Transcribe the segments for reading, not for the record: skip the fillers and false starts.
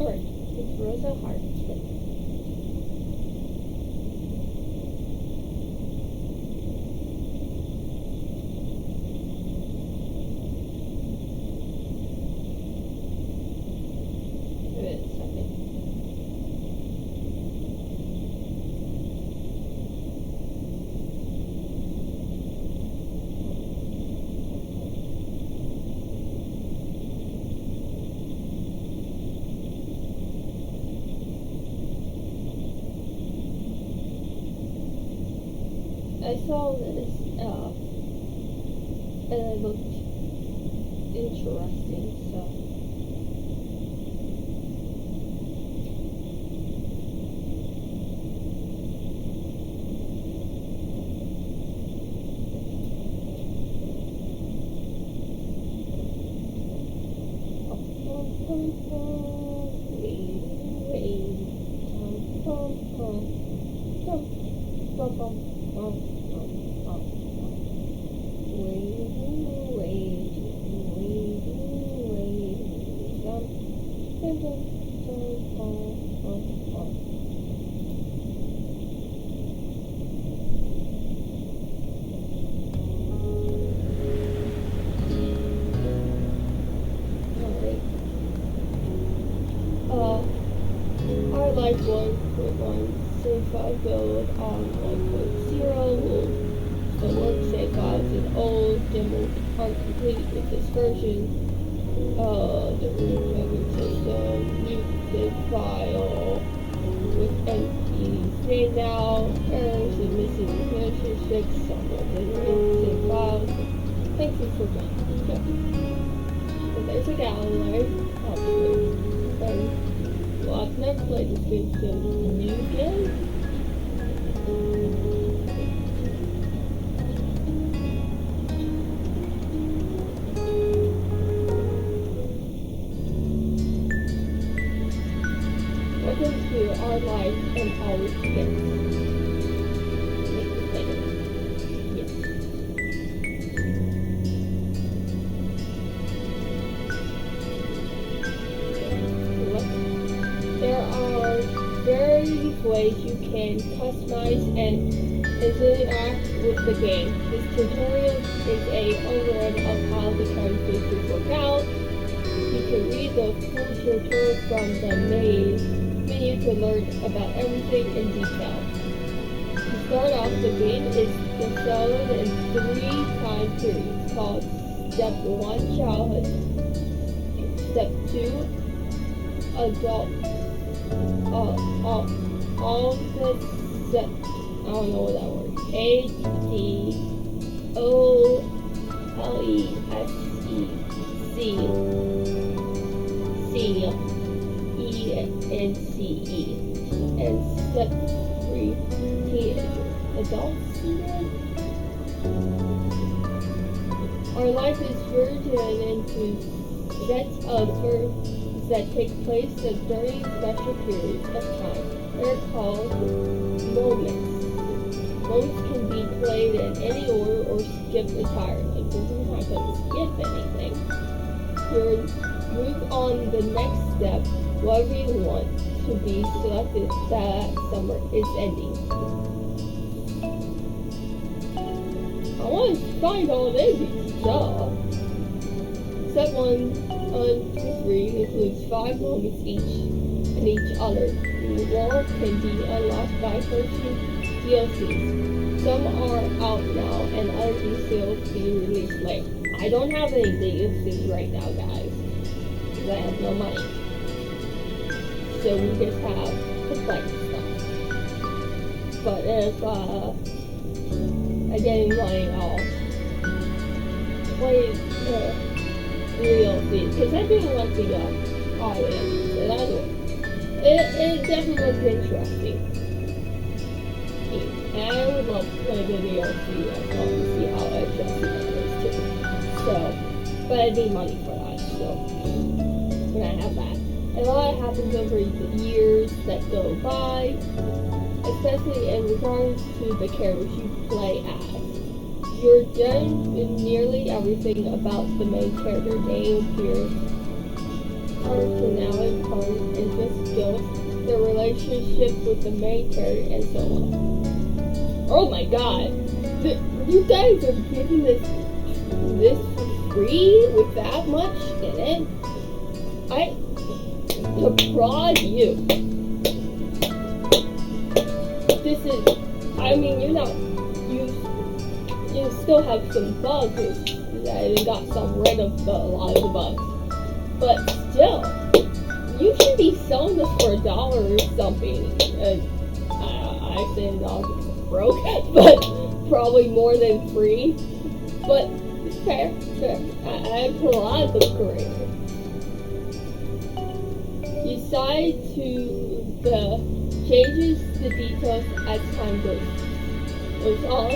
Alright, it's Rosa Hartman. Wait a second. I saw this, and it looked interesting, so. I like 1.1 build on 1.0. The work save files is old, demo aren't complete with this version. The rebooting system, new save file with empty name now, errors and missing information fixed on the save files. Thank you for joining. So there's a gallery option. Well, I've never played this game, so new game? Welcome to our life and all its gifts. Make this better. Yes. There are various ways you can customize and interact with the game. This tutorial is a overview of how the current features work out. You can read the full tutorial from the main menu to learn about everything in detail. To start off, the game is divided in 3 time periods called Step 1 Childhood, Step 2 Adult, all the step, I don't know what that word, ADOLESCECENCE, and step 3 teenager, adults. Our life is divided into sets of births that take place during special periods of time. They're called moments. Moments can be played in any order or skipped entirely. We're not going to skip anything. You'll move on the next step, whatever you want to be selected that summer is ending. I want to find all these stuff. Step 1 to 3 includes 5 moments each and each other. More can be unlocked by purchasing DLCs. Some are out now and others will still be released later. I don't have any DLCs right now, guys, because I have no money. So we just have to play stuff. But if I get any money, I'll play DLC, because I didn't like the audience, and I don't. It definitely looks interesting. And I would love to play the DLC as well to see how interesting that is too. So, but I need money for that, so when I have that. A lot happens over the years that go by, especially in regards to the characters you play as. You're done with nearly everything about the main character. They appear personality, color, interest, skills, their relationship with the main character, and so on. Oh my god! You guys are giving this for free with that much in it? I applaud you. This is, I mean, you still have some bugs, and got some rid of a lot of the bugs. But still, you should be selling this for $1 or something. I say $1 because I'm broke, but probably more than free. But fair. I applaud the creator. Decide to changes the details as time goes on.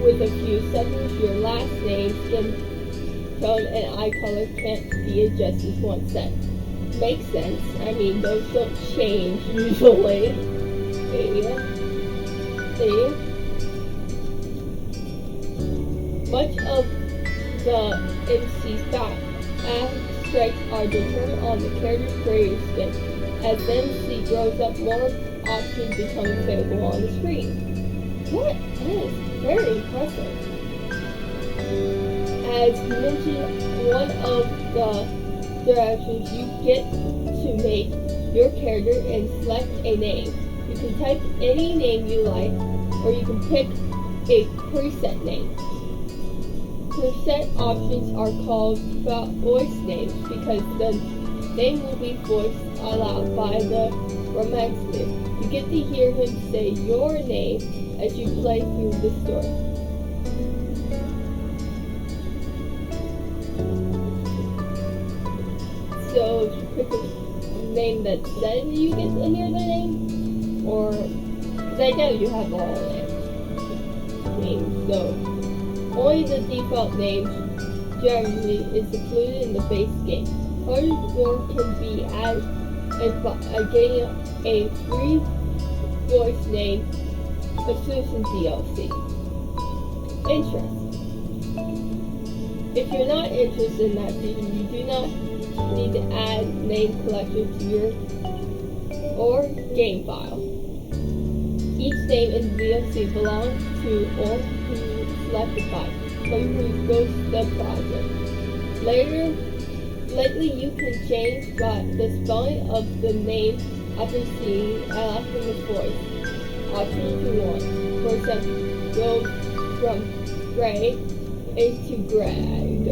With a few settings, your last name, skin tone, and eye color can't be adjusted once set. Makes sense. I mean, those don't change usually. See? Much of the MC's aspects are determined on the character's creator skin. As the MC grows up, more options become available on the screen. That is very impressive. As mentioned, one of the directions you get to make your character and select a name. You can type any name you like, or you can pick a preset name. Preset options are called voice names because the name will be voiced aloud by the romancer. You get to hear him say your name as you play through the story. So if you pick a name that says you get to hear the name, or because I know you have all names, so only the default name generally is included in the base game. More can be added by getting a free voice name Assassin DLC. Interest. If you're not interested in that feature, you do not need to add name collection to your game file. Each name in the DLC belongs to or who selected by, so you can go to the project. Lately you can change the spelling of the name after seeing the voice. Option if you want. For example, go from Gray into Greg.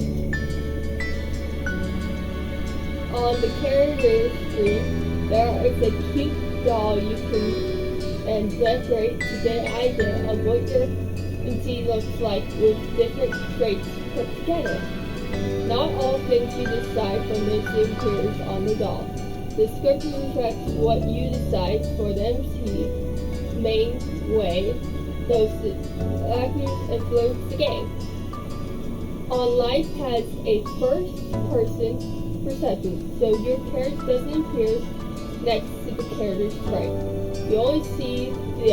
On the character screen, there is a cute doll you can decorate to get an idea of what your MC looks like with different traits put together. Not all things you decide from this appears on the doll. The script reflects what you decide for the MC. Main way those actors influence the game. On Life has a first-person perception, so your character doesn't appear next to the character's sprite. You only see the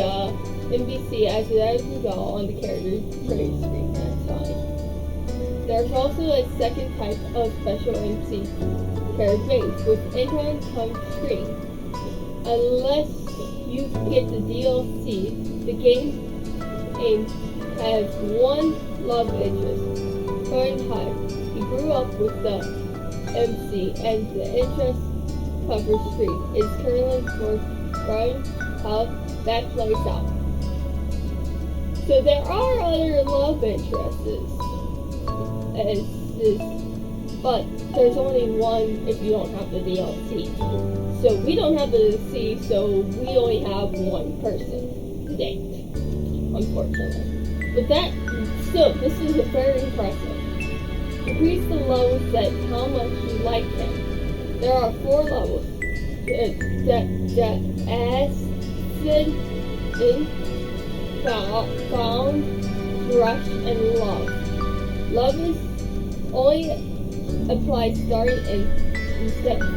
NPC as it is doll on the character's trade screen. That's fine. There's also a second type of special MC character base with incoming come screen. Unless you get the DLC, the game has one love interest, Corin Hyde. He grew up with the MC and the interest cover screen is currently working how that plays out. So there are other love interests, but there's only one if you don't have the DLC. So we don't have the DLC, so we only have one person to date, unfortunately. But still, this is very impressive. Increase the levels that how much you like him. There are 4 levels. Acid, found, rush, and love. Love is only applied starting in step 3,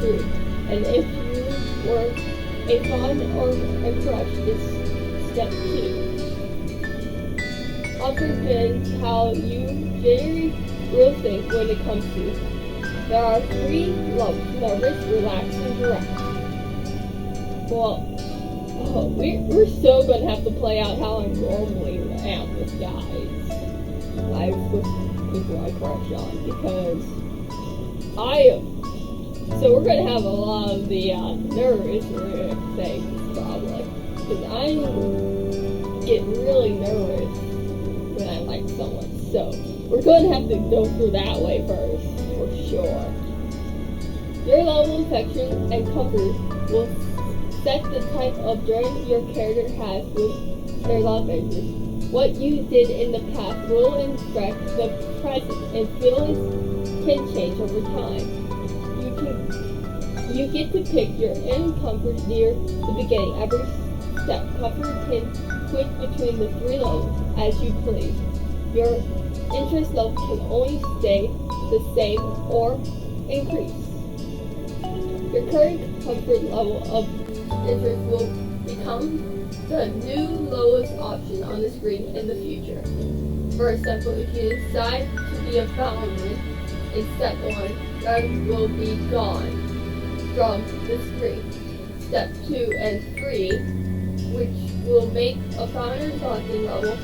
and if you were a fond or a crush, is step 2. Also depends how you generally will think when it comes to There are three levels: nervous, relaxed, and direct. Well, we're still gonna have to play out how I normally am with guys. I with people I crush on because so we're gonna have a lot of the nervous things probably because I get really nervous when I like someone. So we're gonna have to go through that way first for sure. Your level of affection and comfort will set the type of journey your character has with their love interest. What you did in the past will affect the present, and feelings can change over time. You get to pick your end comfort near the beginning. Every step, comfort can switch between the three levels as you please. Your interest level can only stay the same or increase. Your current comfort level of interest will become the new lowest option on the screen in the future. For example, if you decide to be a founder in step 1, that will be gone from the screen. Step 2 and 3, which will make a founder's bonding level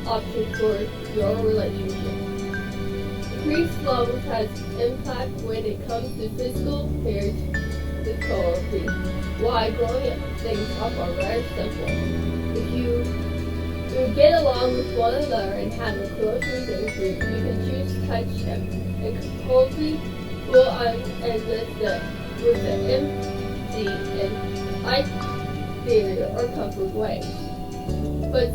option for your relationship. Increased levels has impact when it comes to physical pairs difficulty. Why growing things up are very simple. If you get along with one another and have a close relationship, you can choose to touch him and coldly will end with the empty and inferior or comfort ways. But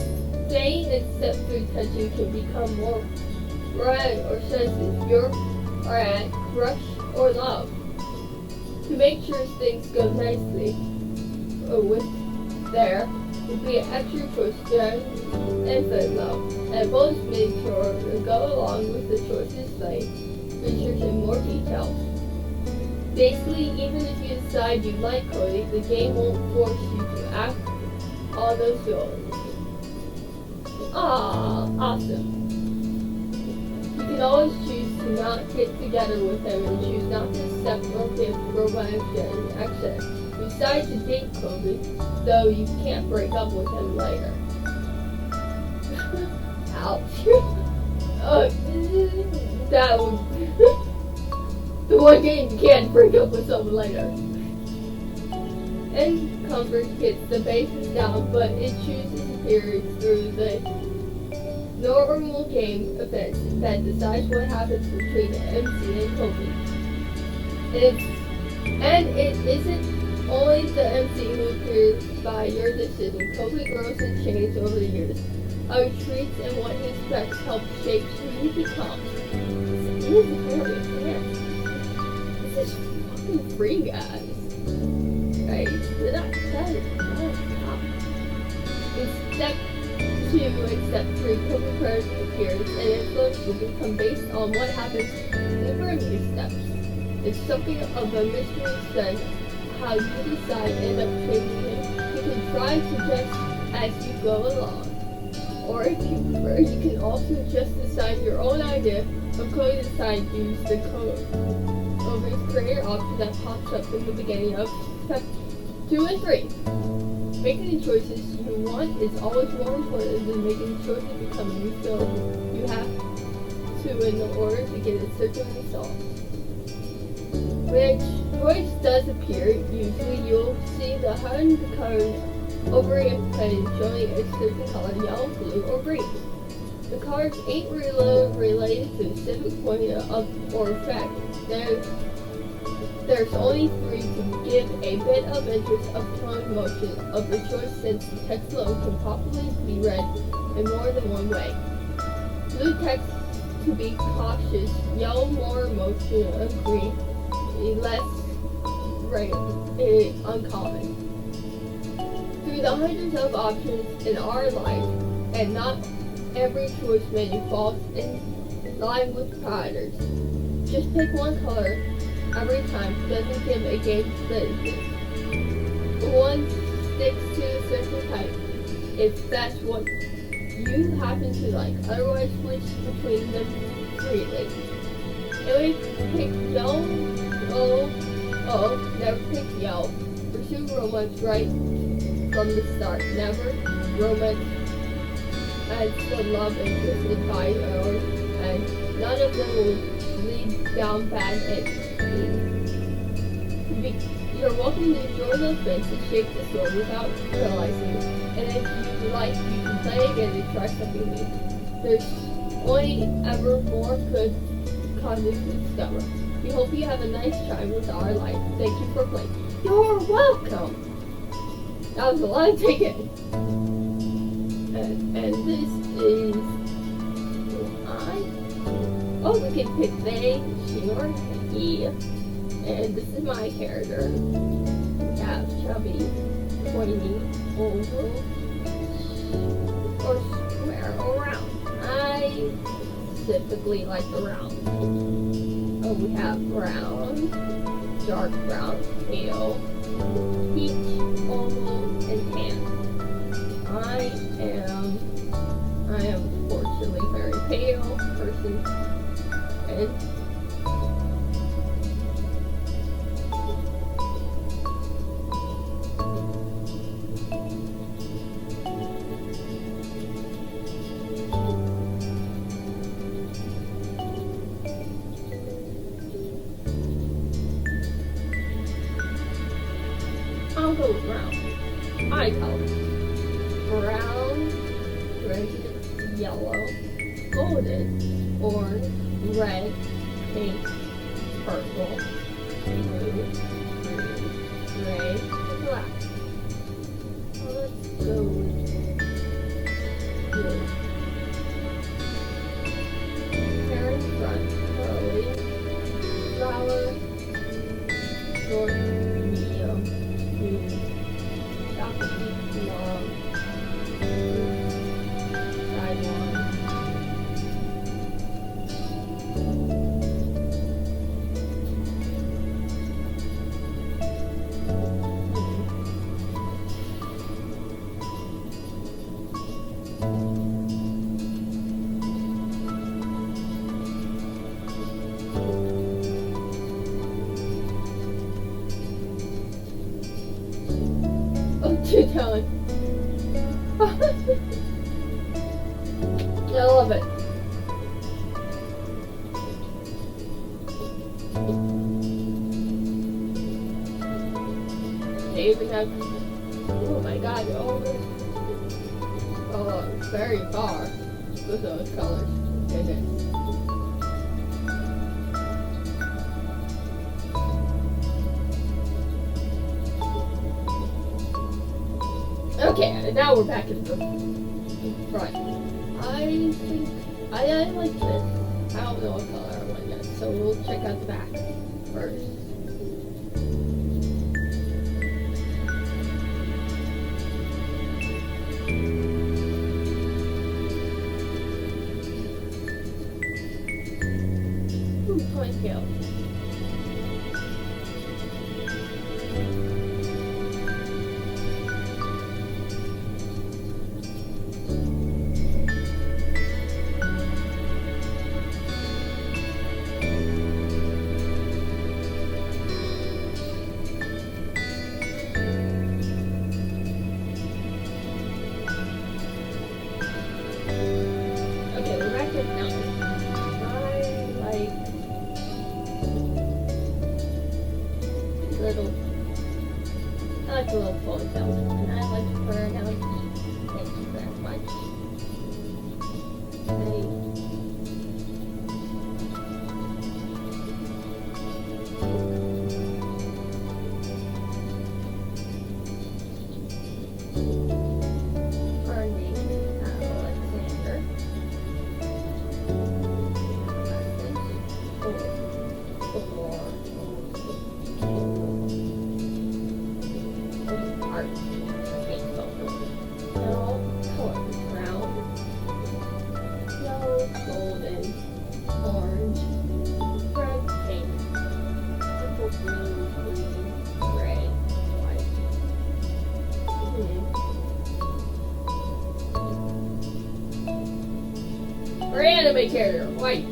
staying in step 3 touching can become more right or sensitive. You are at crush or love. To make sure things go nicely with there will be an extra choice during infant love, and both make sure to go along with the choices like research in more details. Basically, even if you decide you like Cody, the game won't force you to act on those feelings. Awesome. You can always choose to not get together with him and choose not to accept or give romantic access. You decide to date Kobe, though you can't break up with him later. Ouch. That would... the one game you can't break up with someone later. And comfort gets the bases down, but it chooses periods through the normal game events that decides what happens between the MC and Kobe. And it isn't only the MC who appears by your decision. Kobe grows and changes over the years. How he treats and what he expects helps shape who he becomes. This is very advanced. This is fucking free, guys. Right? That is top. In step 2 and step 3, Kobe Crush appears and influence will become based on what happens in the early steps. It's something of a mystery then how you decide and end up changing it. You can try to just as you go along. Or if you prefer, you can also just decide your own idea of Cody decide to use the Kobe's creator option that pops up in the beginning of step 2 and 3. Making the choices you want is always more important than making the choices become you feel you have to in order to get a certain result. When a choice does appear, usually you'll see the hand card over a pen showing a certain color, yellow, blue, or green. The cards ain't related to a specific point of or effect. There's only 3 to give a bit of interest of tone motion of the choice since the text alone can possibly be read in more than one way. Blue text to be cautious, yellow more motion, and green less uncommon. Through the hundreds of options in our life, and not every choice menu falls in line with patterns. Just pick one color every time doesn't give a game strategy. One sticks to a certain type if that's what you happen to like. Otherwise, switch between them freely. And we picked no, never picked yellow. Pursue romance right from the start. Never romance and still love interest in 5 hours, and none of them will lead down bad ends. You're welcome to enjoy those bits and shake the sword without realizing, and if you like, you can play again and try something new. There's only ever more good content to discover. We hope you have a nice time with our life. Thank you for playing. You're welcome! That was a lot of taking. And this is we can pick they, she, or he. And this is my character. We have chubby, pointy, oval, or square, or round. I typically like the round. Oh, we have brown, dark brown, pale, peach, oval, and tan. I am fortunately very pale person, and I'll go with brown. Eye color. Brown, red, yellow, golden, orange, red, pink, purple, blue, green, gray, and black. So let's go with blue. Hair in front, curly, flower, short, medium, chocolate, long, side one. Two-tone. I love it. They even have, oh my god, very far with those colors in it. Okay, now we're back in the front. I think I like this. I don't know what color I want yet, so we'll check out the back first. Ponytail. I like the little ponytail, and I like to put her down and eat. Thank you very much. Her anime character, white.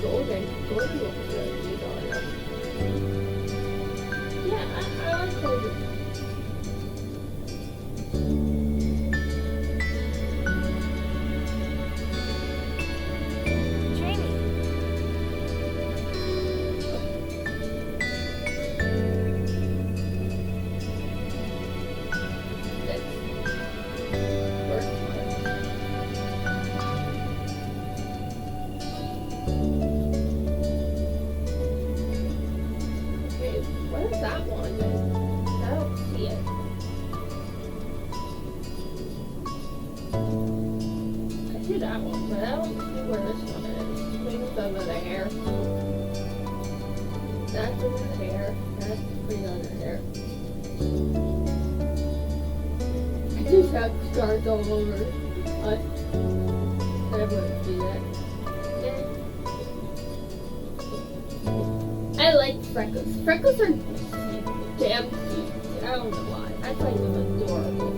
golden. Golden looks really cute on it. Yeah, I like golden. Jamie. That's first okay, where's that one then? I don't see it. I see that one, but I don't see where this one is. Maybe it's over there. That's over there. That's pretty under there. I just have scars all over us. I wouldn't do that. Yeah. I like freckles. Freckles are damn cute. I don't know why. I find them adorable.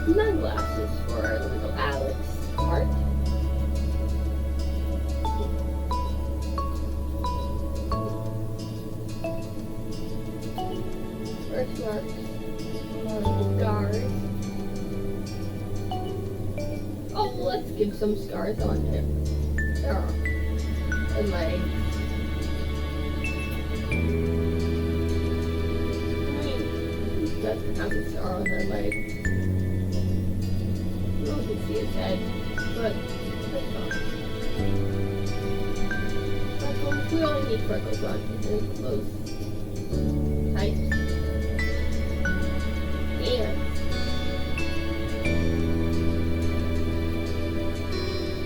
My glasses for little Alex heart. First marks on scars. Oh, let's give some scars on him. And legs. He doesn't have a scar on their leg. You can see his head, but that's fine. Freckles, we only need freckles on his clothes. Types.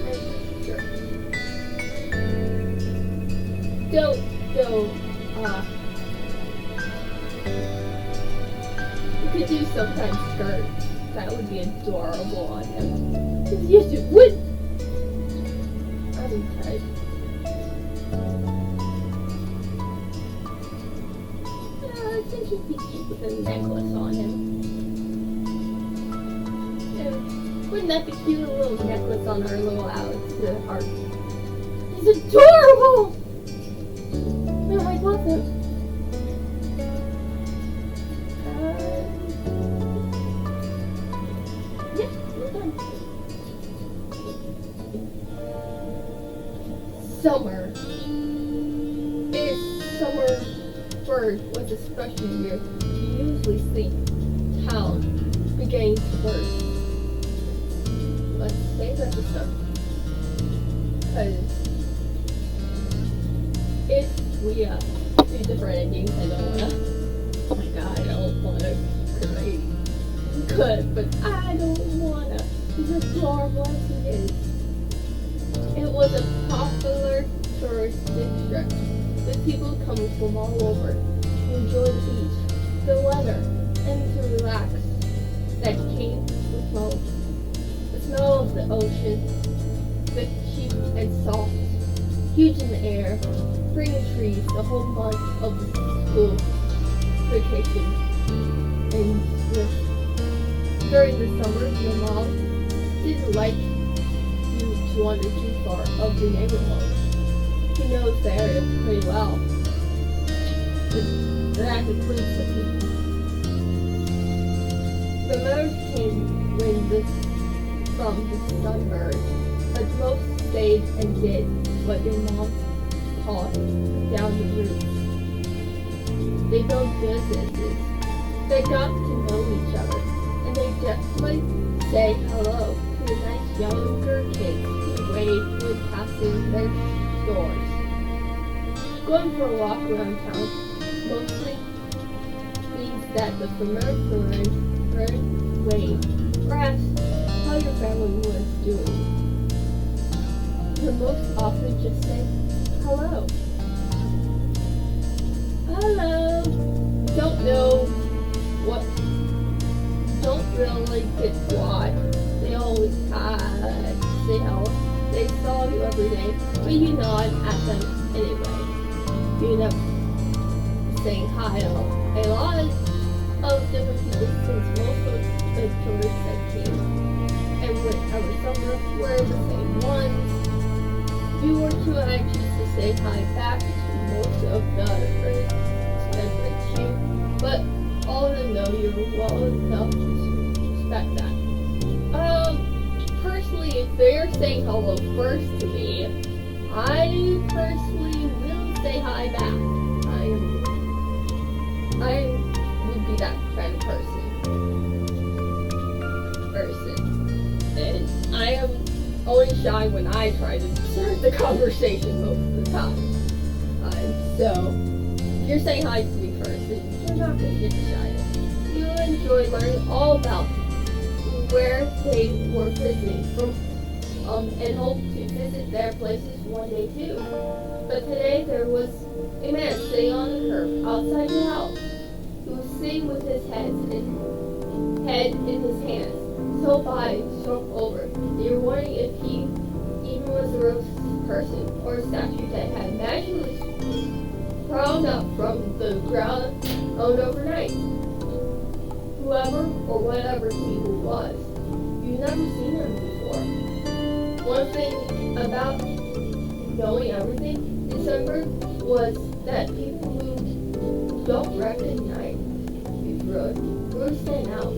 And sure. You could do sometimes skirts. That would be adorable on him. Yes, it would. I'm tired. Yeah, I think he'd be cute with a necklace on him. Yeah. Wouldn't that be cute? A little necklace on our little Alex heart. He's adorable! Oh, I love him. Yeah, we're done. Summer. This summer bird was especially here. You usually see town beginning to burst. Let's say that to start. Because if we do different endings, I don't wanna. Oh my god, I don't wanna create good, but I don't wanna. He's adorable as he is. It was a popular tourist district with people coming from all over to enjoy the beach, the weather, and to relax. That came with smoke. The smell of the ocean, the cute and soft, huge in the air, spring trees, the whole month of the school vacation. And during the summer, your mom didn't like you to wander too far of your neighborhood. She knows the area pretty well. That includes the people. The birds came from the sunbird, but most stayed and did what your mom taught down the roots. They built businesses. They got to know each other, and they just might say hello to the nice younger kids who waved when passing their stores. Going for a walk around town mostly means that the familiar bird waved or asked how your family was doing. You most often just say hello. Hello. Don't know what. Don't really get why. They always say hello. They saw you every day, but you nod at them anyway. You end up saying hi to a lot of different people since most of the tourists that came you're wearing the same ones. You were too anxious to say hi back to most of the other birds that greet you, but all of them know you're well enough to respect that. Personally, if they're saying hello first to me, I personally will say hi back. I would be that kind of person. And I am only shy when I try to start the conversation most of the time. So, if you're saying hi to me first, then you're not going to get shy. You'll enjoy learning all about where they were visiting from, and hope to visit their places one day too. But today there was a man sitting on the curb outside the house. He was sitting with his head in his hands, so body slumped over. They were wondering if he even was a real person or a statue that had magically crawled up from the ground overnight. Whoever or whatever he was, you've never seen him before. One thing about knowing everything in December was that people who don't recognize these roads really stand out.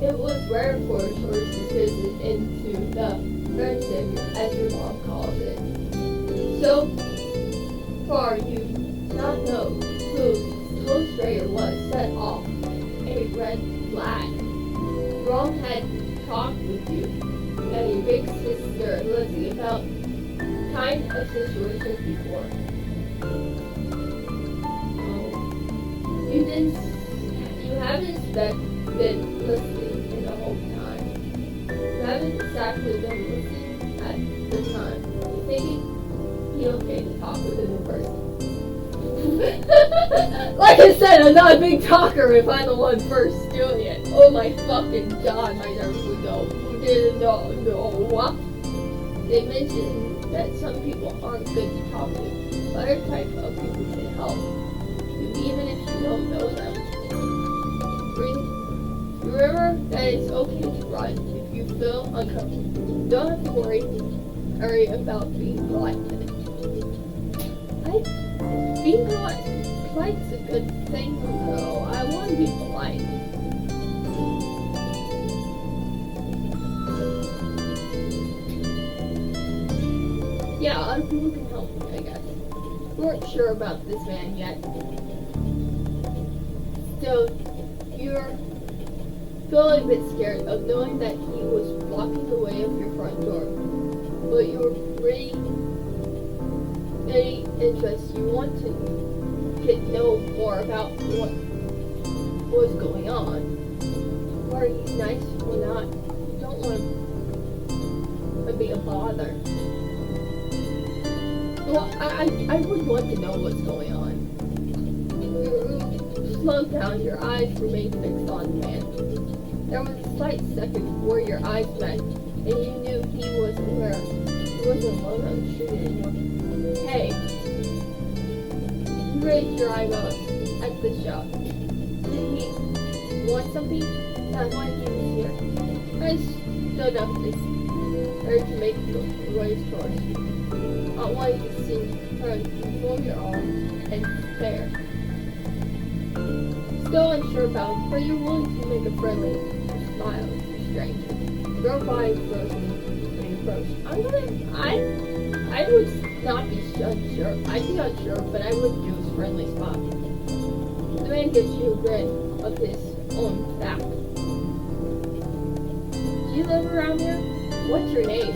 It was rare for tourists to visit into the Red City, as your mom calls it. So far, you not know who Toast Raider was set off a red flag. Ron had talked with you and your big sister Lizzie about kind of situations before. You haven't been listening in the whole time. You haven't exactly been listening at the time. You think he's okay to talk with a new person. Like I said, I'm not a big talker if I'm the one first doing it. Oh my fucking god, my nerves would go. Who didn't know? They mentioned that some people aren't good to talk to. Other type of people can help you, even if you don't know them. Remember that it's okay to run if you feel uncomfortable. Don't have to worry about being polite today. Being polite's a good thing, though. I want to be polite. Yeah, other people can help me, I guess. We weren't sure about this man yet. So, you're feeling a bit scared of knowing that he was blocking the way of your front door. But you were pretty interest. You want to know more about what was going on. Or he's nice or not. You don't want to be a bother. Well, I would want to know what's going on. You slowed down, your eyes remained fixed on the man. There was a slight second where your eyes met, and you knew he wasn't aware. He wasn't alone on the street anymore. Hey. You raised your eyebrows at the shop. Did he want something? That's why he was here. I stood up to make the way towards you. I wanted to see her fold your arms and stare. Still unsure about it, but you're willing to make a friendly smile to a stranger. Your body frozen when you approach. I would not be unsure. I'd be unsure, but I would do a friendly smile. The man gives you a grin of his own back. Do you live around here? What's your name?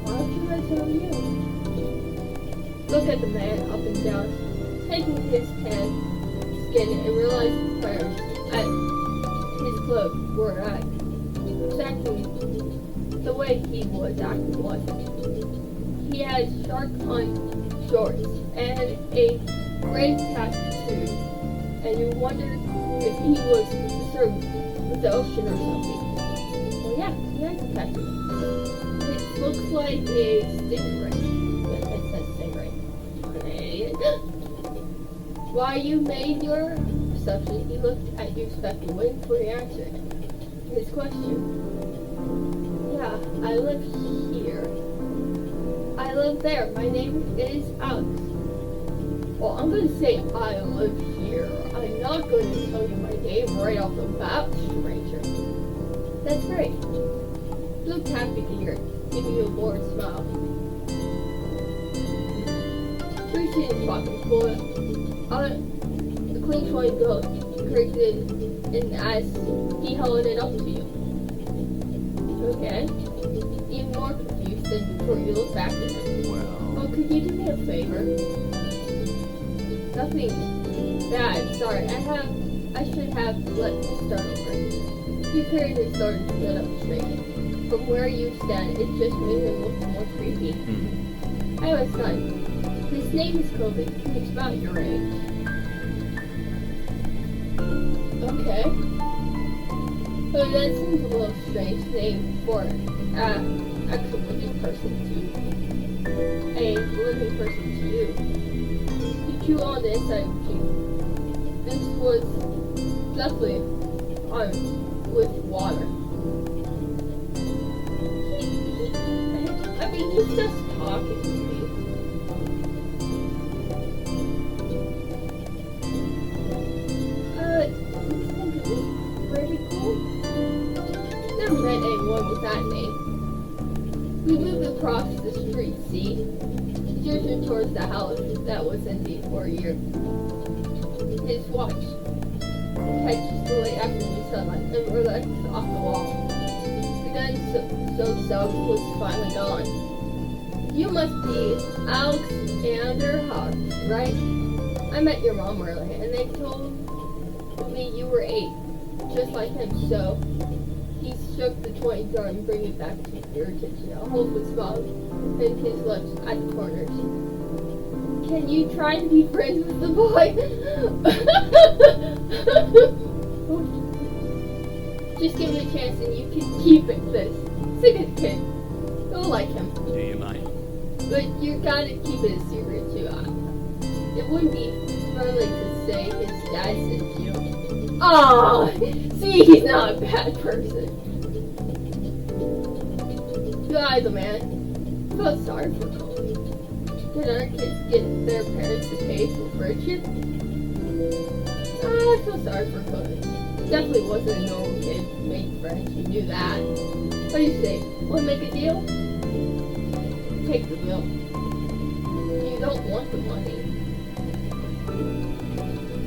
Why don't you guys tell you? Look at the man up and down, taking his tan skin and realizing prayers at his clothes were exactly the way he was acting was. He had shark-hunt shorts and a gray tattoo, and you wondered if he was concerned with the ocean or something. Well, yeah, he has a tattoo. It looks like a stingray. Yeah, it says stingray. While you made your perception, he looked at you expecting, waiting for the answer. his question. Yeah, I live here. I live there. My name is Alex. Well, I'm going to say I live here. I'm not going to tell you my name right off the bat, stranger. That's great. You look happy to hear it, giving you a bored smile. Appreciate the talking for it. The clean toy goat corrected and as he held it up to you. Okay. Even more confused than before you look back at him. Well, could you do me a favor? Nothing bad. Sorry, I should have let you start over. You carried his sword and stood up straight. From where you stand, it just made him look more creepy. I have a son. His name is Kobe. He's about your age. Okay. So that seems a little strange name for actual living person to a living person to you. You chew on the inside of your cheek. This was definitely armed with water. I mean, he's just talking to me. Pretty cool. Never met anyone with that name. We moved across the street, see? Direction towards the house that was empty for a year. His watch catches the late afternoon sunlight and reflects off the wall. The gun so was finally gone. You must be Alexander Hawk, right? I met your mom earlier, and they told me you were 8, just like him, so he shook the toy jar and bring it back to your attention. A hopeless smile and his lips at the corners. Can you try to be friends with the boy? Just give him a chance and you can keep it this. It's a good kid. You'll like him. Do you mind? But you gotta keep it a secret too. It wouldn't be friendly to say his dad sent you. Oh, see, he's not a bad person. God, the man. I felt sorry for Cody. Did other kids get their parents to pay for friendship? I feel sorry for Cody. Definitely wasn't a normal kid who made friends. You knew that. What do you say? Want to make a deal? Take the bill. You don't want the money.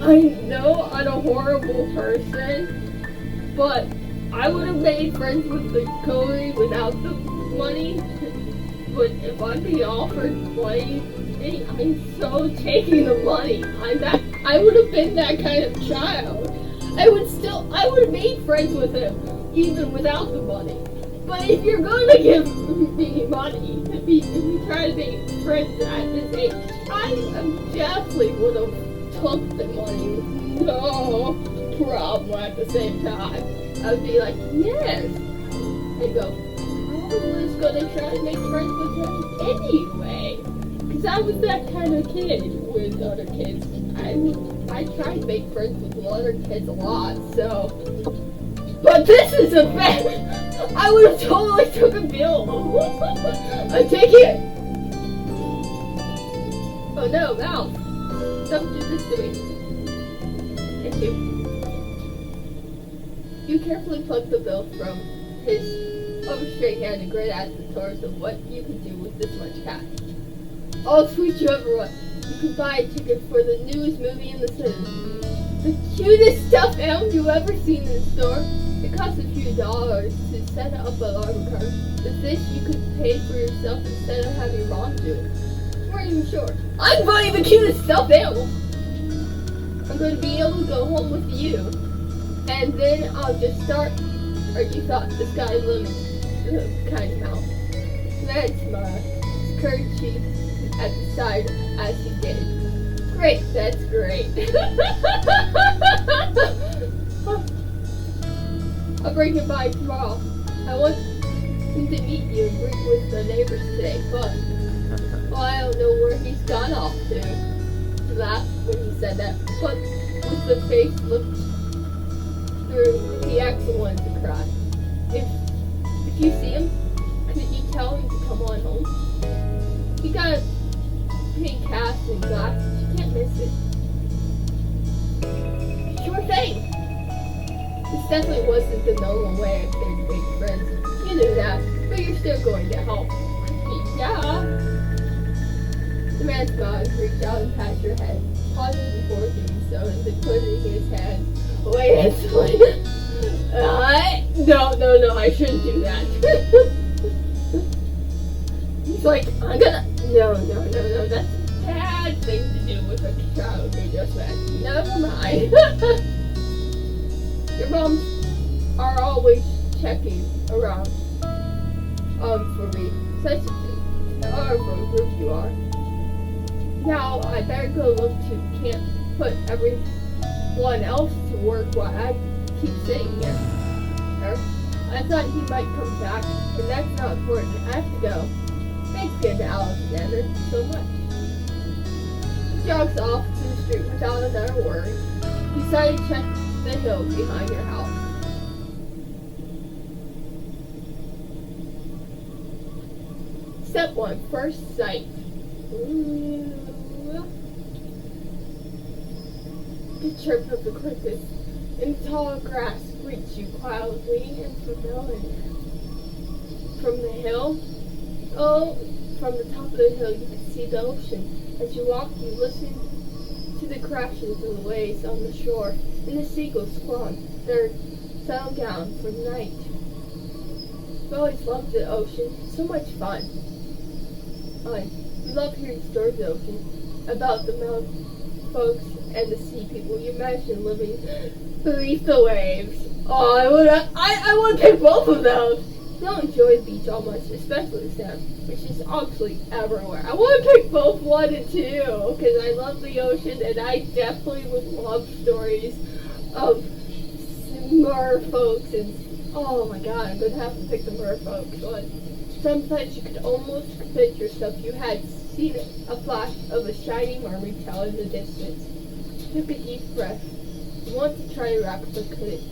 I know I'm a horrible person, but I would have made friends with the Cody without the money. But if I'm being offered money, I'm so taking the money. I would have been that kind of child. I would have made friends with him, even without the money. But if you're going to give me money, if we try to make friends at this age, I definitely would have took the money with no problem at the same time. I would be like, yes. I'd go, I was going to try to make friends with him anyway. Because I was that kind of kid with other kids. I tried to make friends with other kids a lot, so. But this is a bad. I would have totally took a bill. I'm taking it. Oh no, Ralph. Don't do this to me. Thank you. You carefully plucked the bill from his straight hand and grit at the tours of what you could do with this much cash. I'll treat you everyone. You could buy a ticket for the newest movie in the city. The cutest stuffed animal you've ever seen in the store. It costs a few dollars to set up a alarm card. With this, you could pay for yourself instead of having your mom do it. You weren't even sure. I'm buying the cutest stuffed animal. I'm going to be able to go home with you. And then I'll just start. Or you thought the sky's the limit. Kind of mouth. That smile. Curtsy at the side as he did. Great, that's great. I'll bring him by tomorrow. I want him to meet you and greet with the neighbors today, but well, I don't know where he's gone off to. He laughed when he said that, but with the face looked through, he Jack's the one to cry. If you see him, could you tell him to come on home? He got a pink hat and glasses. You can't miss it. Sure thing. This definitely wasn't the normal way if they're big friends. You knew that, but you're still going to help. Yeah. The man smiled, reached out and patted your head, pausing before doing so, and then putting his hand away hastily. No, I shouldn't do that. He's like, I'm gonna. No, that's a bad thing to do with a child who just met. Never mind. Your moms are always checking around for me. Such a thing. However group you are. Now I better go look too. Can't put everyone else to work while I keep sitting here. I thought he might come back, and that's not important. I have to go. Thanks again to Alexander so much. He jogs off to the street without another word. He decided to check the hill behind your house. Step 1, first sight. The chirp of the crickets in the tall grass greets you quietly and familiar. From the hill, from the top of the hill you can see the ocean. As you walk, you listen to the crashes of the waves on the shore and the seagulls squawk their settle down for the night. I've always loved the ocean. It's so much fun. You love hearing stories of the ocean, about the mountain folks and the sea people. You imagine living beneath the waves. Oh, I would pick both of those. I don't enjoy the beach all much, especially the sand, which is obviously everywhere. I want to pick both 1 and 2 because I love the ocean, and I definitely would love stories of merfolks and oh my god, I'm gonna have to pick the merfolks one. Sometimes you could almost convince yourself you had seen a flash of a shiny mermaid tail in the distance. Took a deep breath. You wanted to try to rock, but couldn't.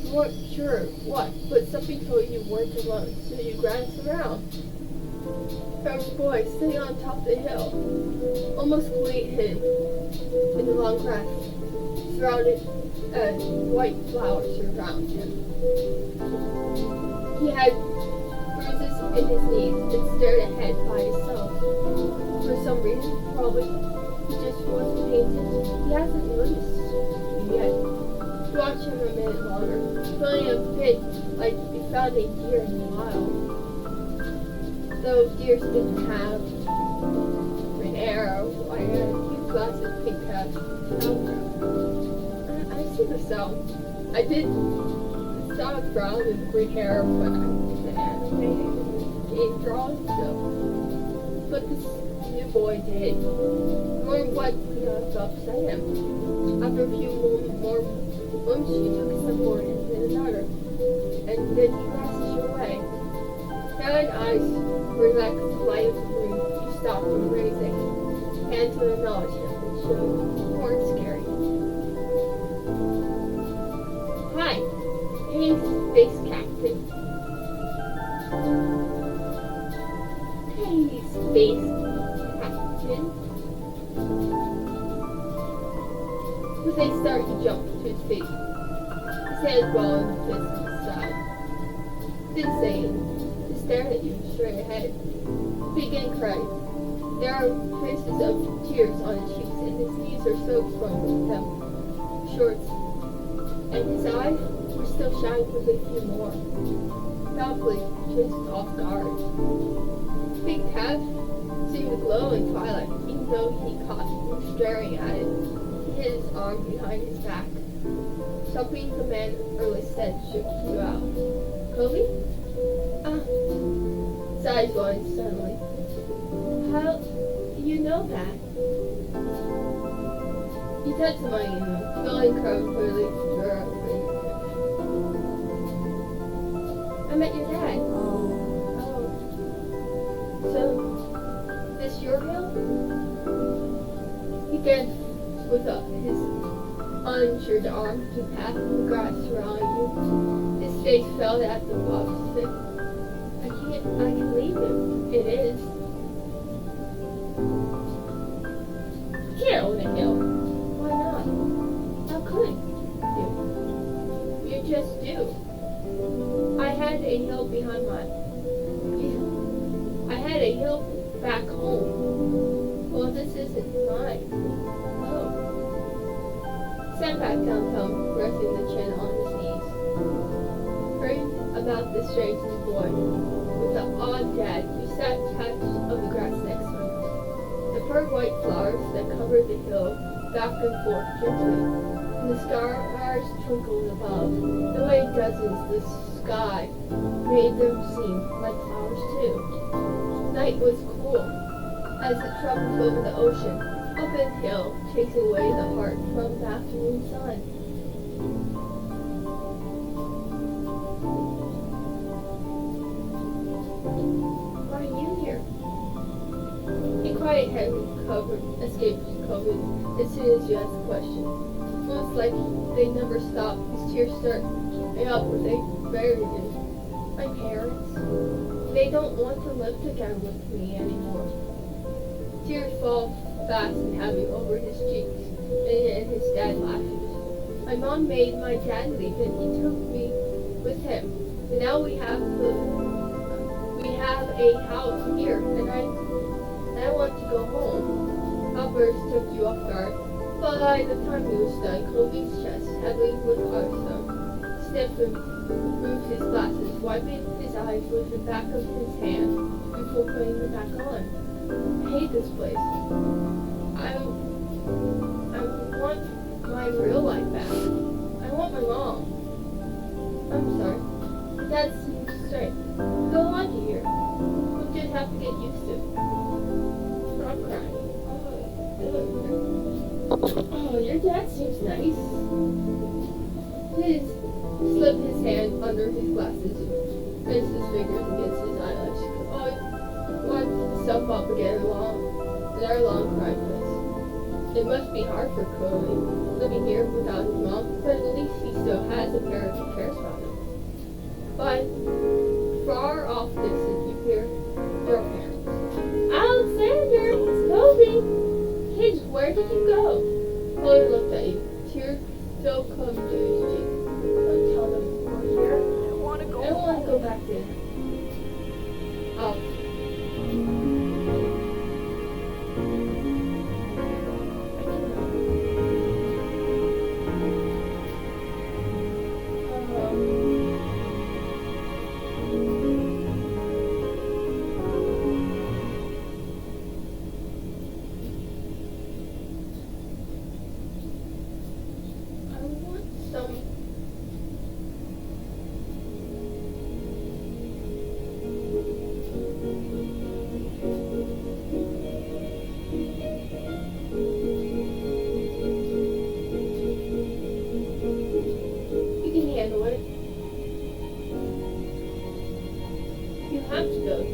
You weren't sure what, but something told you weren't alone, so you glanced around. There was a boy sitting on top of the hill, almost completely hidden in the long grass, surrounded and white flowers around him. He had bruises in his knees and stared ahead by himself. For some reason, probably he just wasn't paying attention. He hasn't noticed you yet. You watch him a minute longer, feeling a bit like you found a deer in the wild. Though deers didn't have an arrow, like a few glasses, pink hat, I see the sound. I did the sound brown and green hair, but I think the anime game drawn still. But this new boy did. More what upset him. After a few more moments, she took a step forward and then another, and then he glasses you away. Now and eyes relax the light of the moon. You stop from raising hand to acknowledge him and show you weren't scary. Hi, hey, Space Captain. Hey, Space Captain. With a start, he jumped to his feet. His hands ball and fist to his side. Didn't say anything. He stared at you straight ahead. He began crying. There are traces of tears on his cheeks, and his knees are soaked from them shorts. And his eyes were still shining with a few more. Probably just off guard. His big cap seemed to glow in twilight, even though he caught you staring at it. He hid his arm behind his back. Something the man earlier said shook you out. Kobe? His eyes widened suddenly. How do you know that? He touched the money in him, feeling crumbs clearly stir up. I met your dad. Oh. So, this your hill? He danced with his uninsured arm to pat the grass around you. They felt at the box. I can leave him. It is. You can't own a hill. Why not? How could you? You just do. I had a hill behind my. I had a hill back home. Well, this isn't mine. Oh. Sat back downtown, resting the chin on his knees. Heard about this strange boy with the odd dad who sat patch of the grass next to him. The pearl white flowers that covered the hill back and forth gently, and the stars twinkled above. The way dozens the sky made them seem like flowers too. Night was cool as it traveled over the ocean, up a hill, chasing away the heart from the afternoon sun. Why are you here? A quiet head escaped covered as soon as you asked the question. Almost like they never stopped. His tears started up with a buried in. My parents, they don't want to live together with me anymore. Tears fall fast and heavy over his cheeks, and his dad lashes. My mom made my dad leave, and he took me with him. And now we have a house here, and I want to go home. Outburst took you off guard, but by the time he was done, Colby's chest, heavily with hearthstone, sniffed and moved his glasses, wiping his eyes with the back of his hand before putting them back on. I hate this place. I want my real life back. I want my mom. I'm sorry. That seems straight. Don't like it here. We'll just have to get used to it. Stop crying. Oh, your dad seems nice. Please slip his hand under his glasses and place his fingers against his eyelash. Oh, wipe himself up again another long cry fest. It must be hard for Cody living here without his mom, but at least he still has a parent who cares about him. But far off distance, you hear your parents. Alexander! Cody! Kids, where did you go? Cody looked at you. Tears still come to his cheeks. Don't tell them we're here. I don't want to go back there. Oh.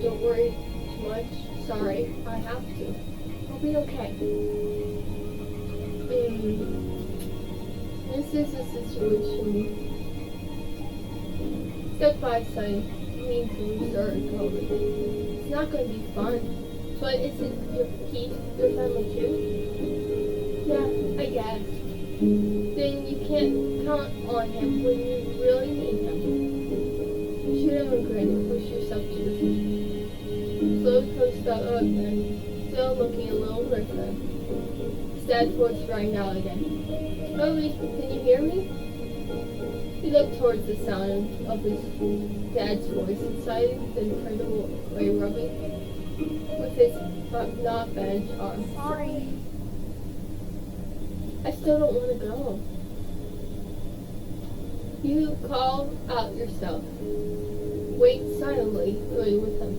Don't worry too much. Sorry, I have to. I'll be okay. This is a situation. Step 5 son means to restart COVID. It's not going to be fun. But isn't your family too? Yeah, I guess. Then you can't count on him when you really need him. You shoot him a grin and push yourself to your feet. Slowly post up and still looking a little different. His dad's voice rang out again. Cody, can you hear me? He looked towards the sound of his dad's voice inside, then turned away, rubbing with his not bandaged arm. Sorry. I still don't want to go. You call out yourself. Wait silently with him.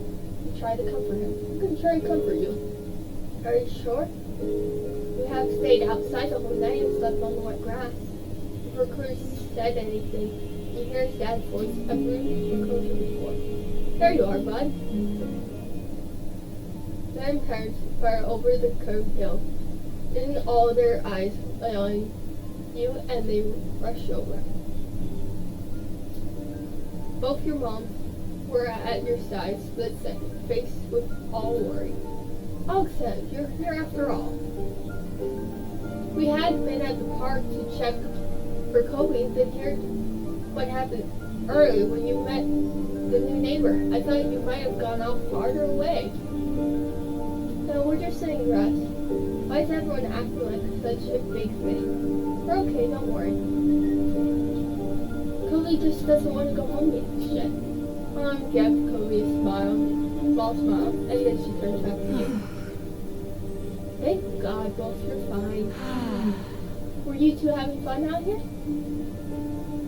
You try to comfort him. I'm going to try and comfort you. Are you sure? We have stayed outside the whole night and slept on the wet grass. Before Cruz said anything, you hear his dad's voice every closer before. There you are, bud. Then parents fire over the curved hill. Then all their eyes lay on you and they rush over. Both your moms were at your side, split second, faced with all worry. I'll accept, you're here after all. We had been at the park to check for Kobe and then heard what happened early when you met the new neighbor. I thought you might have gone out farther away. No, we're just saying rest. Why is everyone acting like such a big thing? We're okay, don't worry. Kobe just doesn't want to go home yet. Shit. Gave Kobe a small smile, and then she turned back to you. Thank God, both you're fine. Were you two having fun out here?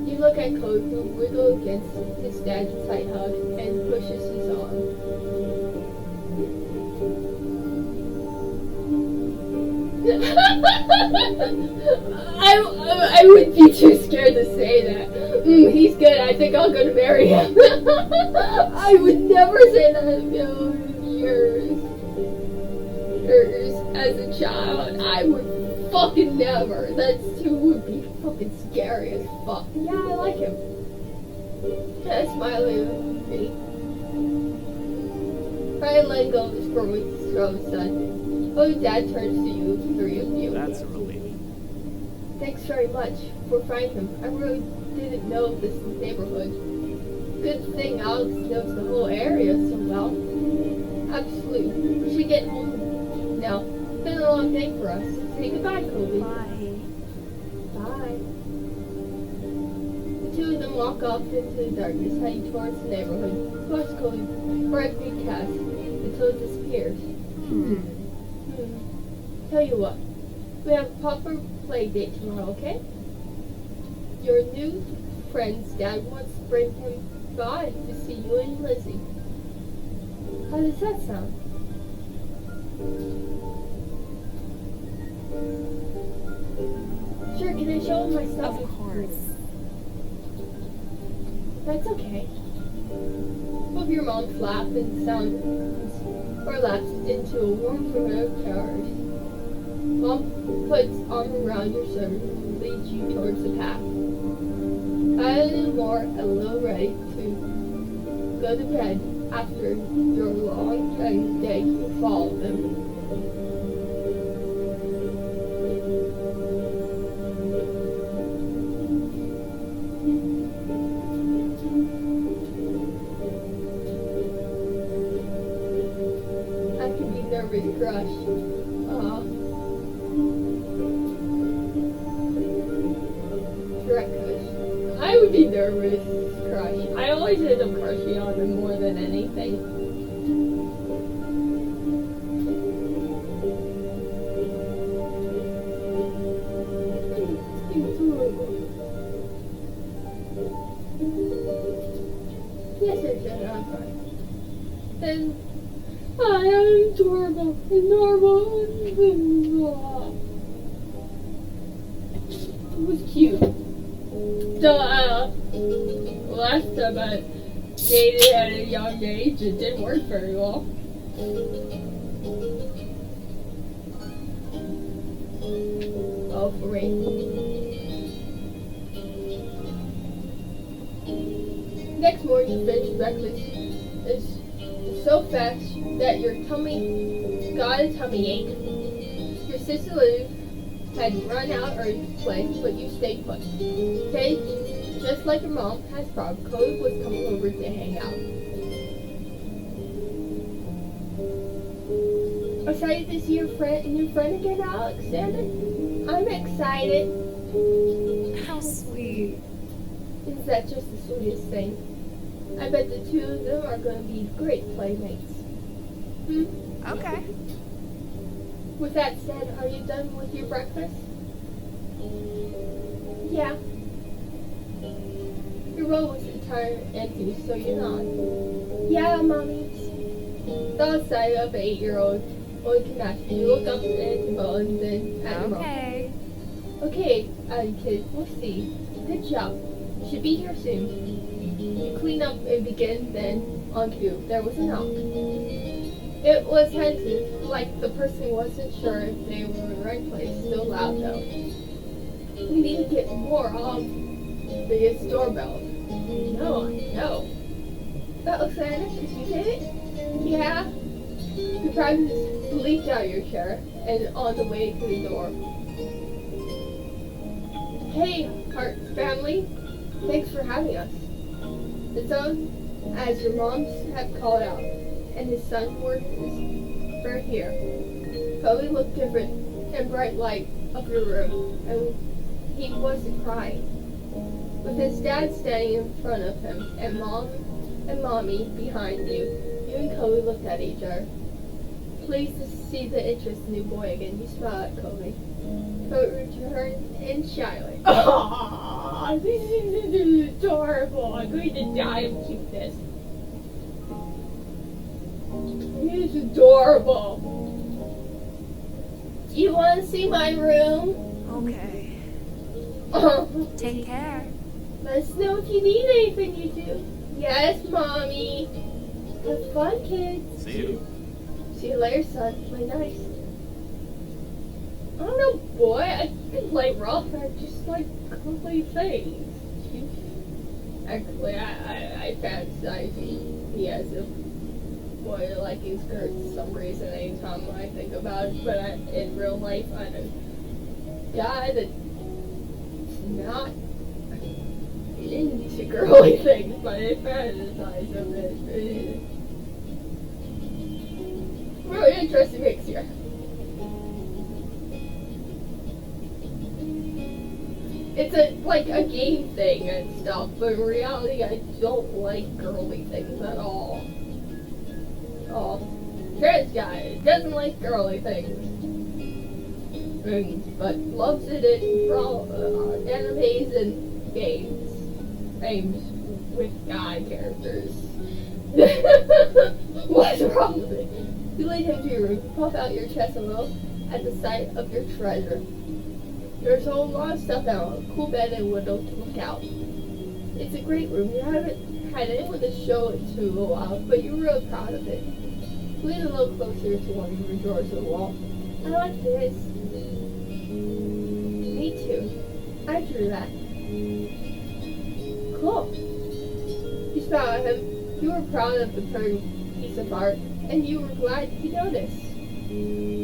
You look at Kobe, who wiggles against his dad's tight hug and pushes his arm. I would be too scared to say that. He's good. I think I'll go to marry him. I would never say that in a million years. As a child, I would fucking never. That too would be fucking scary as fuck. Yeah, I like him. Smiling at me. Try and let go of his growing son. Oh, Dad turns to you, the three of you. That's a relief. Thanks very much for finding him. I really didn't know this neighborhood. Good thing Alex knows the whole area so well. Absolutely. We should get home now. It's been a long day for us. Say goodbye, Kobe. Bye. Bye. The two of them walk off into the darkness, heading towards the neighborhood. Watch Kobe brightly cast until it disappears. Tell you what, we have a proper play date tomorrow, okay? Your new friend's dad wants to bring him by to see you and Lizzie. How does that sound? Sure, can I show him my stuff? Of course. That's okay. Both your moms laugh and sound or laughs into a warm familiar carriage. Mom puts arm around your shoulder and leads you towards the path. I am more a little ready to go to bed after your long day. You follow them. I can be nervous, crush. I would be nervous, crush. I always end up crushing on them more than anything. Yes, I said I'm fine. And I am adorable and normal. It was cute. Last time I dated at a young age, it didn't work very well. Oh, for me. Next morning, you finish breakfast. It's so fast that your tummy got a tummy ache. Your sister Liv had run out early to play, but you stayed put. Okay? Just like your mom has promised, Kobe was coming over to hang out. Excited to see your new friend again, Alexander? I'm excited. How sweet. Is that just the sweetest thing? I bet the two of them are going to be great playmates. Okay. With that said, are you done with your breakfast? Yeah. Your bowl was entirely empty, so you're not. Yeah, Mommy. The sight of an 8-year-old only can match. You look up at the bowl and then at your mom. Okay. Okay, kid, we'll see. Good job. Should be here soon. You clean up and begin, then on cue. There was a knock. It was hesitant, like the person wasn't sure if they were in the right place. Still loud though. We need to get more biggest doorbell. No, no. Oh, Santa, did you get it? Yeah. You probably just leaped out of your chair and on the way to the door. Hey, Hart family. Thanks for having us. The son, as your moms have called out, and his son workers are here. Chloe looked different and bright light of your room, and he wasn't crying. With his dad standing in front of him, and mom and mommy behind you and Chloe looked at each other. Pleased to see the interest in the boy again, you smiled at Chloe. Chloe returned and shyly. Aww, this is adorable. I'm going to die of cuteness. He's adorable. Do you want to see my room? Okay. Take care. Let us know if you need anything, you do. Yes, Mommy. Have fun, kids. See you. See you later, son. Play nice. I don't know, boy. I didn't like rough. I just like cuddly things. Actually, I fantasize me as a boy liking skirts for some reason anytime I think about it. But in real life, I'm a guy that's not into girly things, but I fantasize of it. Really interesting mix here. It's like a game thing and stuff, but in reality I don't like girly things at all. Oh, trans guy doesn't like girly things. But loves it in animes and games. Games with guy characters. What's wrong with it? You lead him to your room, puff out your chest a little at the sight of your treasure. There's a lot of stuff out, a cool bed and window to look out. It's a great room. You haven't had anyone to show it to in a while, but you're real proud of it. Lean a little closer to one of your drawers to the wall. I like this. Me too. I drew that. Cool. You smiled at him. You were proud of the pretty piece of art, and you were glad he noticed.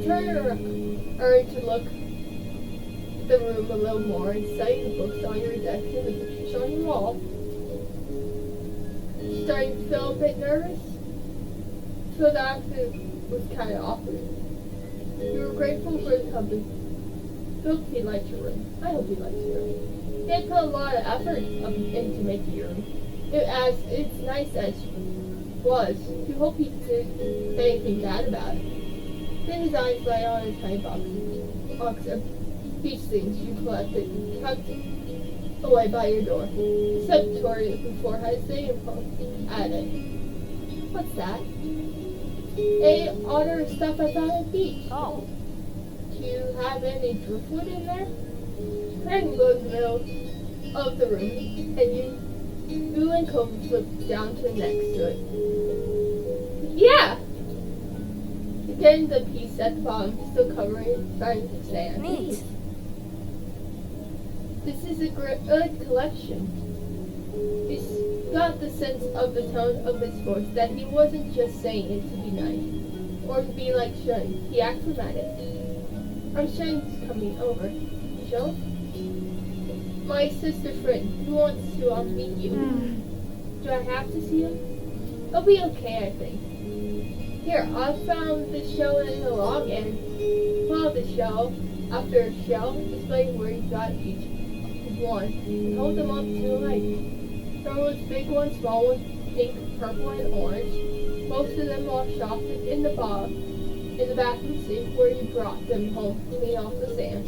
Turn around to look the room a little more and study the books on your desk and the pictures on your wall. Starting to feel a bit nervous? So the accent was kind of awkward. You were grateful for the company. Hope he liked your room. I hope he likes your room. He had put a lot of effort into making your room. It's nice as was. You hope he didn't say anything bad about it. Then his eyes lay on a tiny box of beach things you collected, tucked away by your door. He stepped toward it before hesitating and poked at it. What's that? A otter stuff I found at the beach. Oh. Do you have any driftwood in there? Hang goes in the middle of the room, and you and Kobe flipped down to next to it. Yeah! Again, the piece at the bottom, still covering signs of sand. Neat. This is a good collection. He's got the sense of the tone of his voice that he wasn't just saying it to be nice, or to be like Shun. He actually meant it. I'm Shun's coming over. Shun? My sister friend, who wants to meet you. Do I have to see him? It'll be okay, I think. Here, I found this shell in the log and pull the shell after shell, displaying where you got each one, and hold them up to the light. Some was big ones, small ones, pink, purple, and orange. Most of them washed off in the bathroom sink where you brought them home clean off the sand.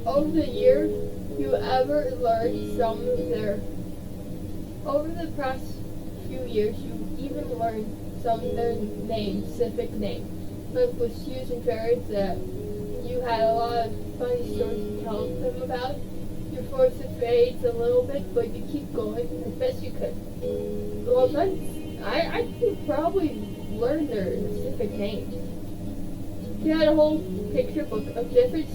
Over the years, you ever learned some of their. Over the past few years, you even learned some of their names, specific names, like with shoes and fairies that you had a lot of funny stories to tell them about. Your voice fades a little bit, but you keep going as best you could. Well, I could probably learn their specific names. You had a whole picture book of different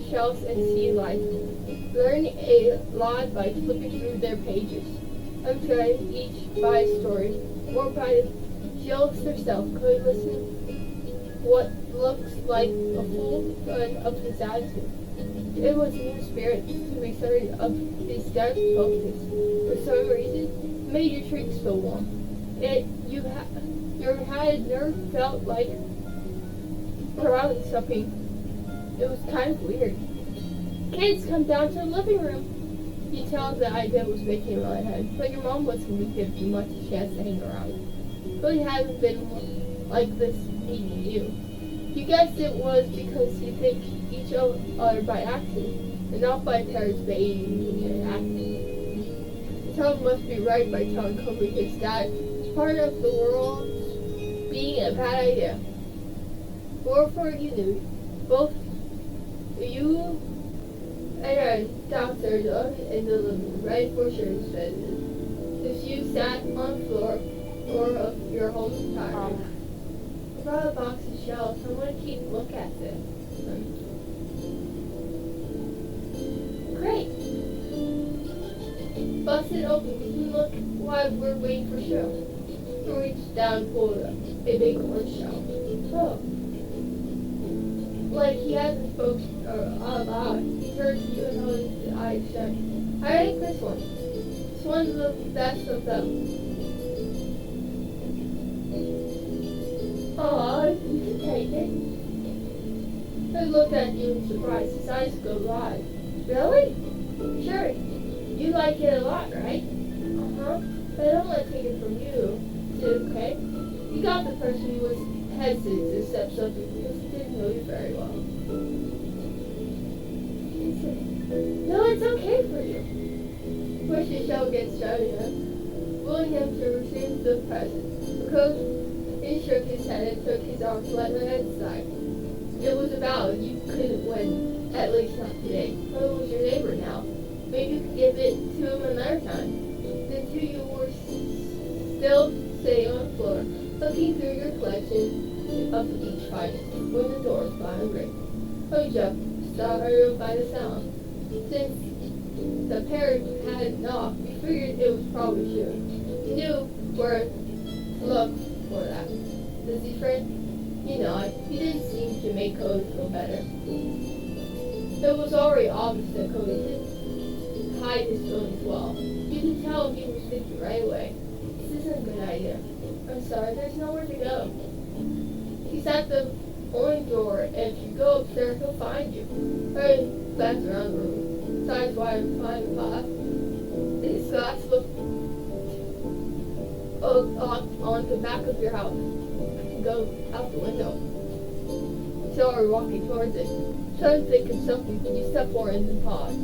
shells and sea life. learn a lot by flipping through their pages. I'm sure each by a story or by Jill herself could listen what looks like a full gun of his attitude. It was new spirit to be certain of his dark focus. For some reason, it made your cheeks feel warm. Your had never felt like around something. It was kind of weird. Kids, come down to the living room. You tell the idea was making my head, but your mom wasn't going to give you much chance to hang around. Really hasn't been like this meeting you. You guessed it was because you picked each other by accident, and not by parents being an accident. Tom must be right by telling Kobe his dad is part of the world being a bad idea. Before you knew, both you and I downstairs in the living room, ready for Sharon's visit. If you sat on the floor of your home tired, I brought a box of shells. I want to keep a look at this. Great. Bust it open. We can look while we're waiting for Cheryl. He reached down and pulled a big orange shell. Oh. Like he hasn't spoken out loud. He turned to you and held his eyes shut. I like this one. This one's the best of them. Oh, you can take it. I looked at you in surprise. His eyes go wide. Really? Sure. You like it a lot, right? Uh-huh. But I don't want to take it from you. Is it okay? You got the person who was hesitant to accept something because he didn't know you very well. No, it's okay for you. Push your shell against Johnny, willing him to receive the present. Because he shook his head and took his arm slightly at his side. It was a battle you couldn't win, at least not today. Chloe was your neighbor now. Maybe you could give it to him another time. The two of you were still sitting on the floor, looking through your collection of each fight when the door was finally rigged. Hoja startled by the sound. Since the pair had knocked, we figured it was probably you. You knew where to look for that. Does he friend? You know, he didn't seem to make Cody feel better. It was already obvious that Cody didn't hide his feelings well. You could tell he was thinking right away. This isn't a good idea. I'm sorry, there's nowhere to go. He's at the only door, and if you go upstairs, he'll find you. Hurry, glance around the room. Eyes wide and find the path. His glass looked on the back of your house. I can go out the window. You saw her walking towards it. Trying to think of something, you step forward and pause.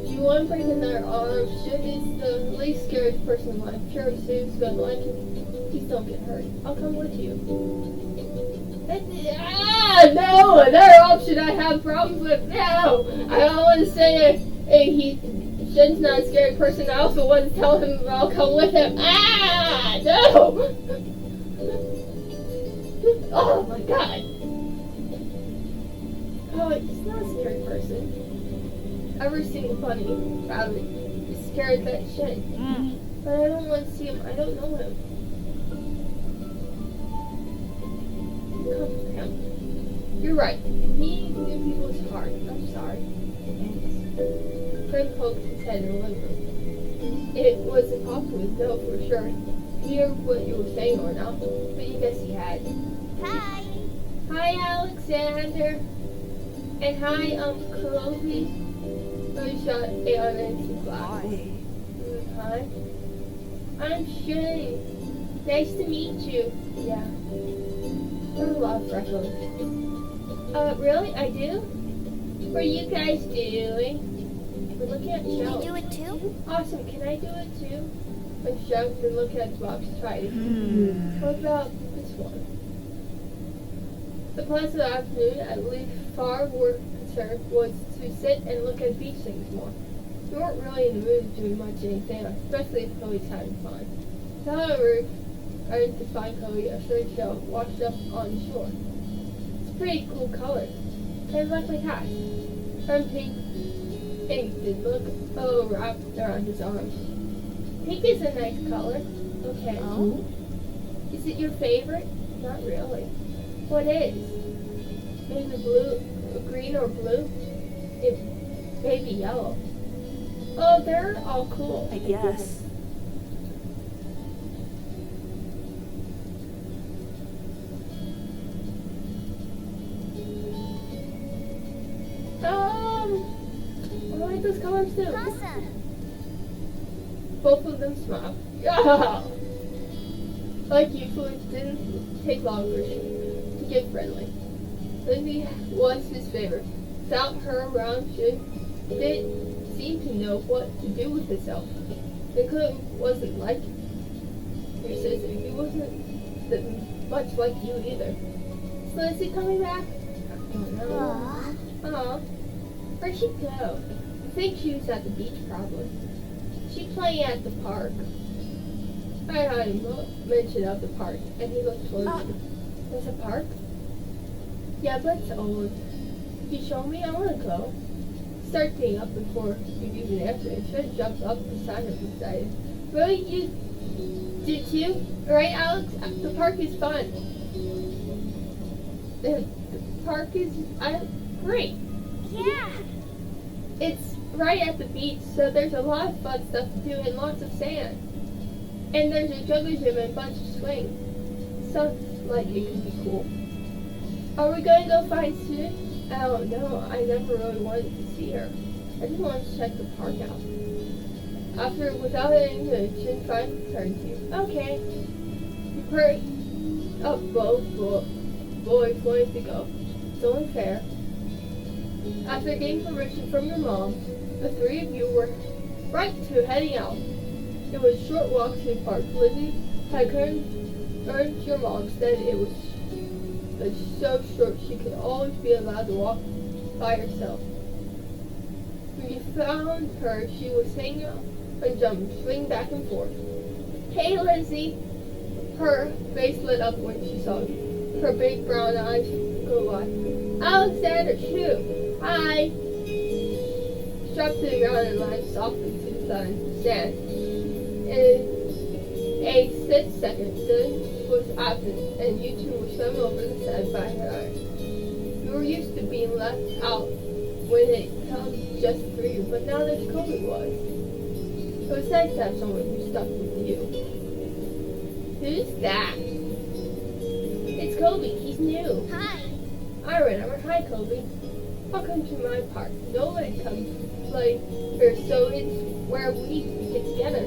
Do you want to bring in their arms? Should is the least scariest person alive. Cherry Sue's gonna like him. Please don't get hurt. I'll come with you. No! Another option I have problems with. No! I don't want to say Shen's not a scary person. I also want to tell him I'll come with him. No! Oh my god! Oh, he's not a scary person. Every single bunny rabbit is scared that Shen. But I don't want to see him. I don't know him. Come for him. You're right. He knew people's heart. I'm sorry. Craig poked his head in the living room. It was impossible to know for sure hear what you were saying or not, but you guess he had. Hi. Hi, Alexander. And hi, Chloe. Chloe shot Aeon into glass. Hi. I'm Shane. Nice to meet you. Yeah. There's a lot of freckles. Really? I do? What are you guys doing? We're looking at Can shells. you do it too? Awesome. Can I do it too? I'm shocked and looking at the box to try it. What about this one? The plans of the afternoon, at least far more concerned, was to sit and look at beach things more. We weren't really in the mood to do much anything, especially if Chloe's having fun. However, I went to find Chloe a straight shell washed up on the shore. It's a pretty cool color. And like my cat. From pink. Pink did look a little wrapped around his arms. Pink is a nice color. Okay. Oh? Is it your favorite? Not really. What is? Maybe blue, green or blue? Maybe yellow. Oh, they're all cool. I guess. I like those colors too. Awesome. Both of them smile. Yeah. Like usually, it didn't take long for him to get friendly. Lizzie was his favorite. Without her around, she didn't seem to know what to do with himself. Nicola wasn't like your sister. He wasn't much like you either. Is Lizzie coming back? I don't know. Aw. Where'd she go? I think she was at the beach probably. She playing at the park. I heard him mention of the park, and he looked towards you. There's a park? Yeah, but it's old. Could you show me? I want to go. Start getting up before you even answer. I should have jumped up beside him excited. Really? You did too? Right, Alex? The park is fun. The park is great. Yeah. It's right at the beach, so there's a lot of fun stuff to do and lots of sand. And there's a jungle gym and a bunch of swings. Sounds like it could be cool. Are we going to go find Sue? I don't know. I never really wanted to see her. I just wanted to check the park out. After, without any mention, Frank turned to you. Okay. You hurry up, both boys wanted to go. It's only fair. After getting permission from your mom, the three of you were right to heading out. It was a short walk to the park. Lizzie had heard your mom said it was so short she could always be allowed to walk by herself. When you found her, she was hanging up and jumping, swinging back and forth. Hey, Lizzie! Her face lit up when she saw you. Her big brown eyes go wide. Alexander, shoot! Hi! She dropped to the ground and laughed softly to the sand. In a second, then was absent, and you two were swum over the sand by her. You were used to being left out when it comes just for you, but now there's Kobe was. It was nice to have someone who stuck with you. Who's that? It's Kobe. He's new. Hi. I remember. Hi, Kobe. Welcome to my park. No one comes play here, so it's where we get together.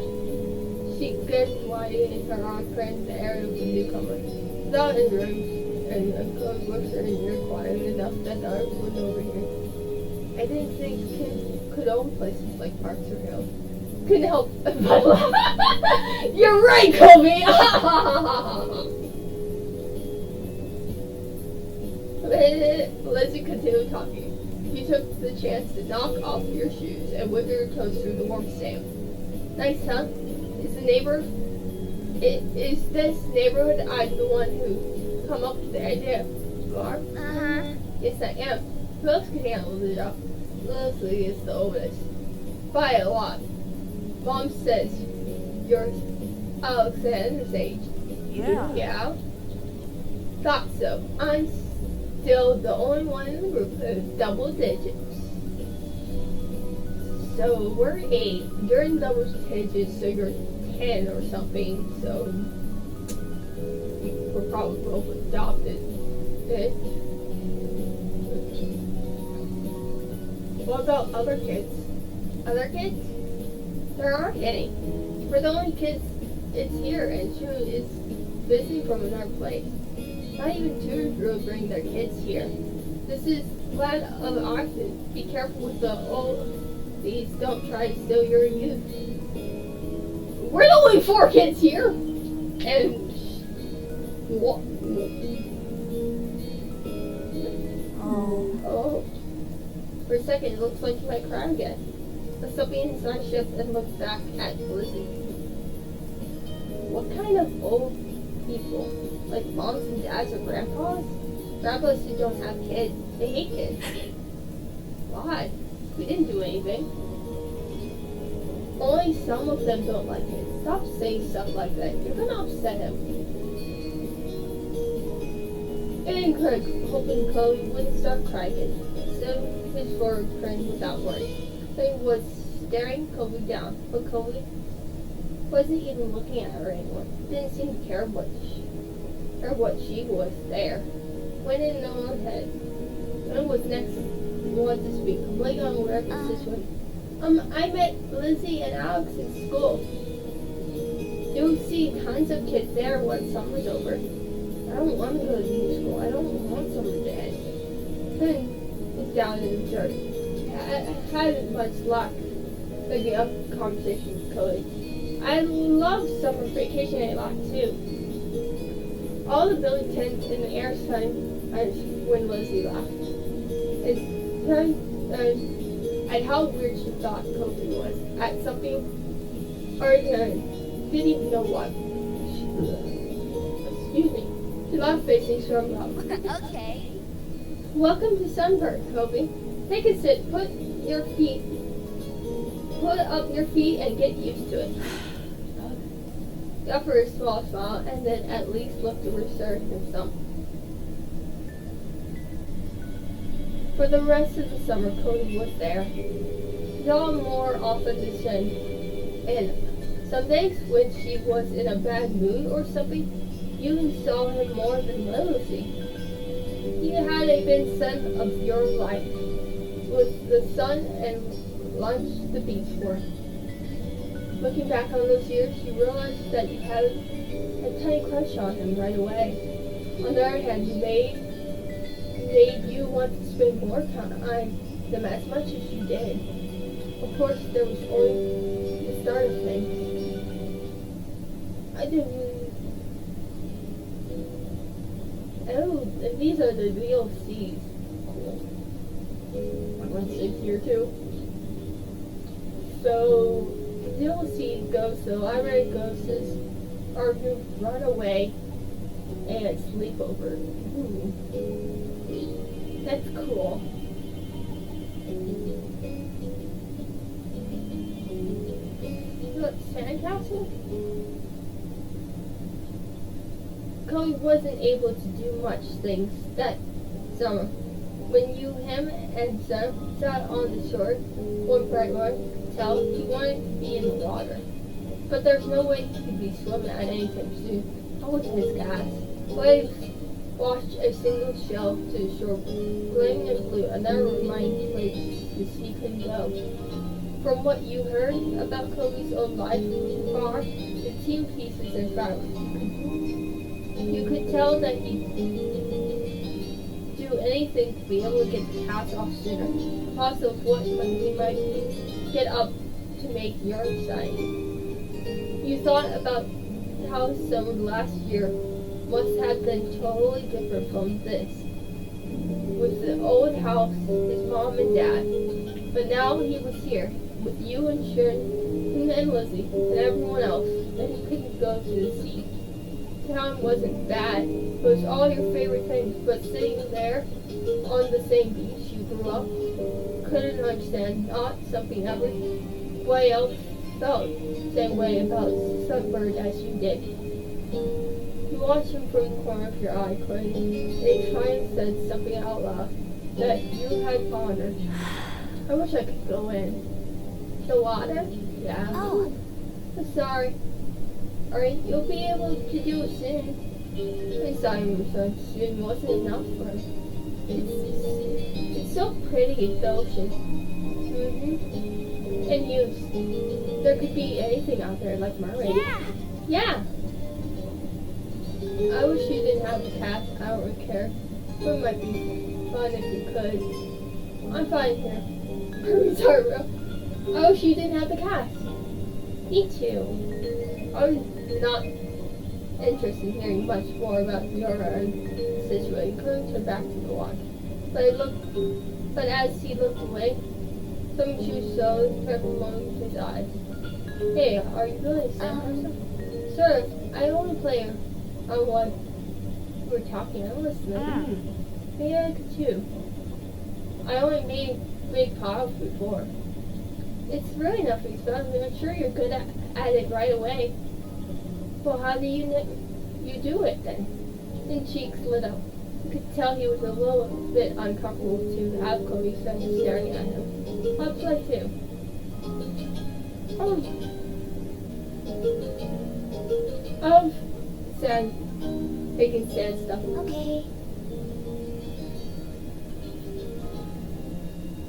She gets wide in her arms, friends, the area of the newcomer. Without hindrance, and Chloe looks her in here quiet enough that the arms went over here. I didn't think kids could own places like parks or hills. Couldn't help but laugh. You're right, Kobe! Lizzie continued talking. You took the chance to knock off your shoes and wiggle your toes through the warm sand. Nice, huh? Is this neighborhood I'm the one who come up with the idea? You are? Uh-huh. Yes, I am. Who else can handle the job? Leslie is the oldest. By a lot. Mom says you're Alexander's age. Yeah. Yeah. Thought so. I'm still the only one in the group with double digits. So we're 8. You're in double digits, so you're 10 or something. So we're probably both adopted. What about other kids? Other kids? There aren't any. We're the only kids it's here, and Sue is visiting from another place. Not even tutors really bring their kids here. This is glad of oxen. Be careful with the old. These don't try to steal your youth. We're the only 4 kids here, and what? Oh. For a second, it looks like you might cry again. The Sophie's eye shifts and looks back at Lizzie. What kind of old people? Like moms and dads or grandpas? Grandpas who don't have kids, they hate kids. Why? We didn't do anything. Only some of them don't like it. Stop saying stuff like that. You're gonna upset him. And Craig, hoping Chloe wouldn't start crying, so his forward grin without worry. He was staring Chloe down, but Chloe wasn't even looking at her anymore. Didn't seem to care what she was there. When in no one head, when was next one to speak, completely unaware of the situation. I met Lizzie and Alex in school. You'll see tons of kids there when summer's over. I don't want to go to new school. I don't want summer to end. Then he's down in the dirt. I hadn't much luck picking up conversation with Chloe. I love summer vacation a lot too. All the building tents in the air time when Lizzie laughed. It turned at how weird she thought Chloe was at something or didn't even know what. Excuse me. She laughed facing strong up. Okay. Welcome to Sunburn, Kobe. Take a sit, put up your feet and get used to it. He offered a small smile and then at least looked to reassure himself. For the rest of the summer, Cody was there. He saw more often than and some days when she was in a bad mood or something, you saw him more than Lucy. He had been son of your life, with the sun and lunch the beach for. Looking back on those years, you realized that you had a tiny crush on him right away. On the other hand, you made you want to spend more time on them as much as you did. Of course, there was only the start of things. Oh, and these are the VOCs. Cool. I'm going to sit here too. So, DLC goes, so I read Ghosts are to run away and sleep over. Ooh. That's cool. Look, Sandcastle? Cody wasn't able to do much things that summer. When him and Sam sat on the shore one bright morning, tell he wanted to be in the water. But there's no way he could be swimming at any time soon. How was his gas? Waves washed a single shell to the shore, gleaming in blue, another reminding places he couldn't go. From what you heard about Kobe's own life far, the team pieces and fireworks. You could tell that he'd do anything to be able to get the cast off sooner. Because of what he might get up to make your side. You thought about how summer last year must have been totally different from this. With the old house, his mom and dad. But now he was here, with you and Sharon and Lizzie and everyone else, and he couldn't go to the sea. Town wasn't bad. It was all your favorite things, but sitting there on the same beach you grew up, couldn't understand, not something everybody else felt the same way about Sunbird as you did. You watched him from the corner of your eye, Clay. They finally said something out loud that you had pondered. I wish I could go in. The water? Yeah. Oh. I'm sorry. Alright, you'll be able to do it soon. I saw him so soon wasn't enough for him. It's so pretty, the ocean. And you, there could be anything out there like mermaids. Yeah. I wish you didn't have a cat. I don't really care. But it might be fun if you could. I'm fine here. I'm sorry, bro. I wish you didn't have the cat. Me too. I'm not interested in hearing much more about your situation. Couldn't turn back to the water. But as he looked away, something she saw purple among his eyes. Hey, are you really a sand person? Sir, I only play on what we're talking. I'm listening. Maybe I could too. I only made piles before. It's really nothing special. I'm sure you're good at it right away. Well, how do you do it then? His cheeks lit up. You could tell he was a little bit uncomfortable to have Chloe staring at him. I'll play too. Sand, making sand stuff. Okay.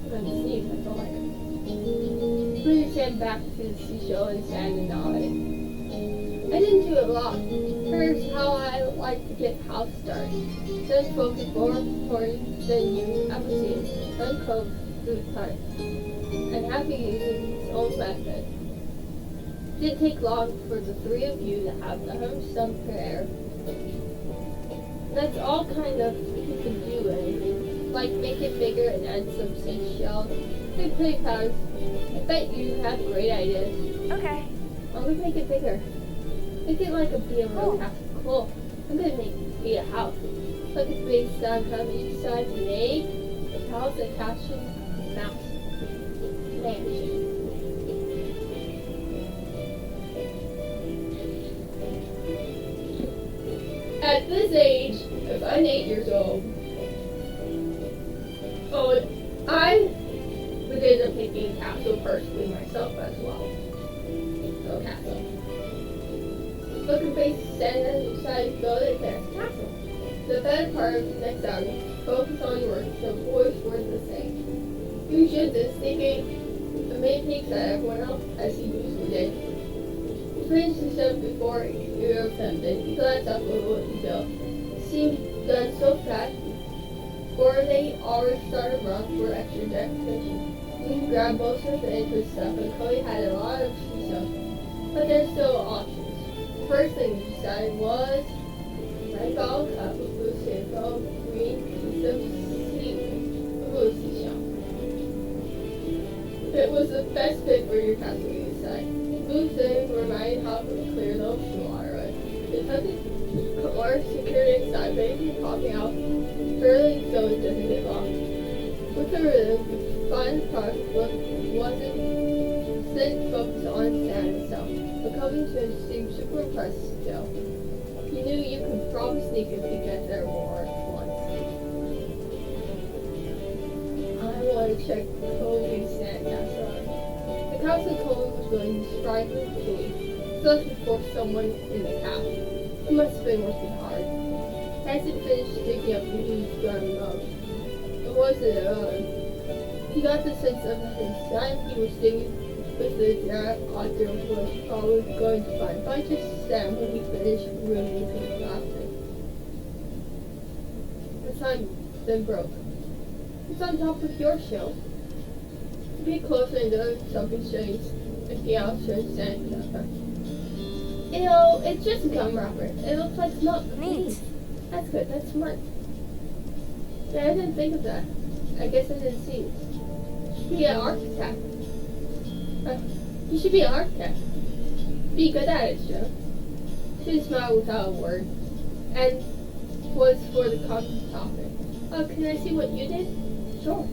I'm gonna see if I feel like it. Put your sand back to the seashell and sand and nodded. I didn't do it a lot. Here's how I like to get the house started. Then focus more than you ever seen. Uncove through time. And happy using his own method. Didn't take long for the three of you to have the home stump prepared. That's all kind of you can do anything. Like make it bigger and add some seashells. Big play powders. I bet you have great ideas. Okay. I'm gonna make it bigger. Make it like a BMO house. Cool. I'm gonna make it be a house. Like it's based on how each side of an egg, a house, a castle, mouse. Mansion. At this age, if I'm 8 years old, I would end up picking castle personally myself as well. So castle. Look at face stand as you decide to build it as a castle. The better part of the next hour, focus on your work, the voice words the same. You should this thinking the main takes at everyone else as he usually did. He finished the step before you attempted. He glanced up a little detail. Seemed done so fast, or they already started run for extra decoration. You grabbed most of the interest stuff, and Chloe had a lot of stuff, but there's still options. First thing you decided was red bottle cup with blue saffron, green piece of seaweed, a blue seashell. It was the best fit for your castle, you decided. Blue thing reminded how to clear the ocean water. It took it or secured inside, basically popping out fairly so it doesn't get lost. With the rhythm, the final product wasn't focused on sand itself, but coming to seemed super impressed still. You knew you could probably sneak it because there were more once. I want to check Kobe's sandcastle. The castle Kobe was going to strike with Kobe, just before someone in the cap. He must have been working hard. As he finished digging up the huge ground above, it wasn't he got the sense of his time he was digging with the giant otter was probably going to find a bunch of sand when he finished removing his plastic. The sign then broke. It's on top of your shelf. Get closer and notice something strange. Looking out shows sand wrapper. You know, it's just a gum wrapper. It looks like smoke. Neat. That's good. That's smart. Yeah, I didn't think of that. I guess I didn't see it. You should be an architect. You should be an architect. Be good at it, Joe. She smiled without a word, and was for the topic. Oh, can I see what you did? Sure.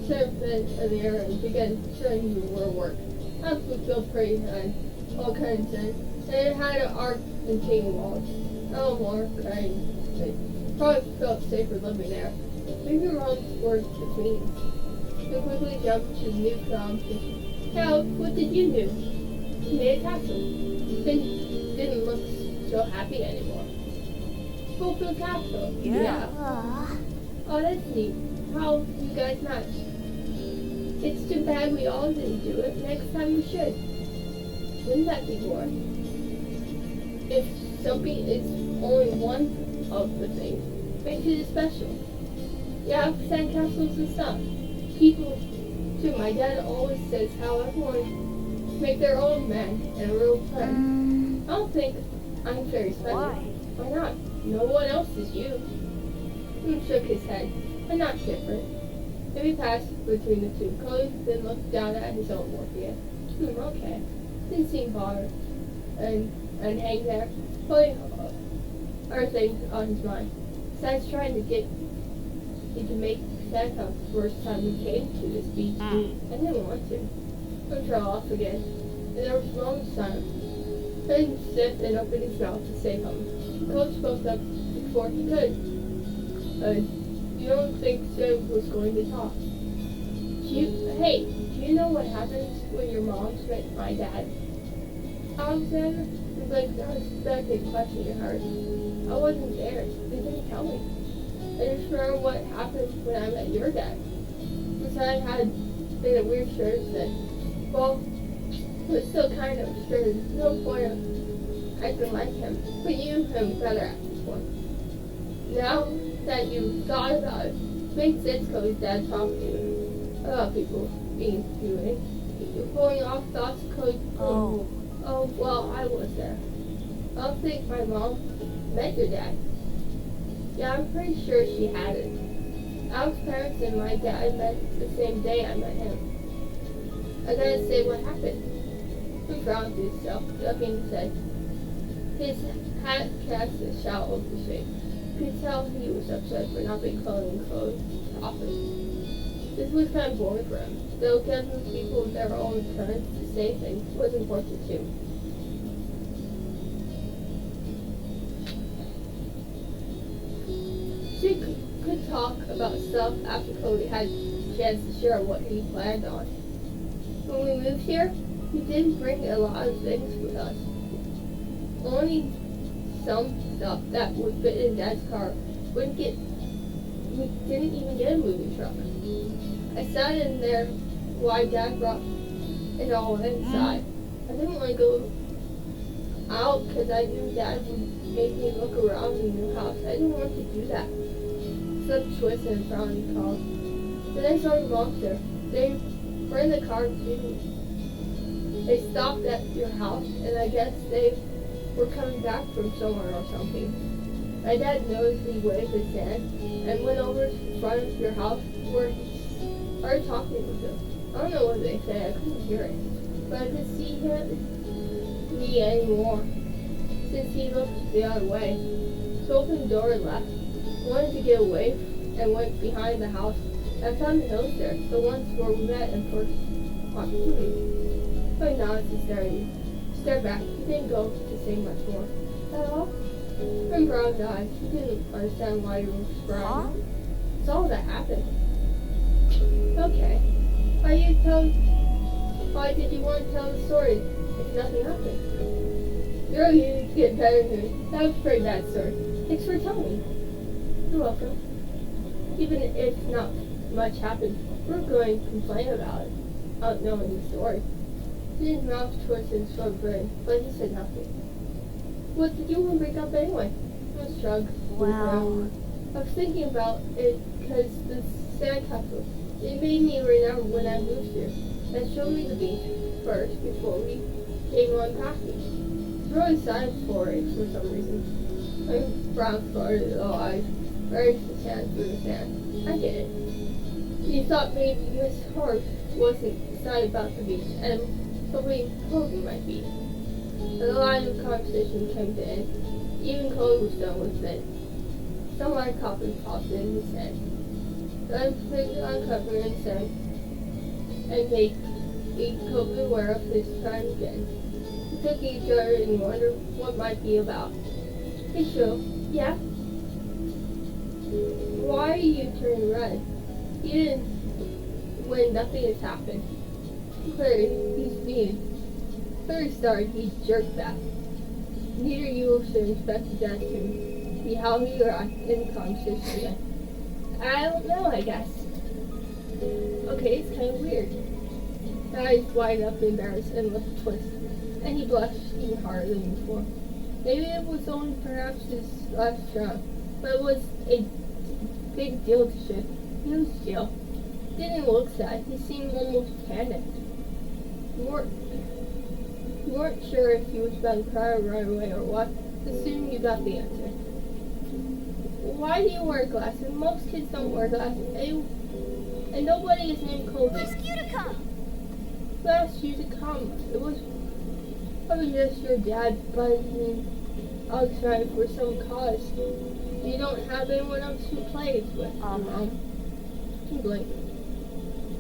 Served in the air and began showing you your work. House was built pretty and all kinds of things, and it had an arc and chain walls. No more crying. Probably felt safer living there. Maybe rooms were between. You quickly jumped to the new competition. Now, what did you do? You made a castle. Didn't look so happy anymore. Schoolfield Castle. Yeah. Aw. Oh, that's neat. How you guys match. It's too bad we all didn't do it. Next time we should. Wouldn't that be more? If something is only one of the things, makes it special. Yeah, sandcastles and stuff. People, too. My dad always says how everyone make their own man and a real friend. I don't think I'm very special. Why? Why not? No one else is you. He shook his head. I'm not different. Maybe passed between the two. Cully then looked down at his own work again. Okay. Didn't seem bothered. And hang there. Cully other things on his mind. Besides trying to get need to make Santa the first time we came to this beach. I didn't want to. I fell off again, and there was a long silence. Then sniffed and opened his mouth to say something. Coach spoke up before he could. You don't think Sam was going to talk? Hey, do you know what happens when your mom met my dad? Alexander? It's like that was a big question you heard. I wasn't there. They didn't tell me. I just remember what happened when I met your dad. Because I had been a weird shirt then. Well, it was still kind of strange. No point of acting like him. But you him better at this point. Now that you've thought about it, makes sense Cody's dad talked to you about people being viewing. You're pulling off thoughts of Cody. Oh, well, I was there. I don't think my mom met your dad. Yeah, I'm pretty sure she hadn't. Alex's parents and my dad met the same day I met him. I gotta say what happened. He frowned to himself, ducking his head. His hat cast a shadow of the shape. You could tell he was upset for not being calling clothes often. This was kind of boring for him, though giving people their own turns to say things was important too. She could talk about stuff after Cody had a chance to share what he planned on. When we moved here, we didn't bring a lot of things with us. Only some stuff that would fit in Dad's car. We didn't even get a moving truck. I sat in there while Dad brought it all inside. I didn't want to go out because I knew Dad would make me look around the new house. I didn't want to do that. Slipped, twisted, and frowned and called. Then I saw the monster. They were in the car too. They stopped at your house, and I guess they were coming back from somewhere or something. My dad noticed me wave his hand and went over to front of your house where he started talking with them. I don't know what they said, I couldn't hear it. But I could see me anymore, since he looked the other way. So opened the door and left. Wanted to get away and went behind the house. I found the hills there, the ones where we met and first opportunity. I nodded and stared back. He didn't go to say much more. At all? From Brown's eyes, he didn't understand why you were surprised. It's all that happened. Okay. Why did you want to tell the story if nothing happened? You're going to get better than me. That was a pretty bad story. Thanks for telling me. You're welcome. Even if not much happened, we're going to complain about it, not knowing the story. His mouth twisted and sort of grin, but he said nothing. What did you want to bring up anyway? I shrugged. Wow. I was thinking about it because the sandcastle, it made me remember when I moved here. That showed me the beach first before we came on packing. It's really excited for it for some reason. My brown started little eyes, buried his hand through the sand. I get it. You thought maybe Miss Hart wasn't excited about the beach, and probably Cody might be. And the line of conversation came to end. Even Cody was done with it. Someone coffee popped in his head. Then completely uncovered his head and made Cody aware of his friend again. They took each other and wondered what might be about. Hey, Shil. Yeah? Why are you turning red? Even when nothing has happened. Clearly, he's mean. Clearly started, he jerked back. Neither you should expect that to be how he reacted in the conversation again. I don't know, I guess. Okay, it's kind of weird. His eyes wide up, embarrassed, and lips twist, and he blushed even harder than before. Maybe it was only perhaps his last round, but it was a big deal to shift. He was chill. Didn't look sad. He seemed almost panicked. You weren't sure if he was about to cry right away or what. Assume you got the answer. Why do you wear glasses? Most kids don't wear glasses. And nobody is named Cody. Who asked you to come? Who asked you to come? It was probably just your dad, but I mean, I was trying for some cause. You don't have anyone else who plays with your mom. He blinked.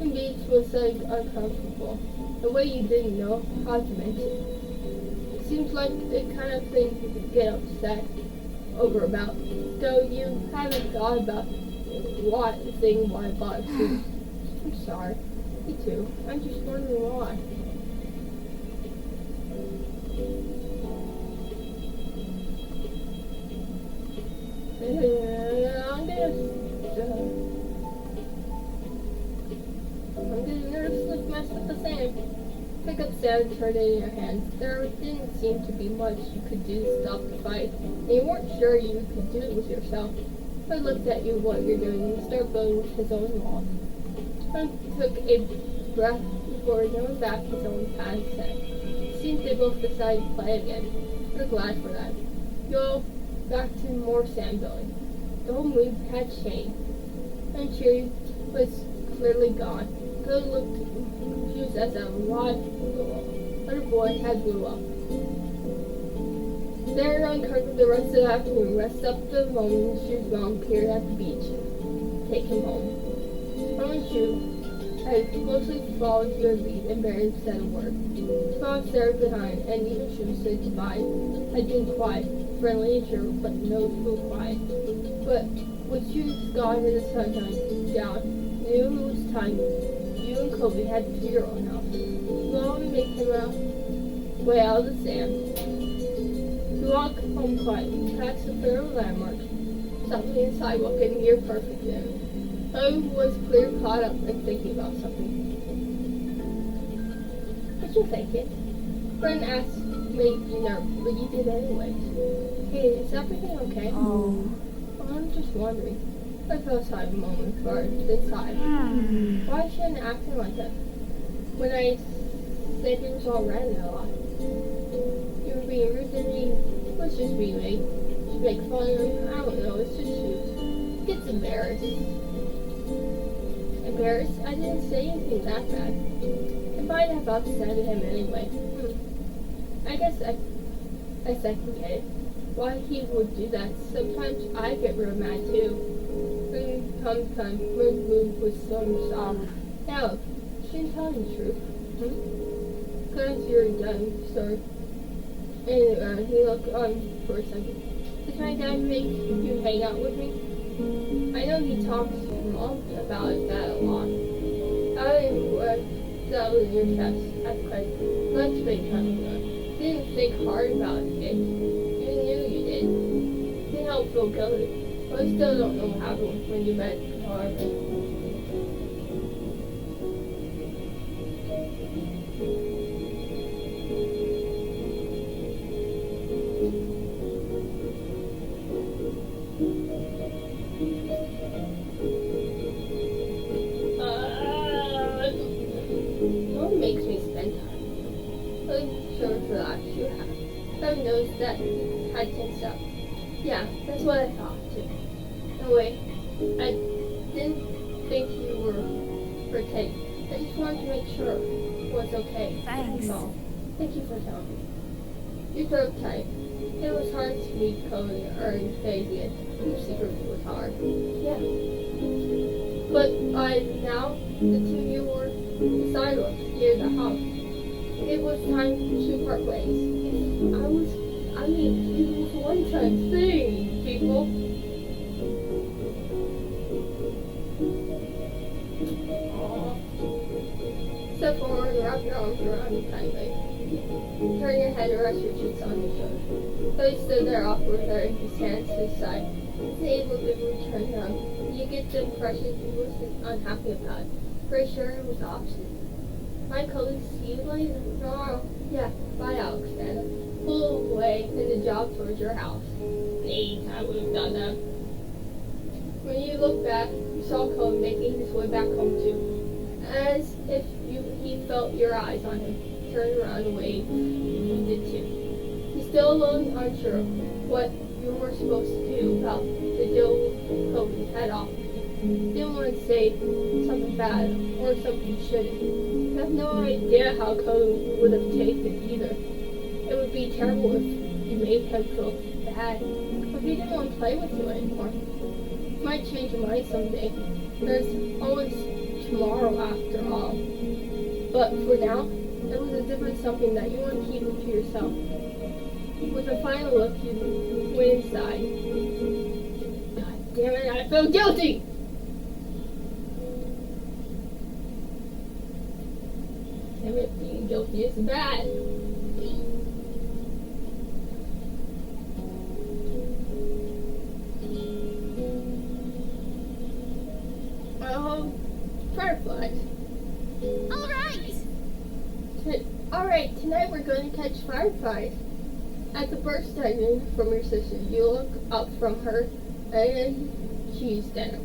And Beach was like uncomfortable. The way you didn't know how to mention it. It seems like the kind of thing you could get upset over about. Though you haven't thought about why I bought a suit. I'm sorry. Me too. I'm just wondering why. I'm gonna nervously mess with the sand. Pick up sand and turn it in your hands. There didn't seem to be much you could do to stop the fight, and you weren't sure you could do it with yourself. I looked at you what you're doing and started building with his own wall. Frank took a breath before going back to his own pad set. It seemed they both decided to play again. We're glad for that. Yo, back to more sand building. The whole mood had changed. And Cheery was clearly gone. Bill looked confused as a little boy had blew up. There uncovered the rest of the afternoon, rest up the moment Shoe's mom appeared at the beach. Take him home. Mom and Shoe had mostly followed your lead and barely said a word. Mom stared behind, and even Shoe said goodbye. Had been quiet, friendly and cheerful, but no too quiet. But with Shoe's gone and the sun down, knew it was time. You and Kobe had to figure out now. Go and make him way out of the sand. You walk home quietly, past the fair landmark, stopping in the sidewalk and near perfect then. I was clear caught up and thinking about something. What you thinking? Friend asked made you nervous, but you did anyway. Hey, is everything okay? Oh. Well, I'm just wondering. I felt sigh a moment for this side. Why shouldn't I acting like that? When I said it was all right a lot. You were being rude to me. Let's just be me. Just make fun of me. I don't know, it's just you. Gets embarrassed. Embarrassed? I didn't say anything that bad. I might have upset him anyway. I guess I second get it. Why he would do that. Sometimes I get real mad too. Come, move with some soft. Now, she didn't tell me the truth. Couldn't you're done, sir. And he looked on for a second. Did my dad make you hang out with me? I know he talks to Mom about that a lot. I was settled in your chest. I cried. Let's make time. Didn't think hard about it. You knew you did. Didn't help feel guilty. But I still don't know what happened when you met Harvey. What makes me spend time? I'm sure for that you have. Heaven knows that had tensed up. Yeah, that's what I thought too. No way, I didn't think you were for Ted. I just wanted to make sure it was okay. Thanks. That's all. Thank you for telling me. You broke tight. It was hard to meet Cody or Fabian. Your secret was hard. Yeah. But now, the two of you were the sidewalk near the house. It was time to part ways. It was a one-time thing, people. Aww. Step forward and wrap your arms around him kindly. Turn your head and rest your cheeks on his shoulder. So he stood there awkwardly, his hands to his side. He's able to return around. You get the impression he was unhappy about it. Pretty sure it was the opposite. My colleagues see you later. No, yeah, bye, Alex, then. Pull away and the jog towards your house. Neat, I would have done that. When you look back, you saw Cody making his way back home too. As if he felt your eyes on him. Turned around and waved. You did too. He's still a little unsure what you were supposed to do about the deal Cody had offered. Didn't want to say something bad or something you shouldn't. You have no idea how Cody would have taken it either. It would be terrible if you made him feel bad, or if he didn't want to play with you anymore. You might change your mind someday. There's always tomorrow after all. But for now, there was a different something that you want to keep to yourself. With a final look, you went inside. God damn it, I feel guilty! Damn it, being guilty is bad. Fireflies. Alright, tonight we're going to catch fireflies. At the first sighting from your sister, you look up from her and she's down.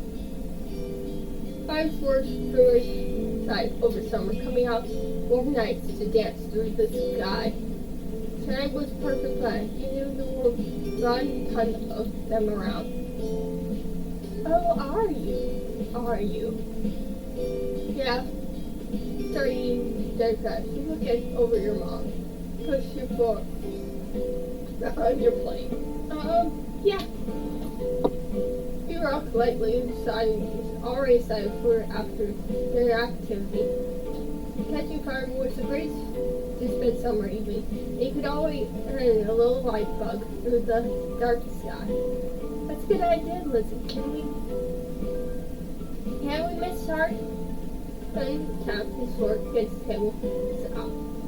Fires were through sight over summer, coming out warm nights to dance through the sky. Tonight was perfect plan. You knew there were a ton of them around. Oh, are you? Are you? Yeah. Starting dead fast. You look over your mom. Push your fork on your plate. Yeah. You rock lightly, already excited for after their activity. Catching fire was a great to spend summer evening. You could always earn a little light bug through the dark sky. That's a good idea, Lizzie. Can we, Miss Hart? Ben tapped his fork against the table.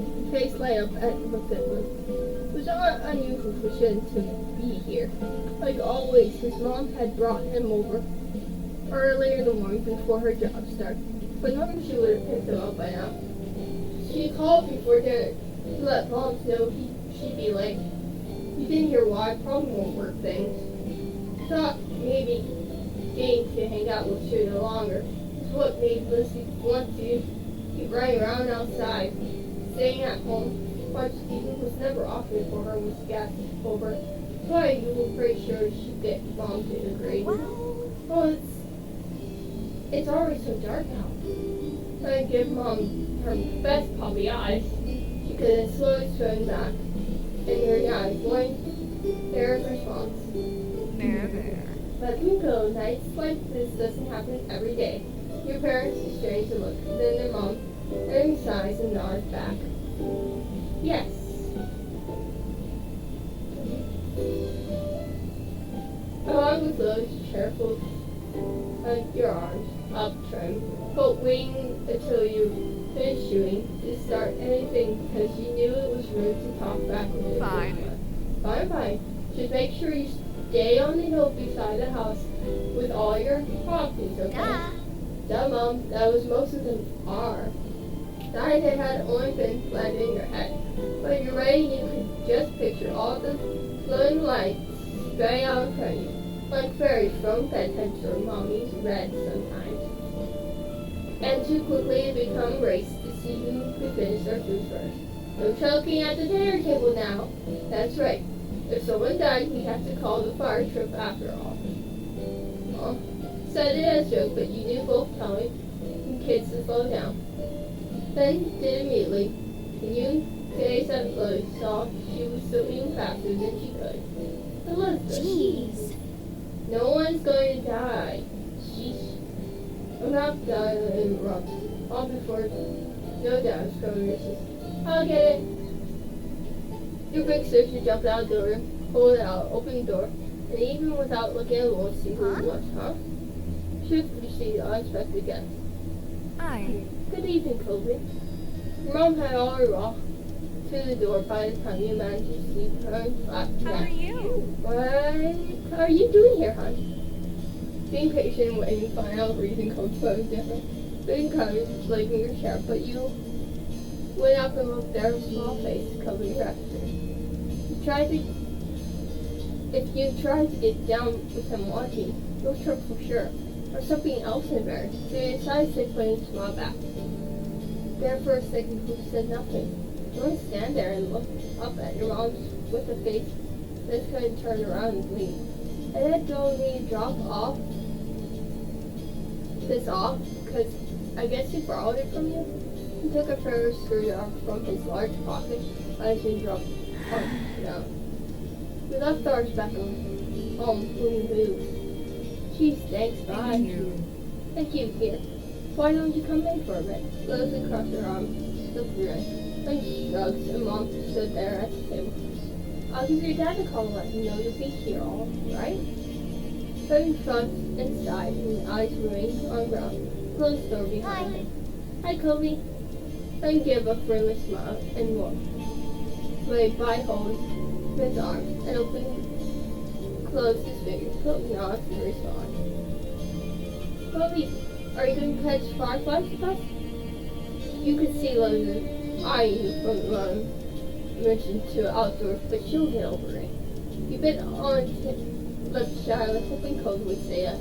His face light up and looked at Liz. It was not unusual for Shin to be here. Like always, his mom had brought him over earlier in the morning before her job started. But normally she would have picked him up by now. She called before dinner to let Mom know she'd be late. You didn't hear why, probably won't work things. Thought maybe getting to hang out with Shin no longer is what made Lizzie want to keep running around outside. Staying at home, watch TV was never offered for her when she got over. Why you were pretty sure she'd get Mom to agree. Well, it's already so dark out. Trying to give Mom her best puppy eyes. She could slowly swim back in her eyes. There's response. There. Let me go. Nights like this doesn't happen every day. Your parents exchange a look, then their mom, and sighs and nods back. Yes. Along with those careful your arms up trim, but waiting until you finish chewing to start anything because you knew it was rude to talk back with your Fine. Just make sure you stay on the hill beside the house with all your copies, okay? Duh, Mom. That was most of them are. That it had only been planted in your head. When you're ready, you could just picture all the glowing lights spraying out in front of you, like fairies from bedtime story Mommy's read sometimes. And too quickly it become a race to see who could finish their food first. No choking at the dinner table now. That's right. If someone died, we have to call the fire trip after all. Said it as a joke, but you knew both telling the kids to slow down. Then did immediately. And you gazed at Chloe, saw she was swimming faster than she could. Elizabeth. Jeez. No one's going to die. Sheesh. I'm not going to interrupt. All before, no doubt, scrolling your sister. I'll get it. Your big sister jumped out the door, pulled it out, opened the door, and even without looking at the wall, see who it was, huh? Should see the unexpected guest. Hi. Good evening, Kobe. Your mom had already walked to the door by the time you managed to see her flat How are you? What are you doing here, hon? Being patient and waiting to find out reason Coach was different. Being encouraged, leaving your chair, but you went up and looked at her small face covering your extra. If you tried to get down with him watching, you'll trip for sure. Or something else embarrassed. So you decided to put his small back. There for a second, he said nothing. You want to stand there and look up at your mom with a face that's going to turn around and leave. And then told me to drop this off, because I guess he borrowed it from you. He took a pair of screwdriver from his large pocket and he dropped it down. We left ours back home when we moved. Geez, thanks, bye. Thank you. Thank you, here. Why don't you come in for a bit? Leslie crossed her arms, still grin, and shrugs, and Mom stood there at the table. I'll give your dad a call and let him know you'll be here, all right? Kevin shrugged and sighed, his eyes remained on the ground, closed the door behind him. Hi, Kobe. Then gave a friendly smile and walked. Laid by hold his arms and closed his fingers, putting on to respond. Kobe, are you going to catch fireflies with us? You could see Logan eyeing you from the mission to outdoors, but she'll get over it. You've been on left Charlotte, hoping Kobe would say yes,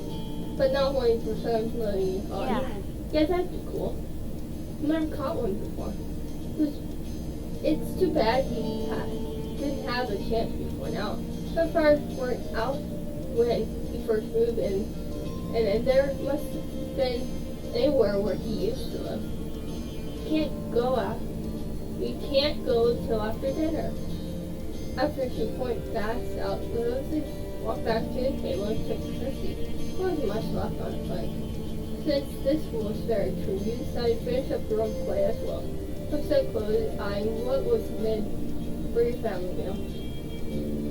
but not wanting for some letting you call. Yeah, that'd be cool. I've never caught one before. It's too bad he didn't have a chance before now. So far weren't out when he first moved in, and then there must have been anywhere where he used to live. You can't go till after dinner. After she pointed fast out, Rosie walked back to the table and took her seat. There wasn't much left on the plate. Since this was very true, you decided to finish up your own plate as well. Looks like clothes, eyeing what was meant for your family meal.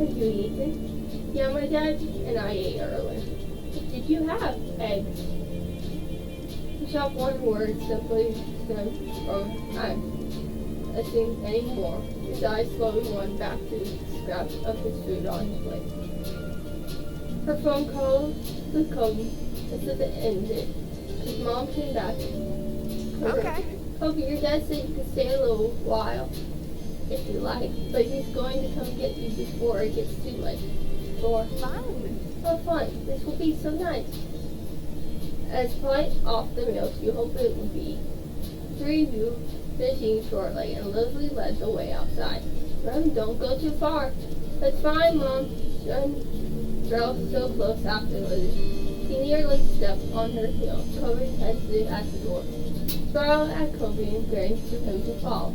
Have you eaten? Yeah, my dad and I ate earlier. What did you have? Eggs. He shot one word simply stemmed from I'm listening anymore. His eyes slowly went back to the scraps of his food on his plate. Her phone call with Kobe as if it ended. His mom came back. Okay. Kobe, your dad said you could stay a little while if you like, but he's going to come get you before it gets too late. Or Fun. oh, fun. This will be so nice. As polite off the meals you hope it would be. Three of you finishing shortly, and Leslie led the way outside. Run, don't go too far. That's fine, Mom. John drove so close after Leslie. He nearly stepped on her heel. Kobe hesitated at the door. Smiled at Kobe and grinned for him to follow.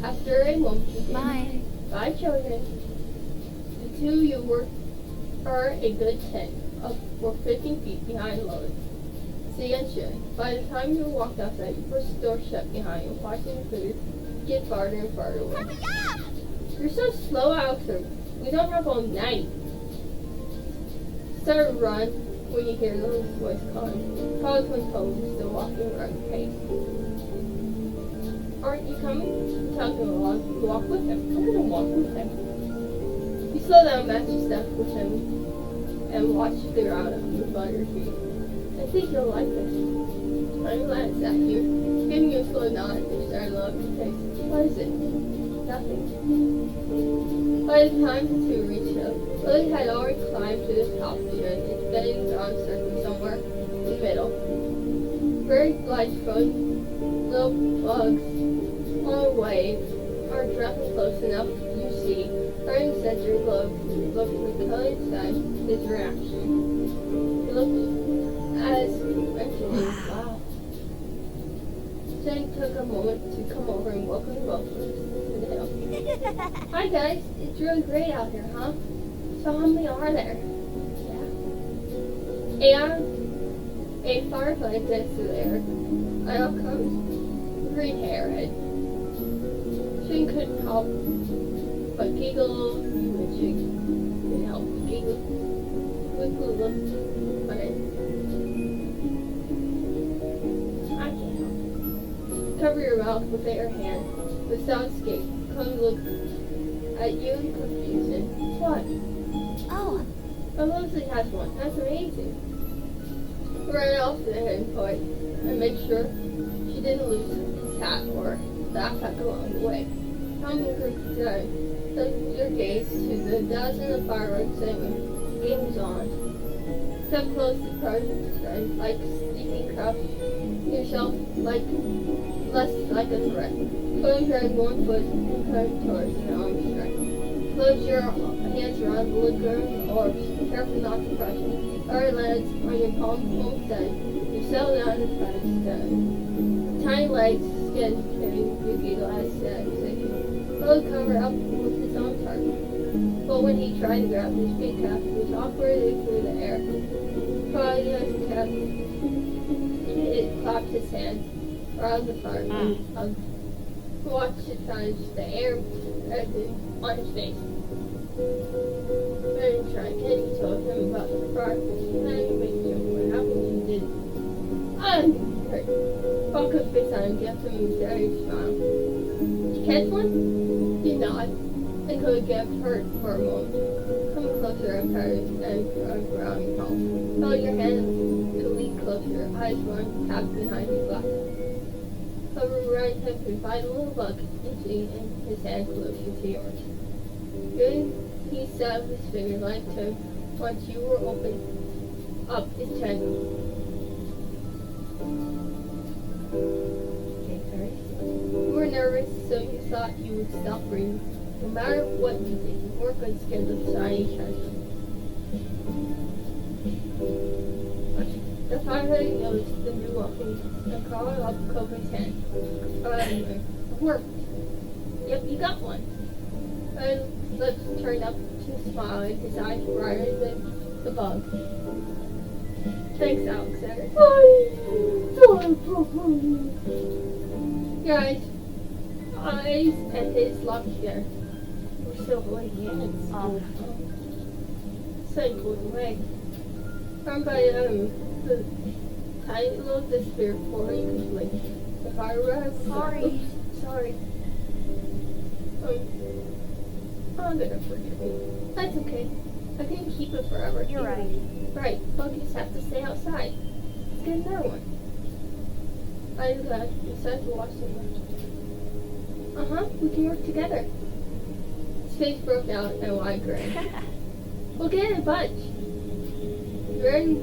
After a moment, he said, Bye. Bye, children. The two of you are a good 10, or 15 feet behind Lois. See and share. By the time you walked outside, you pushed the door shut behind you, watching the food get farther and farther away. You're so slow, Alexa. We don't have all night. Start to run when you hear Lily's voice calling. Pause when Kobe's still walking around the pace. Aren't you coming? Tell him along. You walk with him. I'm gonna walk with him. You slow down, match your steps with him, and watch the ground move on your feet. I think you'll like this. I glanced at you, giving you a slow nod and started to look at your face. What is it? Nothing. By the time the two reached up, Lily had already climbed to the top of the shed and spinning around circling somewhere in the middle. Bird glides from little bugs on a wave are dropping close enough you see. Right in the center globe looking at the colored side is reaction. You look as eventually, wow. Jen took a moment to come over and welcome you both to the hill. Hi guys, it's really great out here, huh? So how many are there? Yeah. And a firefly next to there. And out comes green hairhead. Jen couldn't help but giggle, and she couldn't help but giggle with Lula. But I can't help. Cover your mouth with your hand. The sound escaped. Chloe looked at you in confusion. What? Oh. Oh, Leslie has one. That's amazing. Right off to the head point and make sure she didn't lose her cat or backpack along the way. Tom and group turned your gaze to the dozen of fireworks and games on. Step close to Project like sleeping crouch yourself less like a threat. Close your one foot and turn towards an arm strike. Close your hands around the liquor orbs, careful not to crush them. Alright lads, on your palm steady. You settle down in front of the stone. Tiny legs, skin, carrying your giggle as said. Chloe covered up with his own target. But when he tried to grab his big cap, he was awkwardly through the air. Probably just kept It clapped his hands around the fire and watched it touch the air on his face. Then Kenny told him about the fire and then he made him what happened and did. I'm hurt. Buck up his hand and gave him a very smile. Did you catch one? He nodded and could get hurt for a moment. Come closer and patted and around your palm. Hold your hand to lean closer, eyes one tapped behind his glasses. Hover around him to find a little bug and see his hand closer to yours. Then he sat with his finger like to once you were open up his chest. You were nervous, so you thought you would stop breathing. No matter what you did, you weren't going to scare the shiny treasure. The firefighter noticed the new walking and crawled up Kobe's hand. Worked. Yep, you got one. His lips turned up to smile and his eyes brighter than the bug. Thanks, Alexander. Your eyes and his locked together. We're still holding hands. Sun pulled away. Found by the tiny little disappeared before you could blink. The fire rise. Sorry. Oops, sorry. I'm gonna forgive me. That's okay. I can keep it forever. You're right. Right. Buggies have to stay outside. Let's get another one. I decided to watch them. We can work together. His face broke out in a wide grin. We'll get in a bunch. You ran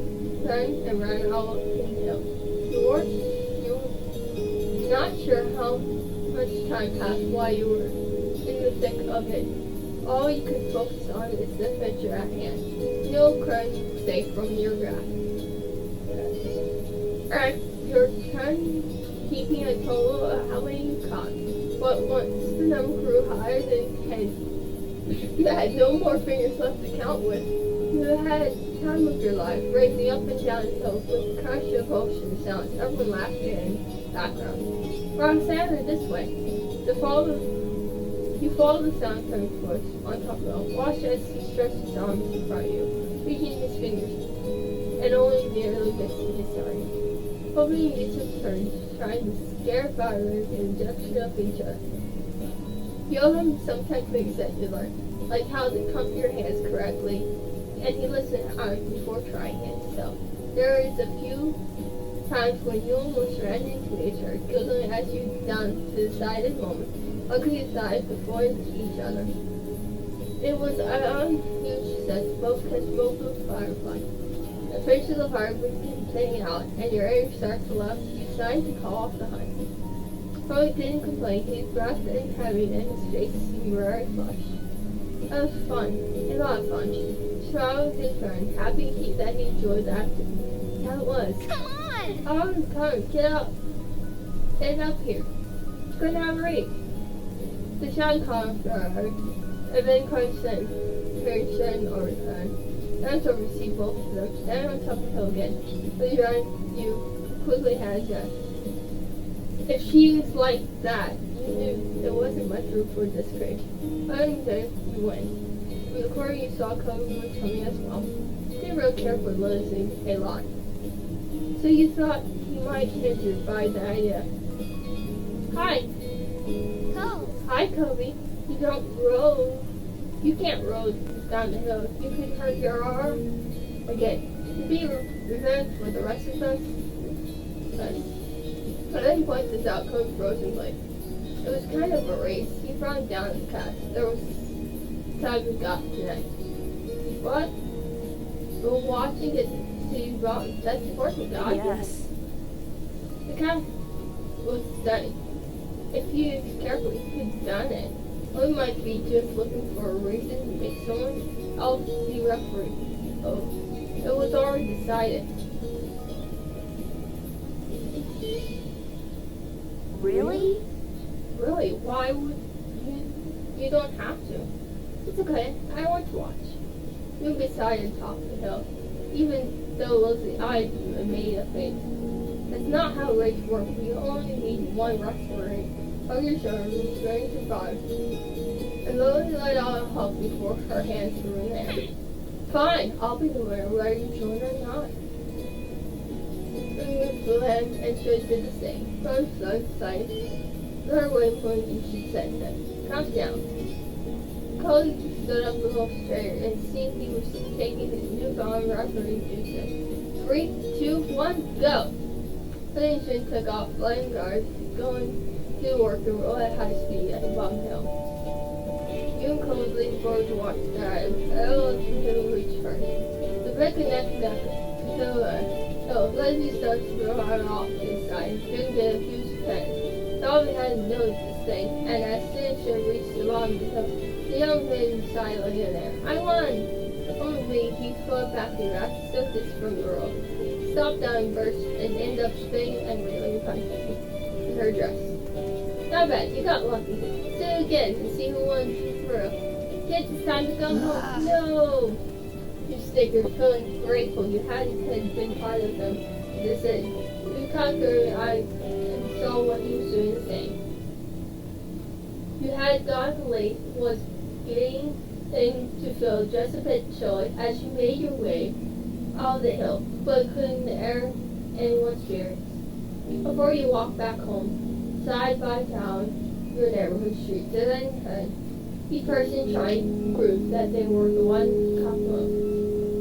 and ran out in the hill. You were not sure how much time passed while you were in the thick of it. All you could focus on is the adventure at hand. No crunch safe from your grasp. Alright, your turn keeping a total of how many you caught. But once the number grew higher than 10, you had no more fingers left to count with. You had the time of your life, racing up and down hills with the crash of ocean sounds, everyone laughing in the background. Roxanne, this way. You follow the sound coming towards on top of the hill. Watch as he stretches his arms in front of you, reaching his fingers, and only barely missing his target. Hoping you took turns, trying to scare firemen in the direction of each other. You owe him some techniques that you learned, like how to cup your hands correctly, and he listened hard before trying it. So there is a few times when you almost ran into each other, giggling as you down to the decided moment, ugly aside before each other. It was a huge success, both catch both of fireflies. The face of the fire was staying out, and your air started to left. You decided to call off the hunt. Chloe didn't complain. His breath and heavy, and his face seemed very flushed. That was fun. A lot of fun. Smiled with his friend, happy that he enjoyed the activity. Yeah, it was. Come on! Come on, get up. Get up here. It's gonna have a race. The sound calmed for her, and then crunched in. Very sudden overturned. That's over to see both of them. Stand on top of the hill again. But you quickly had a guess. If she was like that, you knew there wasn't much room for disgrace. Other than that, you win. From the corner you saw Kobe was coming as well. Didn't really care for losing a lot. So you thought he might get injured by the idea. Hi. Go! Hi, Kobe. You don't row. You can't row down the hill. You can hurt your arm again. To be revenge for the rest of us. But then he pointed this out, Kobe frozen blade. It was kind of a race. He frowned down his cast. There was time we got tonight. What? We're watching it see about that's important, God. Yes. The cat was stunning. If you carefully could have done it. Or we might be just looking for a reason to make someone else be referee. Oh, it was already decided. Really? Really? Why would you? You don't have to. It's okay. I want to watch. You beside and top of the hill, even though Lizzie eyed him and made a face. That's not how race works. We only need one respiratory of your shoulders ready to fire. And Lily let out a hug before her hands were in there. Fine, I'll be the winner whether you join or not. Ring flew in and Trish did the same. Both sides sighed. Her waypoint you should set them. Count down. Cody stood up a little straighter and seemed he was taking his newfound referee due. 3, 2, 1, go! Livingston took off, flying guards, going to work and roll at high speed at the bottom hill. You and Cole leaned forward to watch the drive. Ella could reach first. The big connected up so Leslie starts to run off to the side and couldn't get a huge pen. Dolphin hadn't noticed this thing, and as soon as she reached the bottom of the hill, the young man silently in there. I won! Only he flew back and wrapped this from the roll. Stopped down and burst and ended up spinning and reeling punching in her dress. Not bad, you got lucky. Do it again and see who won through. Kids, it's time to go home. No! You snickered, feeling grateful you hadn't been part of them. This is. You conquered I and saw what he was doing the same. You had gone late, was getting to feel just a bit chilly as you made your way out the hill, but couldn't air anyone's spirits. Before you walked back home, side by town, your neighborhood streets, and then each person trying to prove that they were the one caught the most.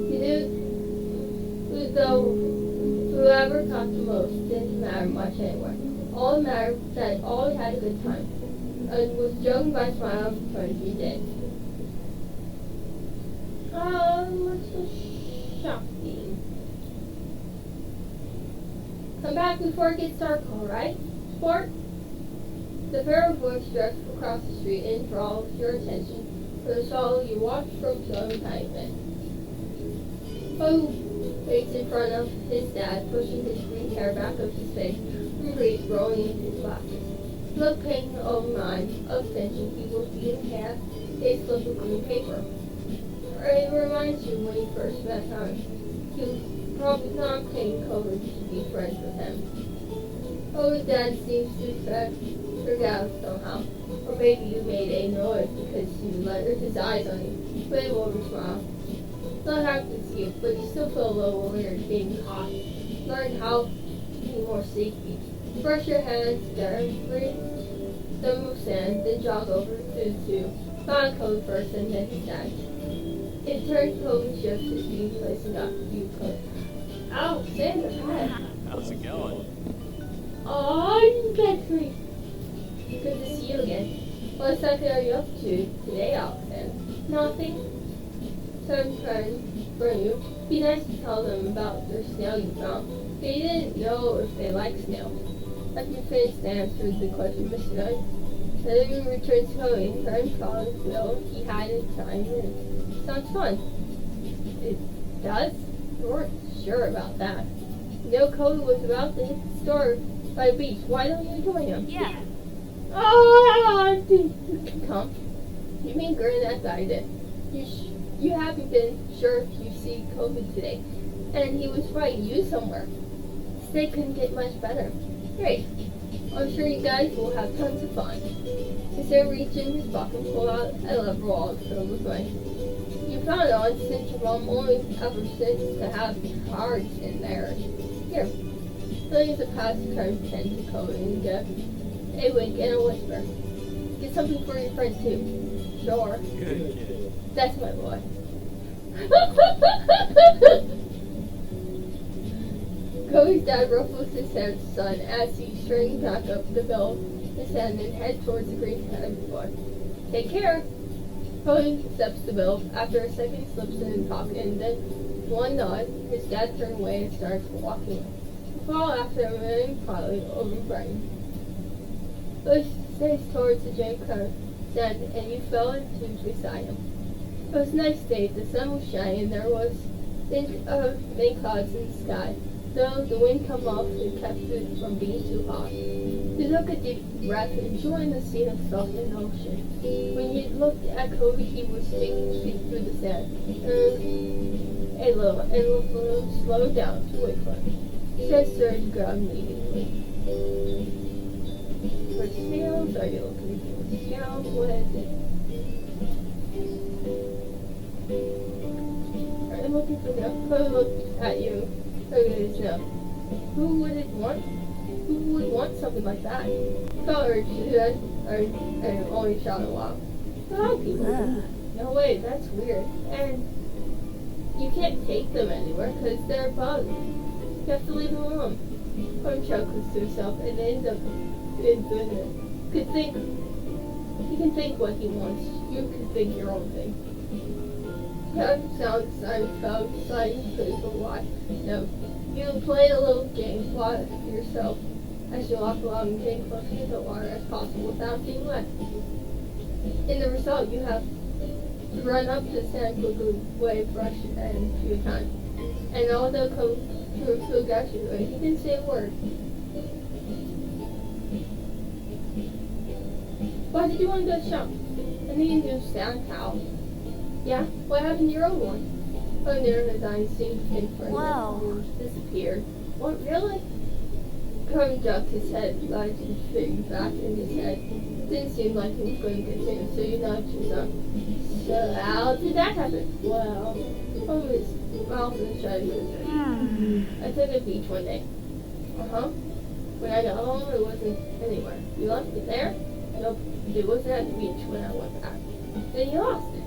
You knew, though, whoever caught the most didn't matter much anyway. All it mattered that all had a good time, and was joking by smiles when you did. What's so shocking? Come back before it gets dark, all right, sport? The pair of voice stretched across the street and enthralled your attention for the shawl you watched from some enticement. Oh, faced in front of his dad, pushing his green hair back up his face, and breeze rolling into his glasses. Look painting over mine of tension, he was being half a slip of green paper. It reminds you when you first met him. He was probably not paying cover to be friends with him. Oh, his dad seems to forget somehow. Or maybe you made a noise because you let his eyes on you. But it will smile. Not happens to you, but you still feel a little weird being caught. Learn how to be more safety. Brush your hands carefully, stumble sand, then jog over to the two. Find code first and then his dad. It turned code and shifts as you placing up you could. Ow, Sandra's head. How's it going? Oh, Patrick. Good to see you again. What exactly are you up to today, Alexander? Nothing. Some friends from you. Be nice to tell them about their snail you found. They didn't know if they like snails. After you finished and answered the question, Mr. Knight, then you returned to Cody and turned calling Phil. He had a time in. Sounds fun. It does? You weren't sure about that. You know Cody was about to hit the store by the beach. Why don't you join him? Yeah. Oh, come. You mean grin as I did. You haven't been sure if you see COVID today. And he was right, you somewhere. They couldn't get much better. Great. I'm sure you guys will have tons of fun. Instead of reaching his pocket and pull out a lever wallet filled with money. You found it on since your mom only ever said to have cards in there. Here. Millions of past cards tend to code and give a wink and a whisper. Get something for your friends too. Sure. Good kid. That's my boy. Cody's dad ruffles his hair at the sun as he straightens back up the bill his hand and head towards the green headed boy. Take care. Cody accepts the bill. After a second, he slips in his pocket and then one nod. His dad turns away and starts walking. You follow after him and quietly over Brighton. Bush stays towards the gym stand and you fell into beside him. It was a nice day. The sun was shining and there was many clouds in the sky. Though the wind come off, it kept it from being too hot. You took a deep breath, enjoying the scene of salt and ocean. When you looked at Cody, he was taking his feet through the sand. A little, slowed down to wait for him. Sister grabbed immediately. For sales? Are you looking for sales? What is it? I'm looking for the look at you. Okay, so who would want something like that? Colors are only shot a while. A lot of people do. No way, that's weird. And you can't take them anywhere because they're bugs. You have to leave them alone. Tom chuckles to himself and ends up in goodness. He can think what he wants. You can think your own thing. That sounds exciting because a lot. No, you play a little game by yourself as you walk along and get close to the water as possible without being wet. In the result, you have to run up the sand quickly, wave, brush, and a few times. And although come through so got you, he didn't say a word. Why did you want to go shop? I need a new sand towel. Yeah? What happened to your old one? Oh, near his eyes seemed to think for a Wow. minute and disappeared. What, really? Carmen ducked his head, lights and fitting back in his head. Didn't seem like he was going to continue, so you nudged his arm. So how did that happen? Well, his mouth was shut. I took a beach one day. Uh-huh. When I got home, it wasn't anywhere. You left it there? Nope. It wasn't at the beach when I went back. Then you lost it.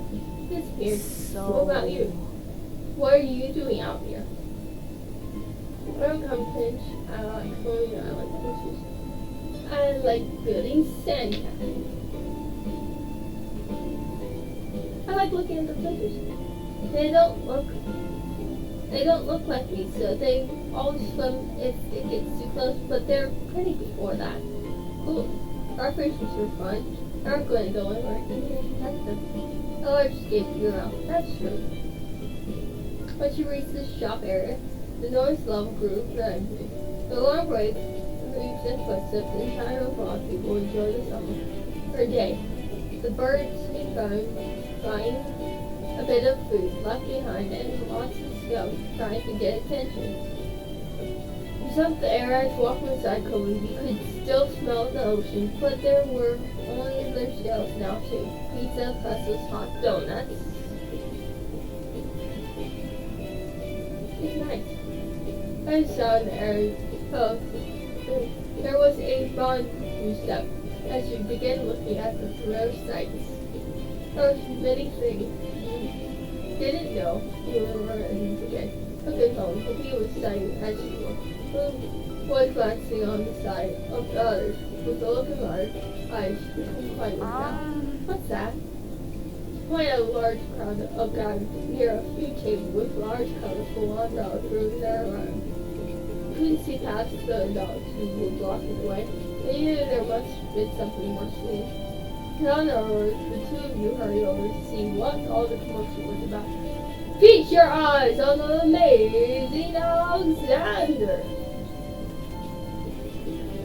Disappeared. What about you? What are you doing out here? I don't come pinch. I like swimming. I like fishes. I like building sandcastles. I like looking at the fishes. They don't look like me, so they always swim if it gets too close, but they're pretty before that. Cool. Our fishes were fun. They aren't going to go anywhere. You can protect them. Oh, I just gave you your mouth. That's true. Once you reached the shop area, the noise level grew rapidly. The long break, leaves and footsteps, the entire overall people enjoy the summer for a day. The birds find a bit of food left behind and lots of scouts trying to get attention. You jumped the air as walking beside Kobe. You could still smell the ocean, but there were only other shells now too. Pizza, pretzels, hot donuts. It's nice. I saw in the area there was a bamboo step as you began looking at the familiar sights. There was many things you didn't know you were in again. A good home, but he was studying as usual. Boom was glancing on the side of the others with a look in my eyes. She couldn't quite look out. What's that? Quite a large crowd of guys near a few tables with large colorful umbrellas moving their around. You couldn't see past the dogs who were blocking the way. They knew there must have been something more serious. None of the two of you hurried over to see what all the commotion was about. Feast your eyes on the amazing Alexander!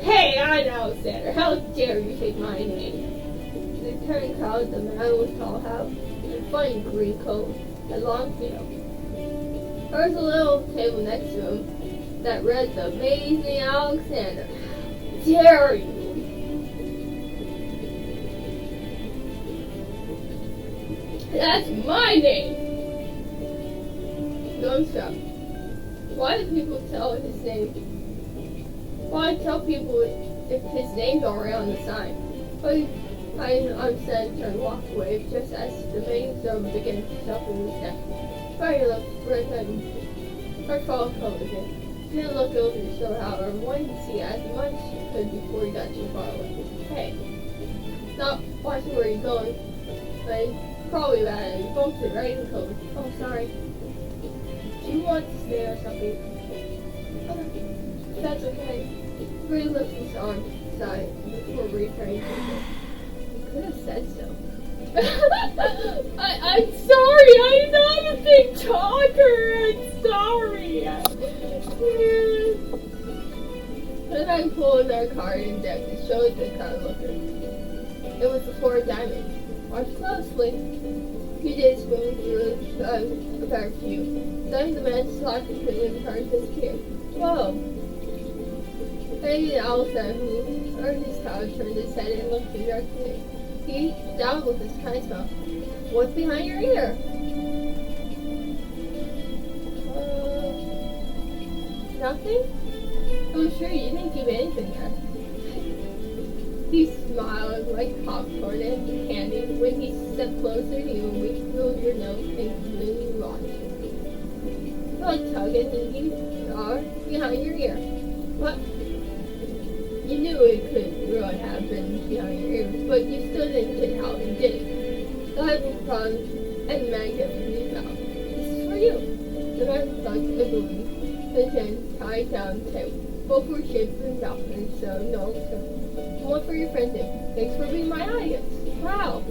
Hey, I'm Alexander. How dare you take my name? The turning crowd, the man with tall hat and funny green coat and long tail. There was a little table next to him that read the amazing Alexander. How dare you! That's my name! Don't stop. Why do people tell his name? Why tell people if his name's already on the sign? I'm said and walked away just as the main servant began to shuffle his neck. Friday looked red and her fall coat again. She didn't look over his shoulder, however, wanted to see as much as she could before he got too far away. Hey, not watching where you're going, but probably bad. You bumped it right in the coat. Oh, sorry. Do you want to stay or something? That's okay. Bree lifted his arm aside before returning to him. You could have said so. I'm sorry. I'm not a big talker. I'm sorry. Then I pulled our card and deck and showed the card looker. It was the 4 of diamonds. Watch closely. He did swim through a fair few. Then the man slapped the pin and the card disappeared. Whoa. Maybe Elsa, who heard his cow, turned his head and looked directly. He down with his kind smile. What's behind your ear? Nothing? Oh, sure, you didn't keep anything there. He smiled like popcorn and candy when he stepped closer to you and wiggled your nose and completely watched. Don't tug it and you are behind your ear. What? You knew it could really have been behind your ear, but you still didn't get how he did it. The Bible promise and man gave you now. This is for you. The man plugged the balloon. The tin tied down the table. Both were shaped from dolphins, so no, so one for your friend Nick. Thanks for being my audience. Wow.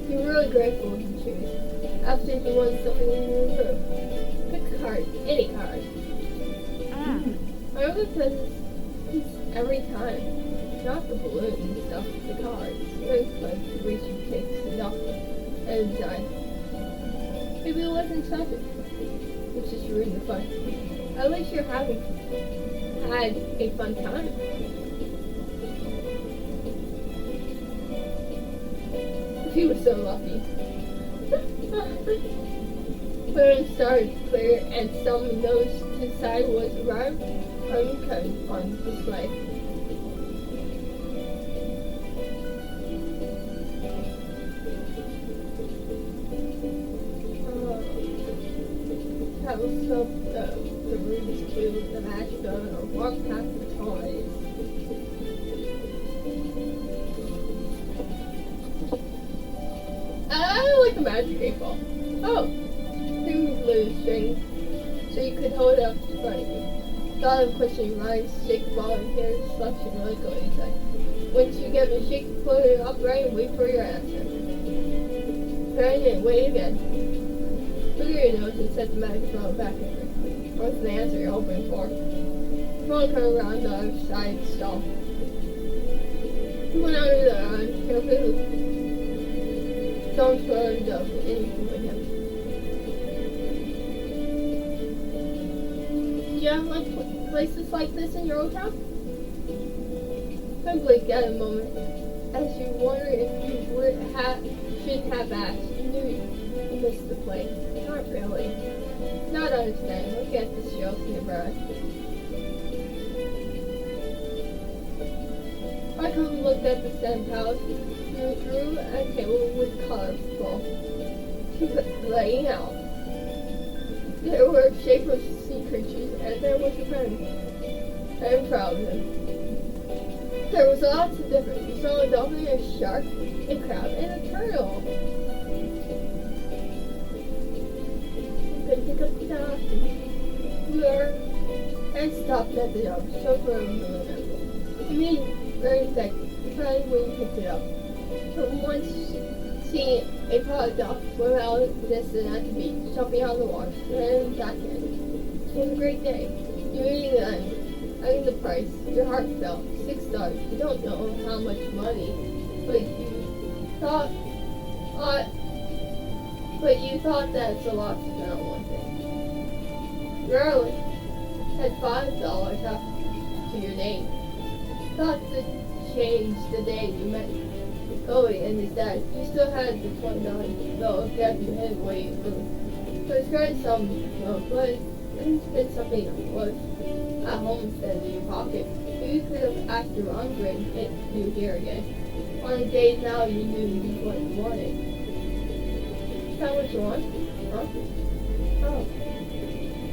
You're really grateful to choose. After you won something in your room. Pick a card. Any card. I only play this every time. Not the balloon and stuff, the cards. Very fun to reach your takes the doctor and die. Maybe it wasn't something. Which is ruin the fun. At least you're had a fun time. He was so lucky. When it started to clear and someone noticed his side was arrived uncut on display. That was so the Rubik's Cube, the Magic Gun, or walk past the toys. I like the Magic 8 Ball. Oh, two blue strings, so you could hold it up in front of you. Thought of questioning minds, shake the ball and hear the selection really go inside. Once you get the shake, float it upright and wait for your answer. Turn it, wait again. Look at your nose and set the magic ball back in there. What's the answer you're hoping for? Come on, come around the other side stall. You went under the arm, carefully. Don't throw it up anything with him. Do you have like places like this in your old town? I blink at a moment as you wonder if you should have asked. You knew you missed the play. Not really. Not understanding. Look at the shells in your brush. Michael looked at the sand palace. You drew a table with colorful laying out. There were shapeless sea creatures, and there was a friend. I'm proud of him. There was lots of different. You saw a dolphin, a shark, a crab, and a turtle. You could pick up the dolphin. You were and stopped at the dog. So for a minute. You made very thick. Tried when you picked it up. But once seeing a pod dog swim out of the distance at the beach, jumping out of the water, and back in. It was a great day. You eating the onion, eyeing the price. Your heart fell. $6. You don't know how much money, but you thought that's a lot to spend on one thing. You only had $5 after your name. Thought to change the day you met Cody and his dad. You still had the $20 bill after you hid away in room. So it's great some, but it's something that was at home instead of in your pocket. You could have asked your mom to bring you here again. On a day now you knew what you wanted. Is that what you want? Huh? Oh.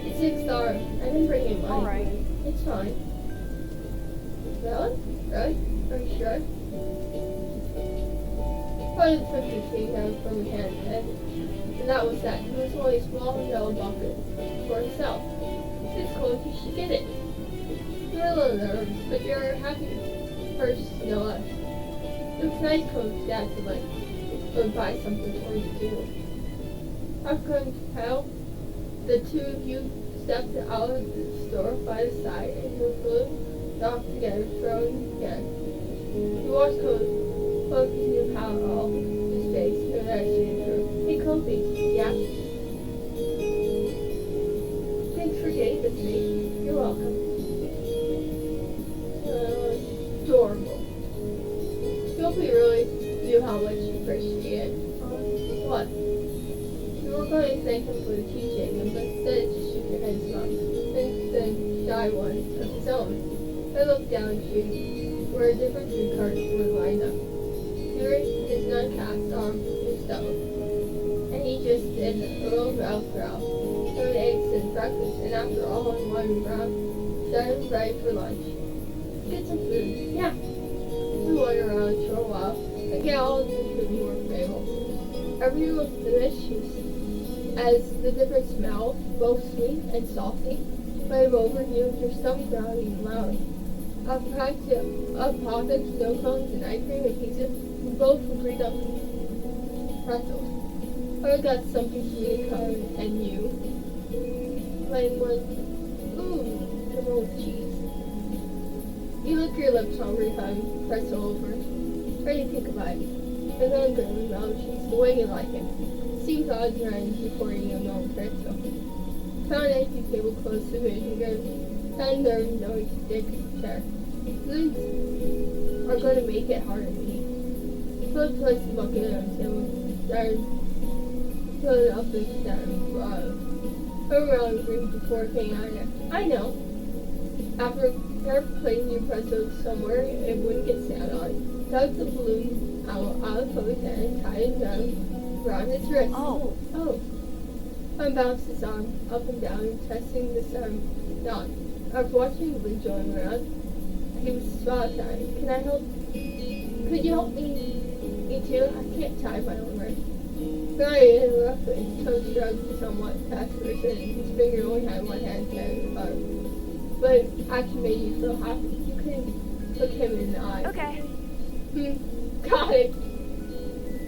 It's $6. I didn't bring you money. Alright. It's fine. Really? Really? Are you sure? Probably took the tea out from your hand and that was that. It was only a small yellow bucket for himself. It's cool, you should get it. You're a little nervous, but you're happy first, no less. It was nice Coach Dad to let or buy something for you too. I couldn't tell. The two of you stepped out of the store by the side and your foot knocked together, throwing again. You watched Coach focus knew how all his face and reaction through. Hey Kofi, yeah? Thanks for getting with me. You're welcome. going to thank him for the teaching, but instead just shook your head and smiled. And then shy one of his own. I looked down at you, where different food carts were lined up. Yours is not cast on your stove. And he just did a little growl. Some eggs and breakfast, and after all in one round, started ready for lunch. Get some food. Yeah. We went around for a while, and get all the food more favorable. Everything was delicious, as the different smells, both sweet and salty, wave over you with your stomach growling loud. A pocket of snow cones and ice cream and pizza, we both agreed on pretzels. I got something sweet and colored, and you? Like one, ooh, the rolled cheese. You lick your lips hungry, having pretzel over. Ready to take a bite. And then grilling round cheese the way you like it. Seems odd your hands before you know no pretzel. Found an empty table close to the vision guard. Found there no stick chair. Foods are going to make it harder to eat. Philip placed the bucket on the table. Started filling up the stand. Around the room before getting out of there. I know. After placing your pretzel somewhere it wouldn't get sand on, dug the balloon out of Chloe's hand and tied it around its wrist. Oh. I bounced his arm up and down, testing the sound knot. After watching the balloon going around, he was spellbound. Can I help? Could you help me too? I can't tie my own wrist. Sorry, interrupted. His toe shrugged somewhat past for a second. His finger only had one hand carrying the car. But it actually made you feel happy. You couldn't look him in the eye. Okay. Got it.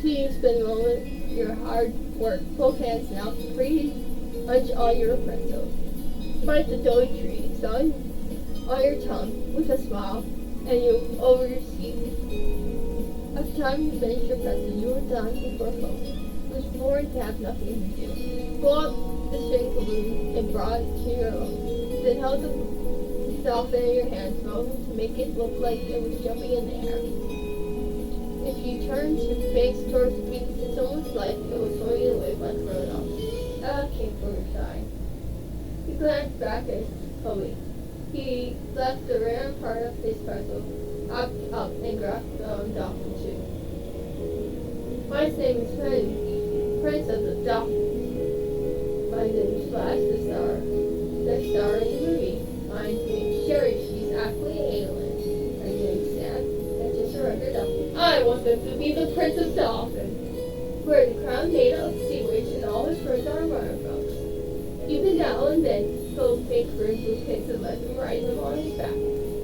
So you spend a moment, your hard work, both hands now, free lunch on your pretzels. Bite the doughy tree, son, on your tongue, with a smile, and you over your seat. After time you finished your pretzel, you were done before folks. It was boring to have nothing to do. Pull up the string balloon and brought it to your own. Then held the dolphin in your hands both to make it look like it was jumping in the air. If you turned your face towards the beach, it's almost like it was swimming away like a grown-up. Came for your side. He glanced back at Chloe. He left the random part of his pretzel up and grabbed the dolphin too. My name is Prince of the Dolphins. My name is Flash, the star in the movie. My name's Sherry, she's actually an alien. My name's Sam, and just a regular dolphin. I want them to be the Prince of Dolphins. Wearing the crown made of seaweed and all his friends are waterfalls. Even now and then, he'll make friends with kids and let them ride them on his back.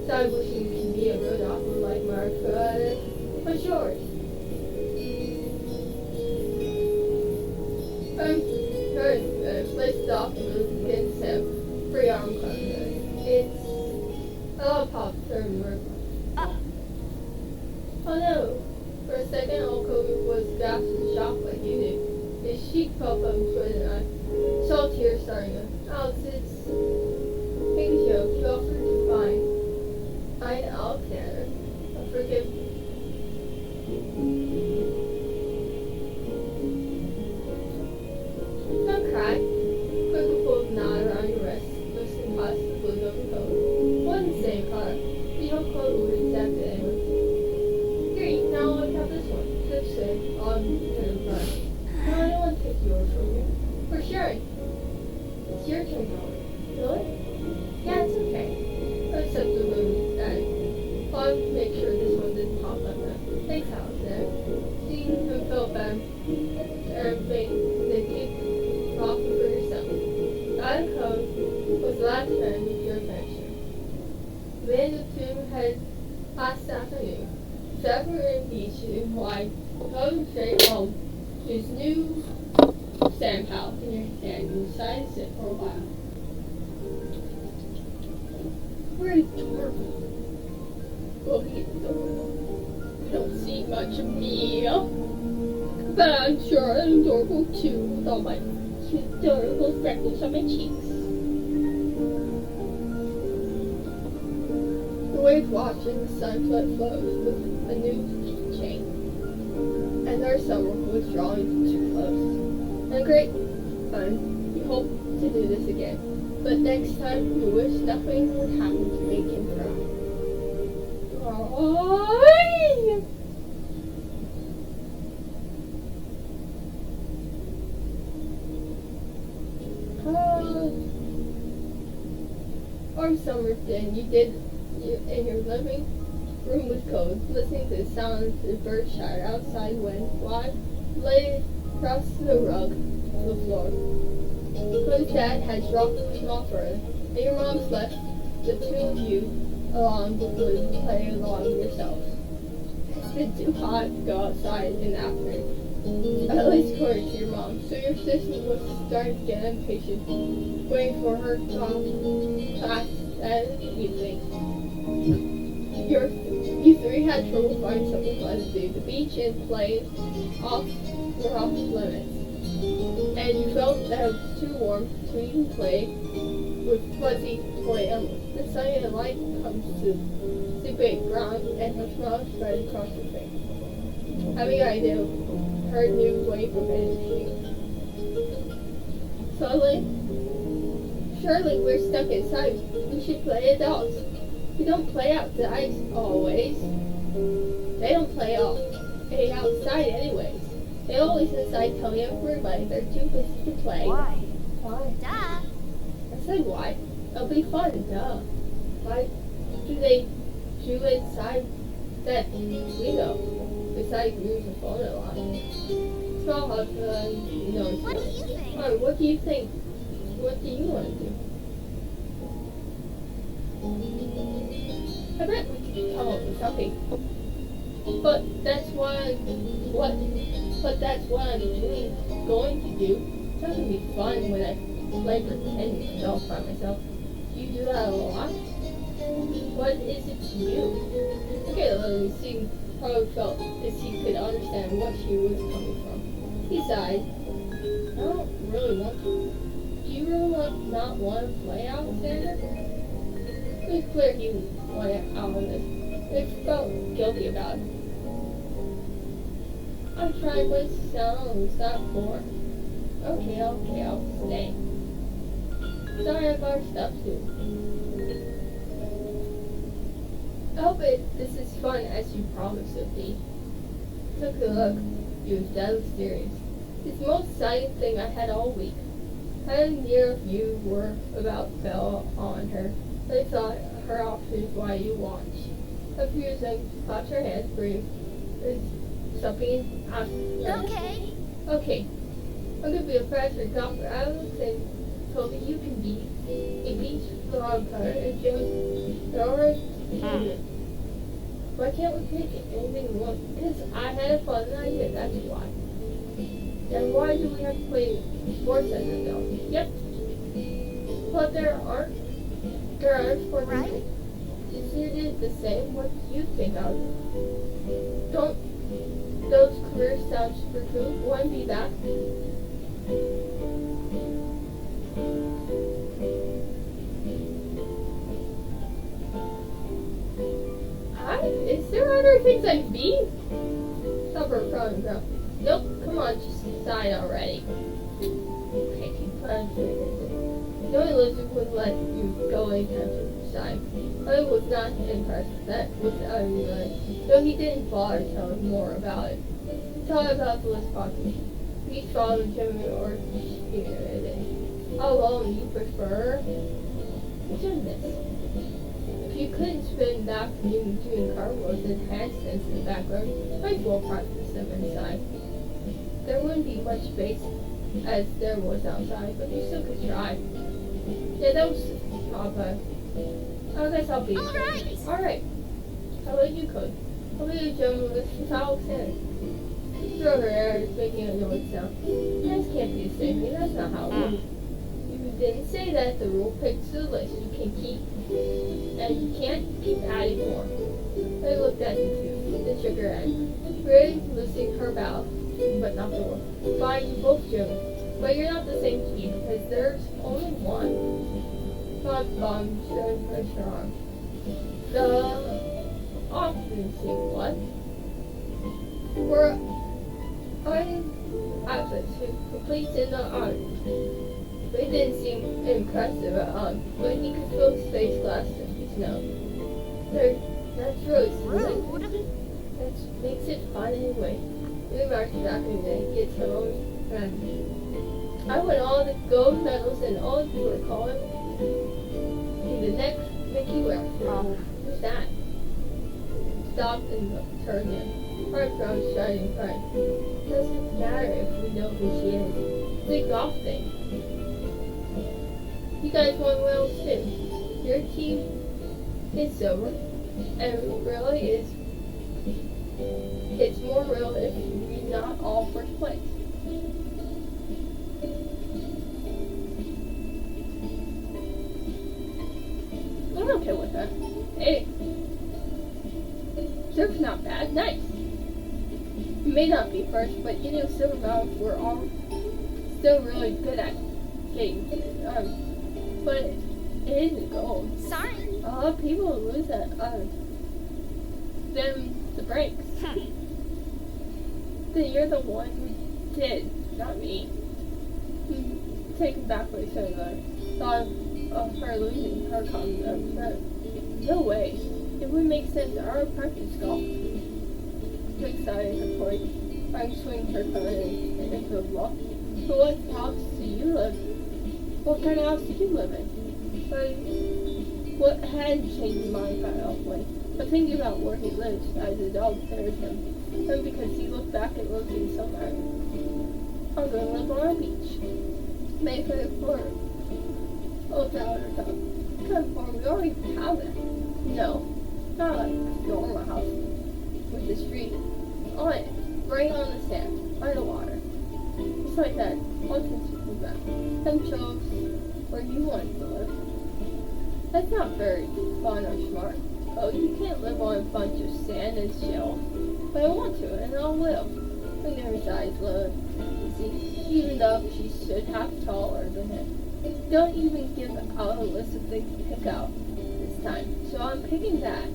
So I wish you could be a real dolphin like Marco, but yours. Place the dolphin against him. Free arm cover. It's a lollipop turn word. Oh no! For a second, Olko was gasped in shock like you did. His cheek felt up toward an eye. Saw tears starting up. Alex, it's make a joke. You offered to find Alexander. Forgive me. Don't cry. Quickly pulled a knot around your wrist, loosened past the balloon of the coat. Wasn't the same color. The whole coat would accept it anyway. Here, you can all look at this one. Just say, on the front. No, I don't want to take yours from you. For sure. It's your turn now. Really? Yeah, it's okay. Except the balloon, Daddy. I'll make sure this one didn't pop up now. Thanks, Alexander. Seeing him felt bad. And they keep talking for yourself. That code was the last friend with your friendship. Then the two had last afternoon. Separate and beach in Hawaii. Going straight home to his new sand pal in your hand and decided to sit for a while. We're adorable. Well, he's adorable. You don't see much of me. But I'm sure I'm adorable too, with all my cute, adorable freckles on my cheeks. The waves watching the sunset flows with a new chain. And their summer was drawing too close. And a great time, you hope to do this again. But next time, you wish nothing would happen to make him cry. Oh, or summer then you in your living room with cold, listening to the sound of the bird chatter outside when fly lay across the rug to the floor. Cody's dad had dropped him off early, and your mom's left the two of you along the woods to play along yourselves. It's been too hot to go outside in the afternoon, at least according to your mom, so your sister was starting to get impatient, waiting for her class that evening. You three had trouble finding something fun to do. The beach and play were off limits, and you felt that it was too warm to even play with fuzzy toy animals. Then suddenly the light comes to big ground and her smile spread across your face. Having an idea of her new wave of energy. Surely we're stuck inside. We should play adults. We don't play outside always. They don't play outside anyways. They're always inside telling everybody they're too busy to play. Why? Why? Duh. I said why. It'll be fun, duh. Why do they do inside that we know? Besides use the phone a lot. Small hug, no. What do you think? Alright, what do you think? What do you want to do? I bet we could come up with something. But that's what I'm going to do. It's not gonna be fun when I play pretend myself by myself. You do that a lot? What is it to you? Okay, Lily seemed probably felt as he could understand what she was coming from. He sighed. I don't really want to. Do you really not want to play out, Sandra? It was clear he wanted out on this. He felt guilty about it. I tried, but it sounds not for. Okay, I'll stay. Sorry, I've got stuff too. I hope this is fun as you promised it would be. Took a look. He was deadly serious. It's the most exciting thing I had all week. I didn't hear if you were about fell on her. I thought her options while you watched. A few seconds, clapped her hands, breathed. Something Okay. Okay. I'm gonna be a freshman golfer. Alex and told me you can be a beach log cutter and Jim. They're already Why can't we pick anything we want? Because I had a fun idea, that's why. Then why do we have to play sports as adults? Yep. But there aren't sports. Right. Isn't it the same? What do you think of? Don't those careers sound super cool? Want to be back? Is there other things I'd be? Stop her front girl. Nope, come on, just decide already. Okay, the only lizard would let you go anytime to decide. I was not impressed. That was unrealistic. Though he didn't bother telling more about it. Tell about the list properly. Each followed Jimmy or how long you prefer doing this. If you couldn't spend the afternoon doing cartwheels and handstands in the background, you might as well practice them inside. There wouldn't be much space as there was outside, but you still could try. Yeah, that was Papa. I guess I'll be. Alright. Alright. How about you could? How about you jump with Alex in? Throw her hair, making a noise sound. This can't be the same thing. That's not how it works. You didn't say that. The rule picks the list. You can keep, and you can't keep adding more. They looked at you too. Then shook her head. Really losing her bow, but not the one. Fine, you both Jim. But you're not the same team because there's only one. Not bomb showing her arm. The often see what? after two complete in the arm. But it didn't seem impressive at all, but he could feel his face glass to his nose. That's really silly. That makes it fun anyway. We marched back in the gets home, and I won all the gold medals and all you were calling me the next Mickey Wexler. Who's that? Stopped and turned in. Hard brown shining bright. Doesn't matter if we know who she is. It's a golf thing. You guys won well too. Your team is silver, and really is. It's more real if we're not all first place. I'm okay with that. Hey, silver's not bad. Nice. You may not be first, but you know silver medals we're all still really good at games. But it isn't gold. Sorry. A lot of people lose at the breaks. Then you're the one who did, not me. Taken back by the thought of her losing her comment. No way. It would make sense. Our practice golf. Quick side her point. I'm swinging her phone into the wall. But what house do you live? What kind of house do you live in? What had changed my mind by way? But thinking about where he lives as the dog stared him, and because he looked back and looked in somewhere. I'm gonna live on a beach. Make it for oh daughter come for we already have it. No. Not like a normal house with the street on it, right on the sand, by the water. It's like that. Once you move back, them chose where you want to live. That's not very fun or smart. Oh, you can't live on a bunch of sand and shells. But I want to, and I'll will. Magnolia's eyes glowed. Even though she should have taller than him. Don't even give out a list of things to pick out this time. So I'm picking that.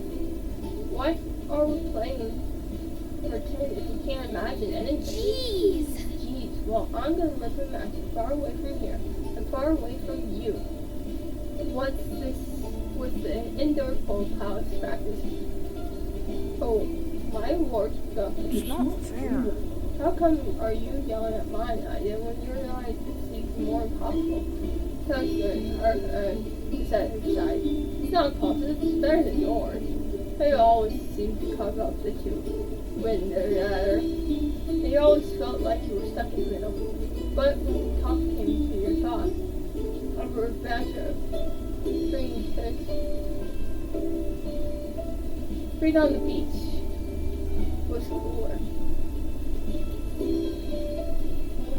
Why are we playing pretend if we can't imagine anything? Jeez. Well, I'm gonna live in magic far away from here and far away from you. What's this with the indoor pole house practice? Oh, my lord, It's not fair. how come are you yelling at mine idea when your idea seems more impossible? Counselor, is at her side. It's not impossible, it's better than yours. They always seem to cover up the two when they're at her. They always felt like you were stuck in the middle. But when you talked him to your thoughts, over a bathtub, bringing fish, read on the beach was cooler.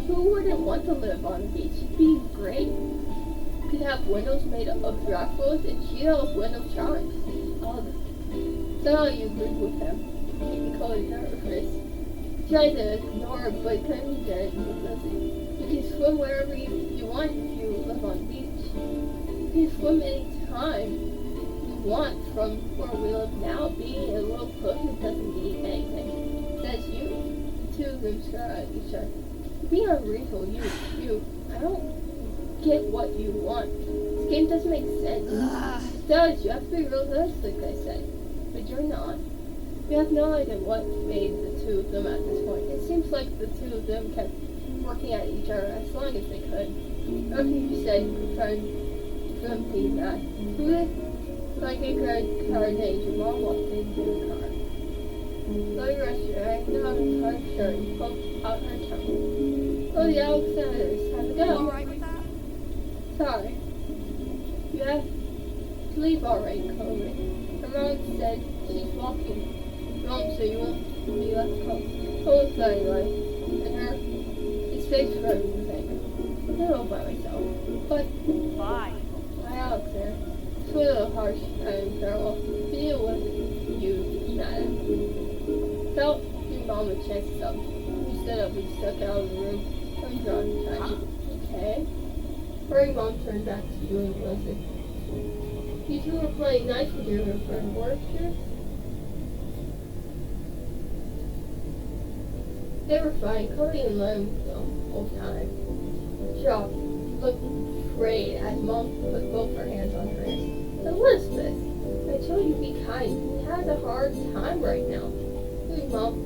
Who wouldn't want to live on the beach? It'd be great. Could have windows made of draftwoods and sheet of window chimes. So you agreed with him. He called it nervous. Tried to ignore it, but couldn't get it. You can swim wherever you want if you live on the beach. You can swim any time you want from where we live now. Being a little pussy doesn't mean anything. That's you. The two of them stare at each other. Be unreasonable, you. I don't get what you want. This game doesn't make sense. It does. You have to be realistic, I said. But you're not. We have no idea what made the two of them at this point. It seems like the two of them kept working at each other as long as they could. After you said you could find something that like a credit card named your mom walked into the car. So you rest your eye, not a hard shirt, and poked out her tongue. Oh, the Alexanders, have a go. All right with that? Sorry. You have to leave already, Chloe. Her mom said she's walking home so you won't be left home. Chloe started like, and her, his face for everything. I'm all by myself. But, Bye. my Alexander, it's a little harsh and farewell. To deal with you, madam. Felt your mom a chance to stop. You stood up and stuck out of the room. I'm drawn to touch you. Okay? Her mom turned back to you and listened. You two were playing nice with your friend, weren't you? They were fine. Cody and Lem the whole time. Jock looked afraid as Mom put both her hands on her head. Elizabeth, I told you to be kind. He has a hard time right now. His mom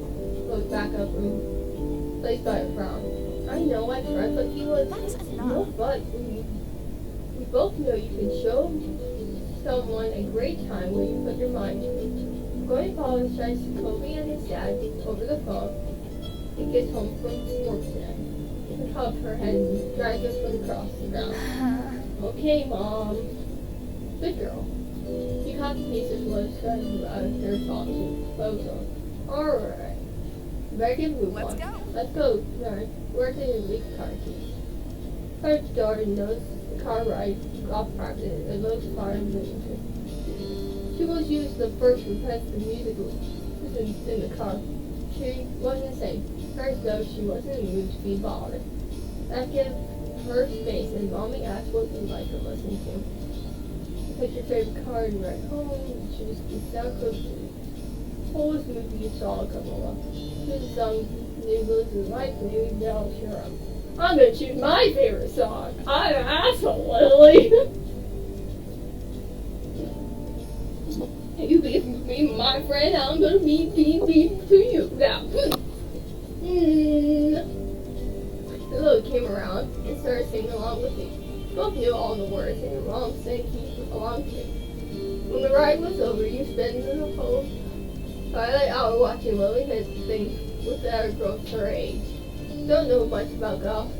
looked back up and placed by a frown. I know I tried, but he was That's no enough. but. We both know you can show someone a great time when you put your mind to it. I'm going to apologize to Kobe and his dad over the phone. He gets home from work today. He hugged her head and dragged her foot across the ground. Okay, Mom. Good girl. He caught the piece of loose out of their thoughts and clothes on. Alright. Better get a move Let's on. go. Let's go, Karen. Where's the leak car keys? Her daughter knows the car ride off practice and looks far in Bloomington. She was used the first repetitive music listens in the car. She wasn't saying, as though she wasn't in the mood to be bothered. That gave her space, and Mommy asked what you'd like to listen to. Pick your favorite car and ride home, and choose the sound clip. Oldest movie you saw a couple of. Choose a song you listen like, maybe now sure I'm gonna choose my favorite song. I'm an asshole, Lily. You be my friend, I'm gonna be to you now. Lily came around and started singing along with me. Both knew all the words and your mom sang keep along too. When the ride was over, you spent the whole twilight hour watching Lily hit things with other girls her age. Don't know much about golf,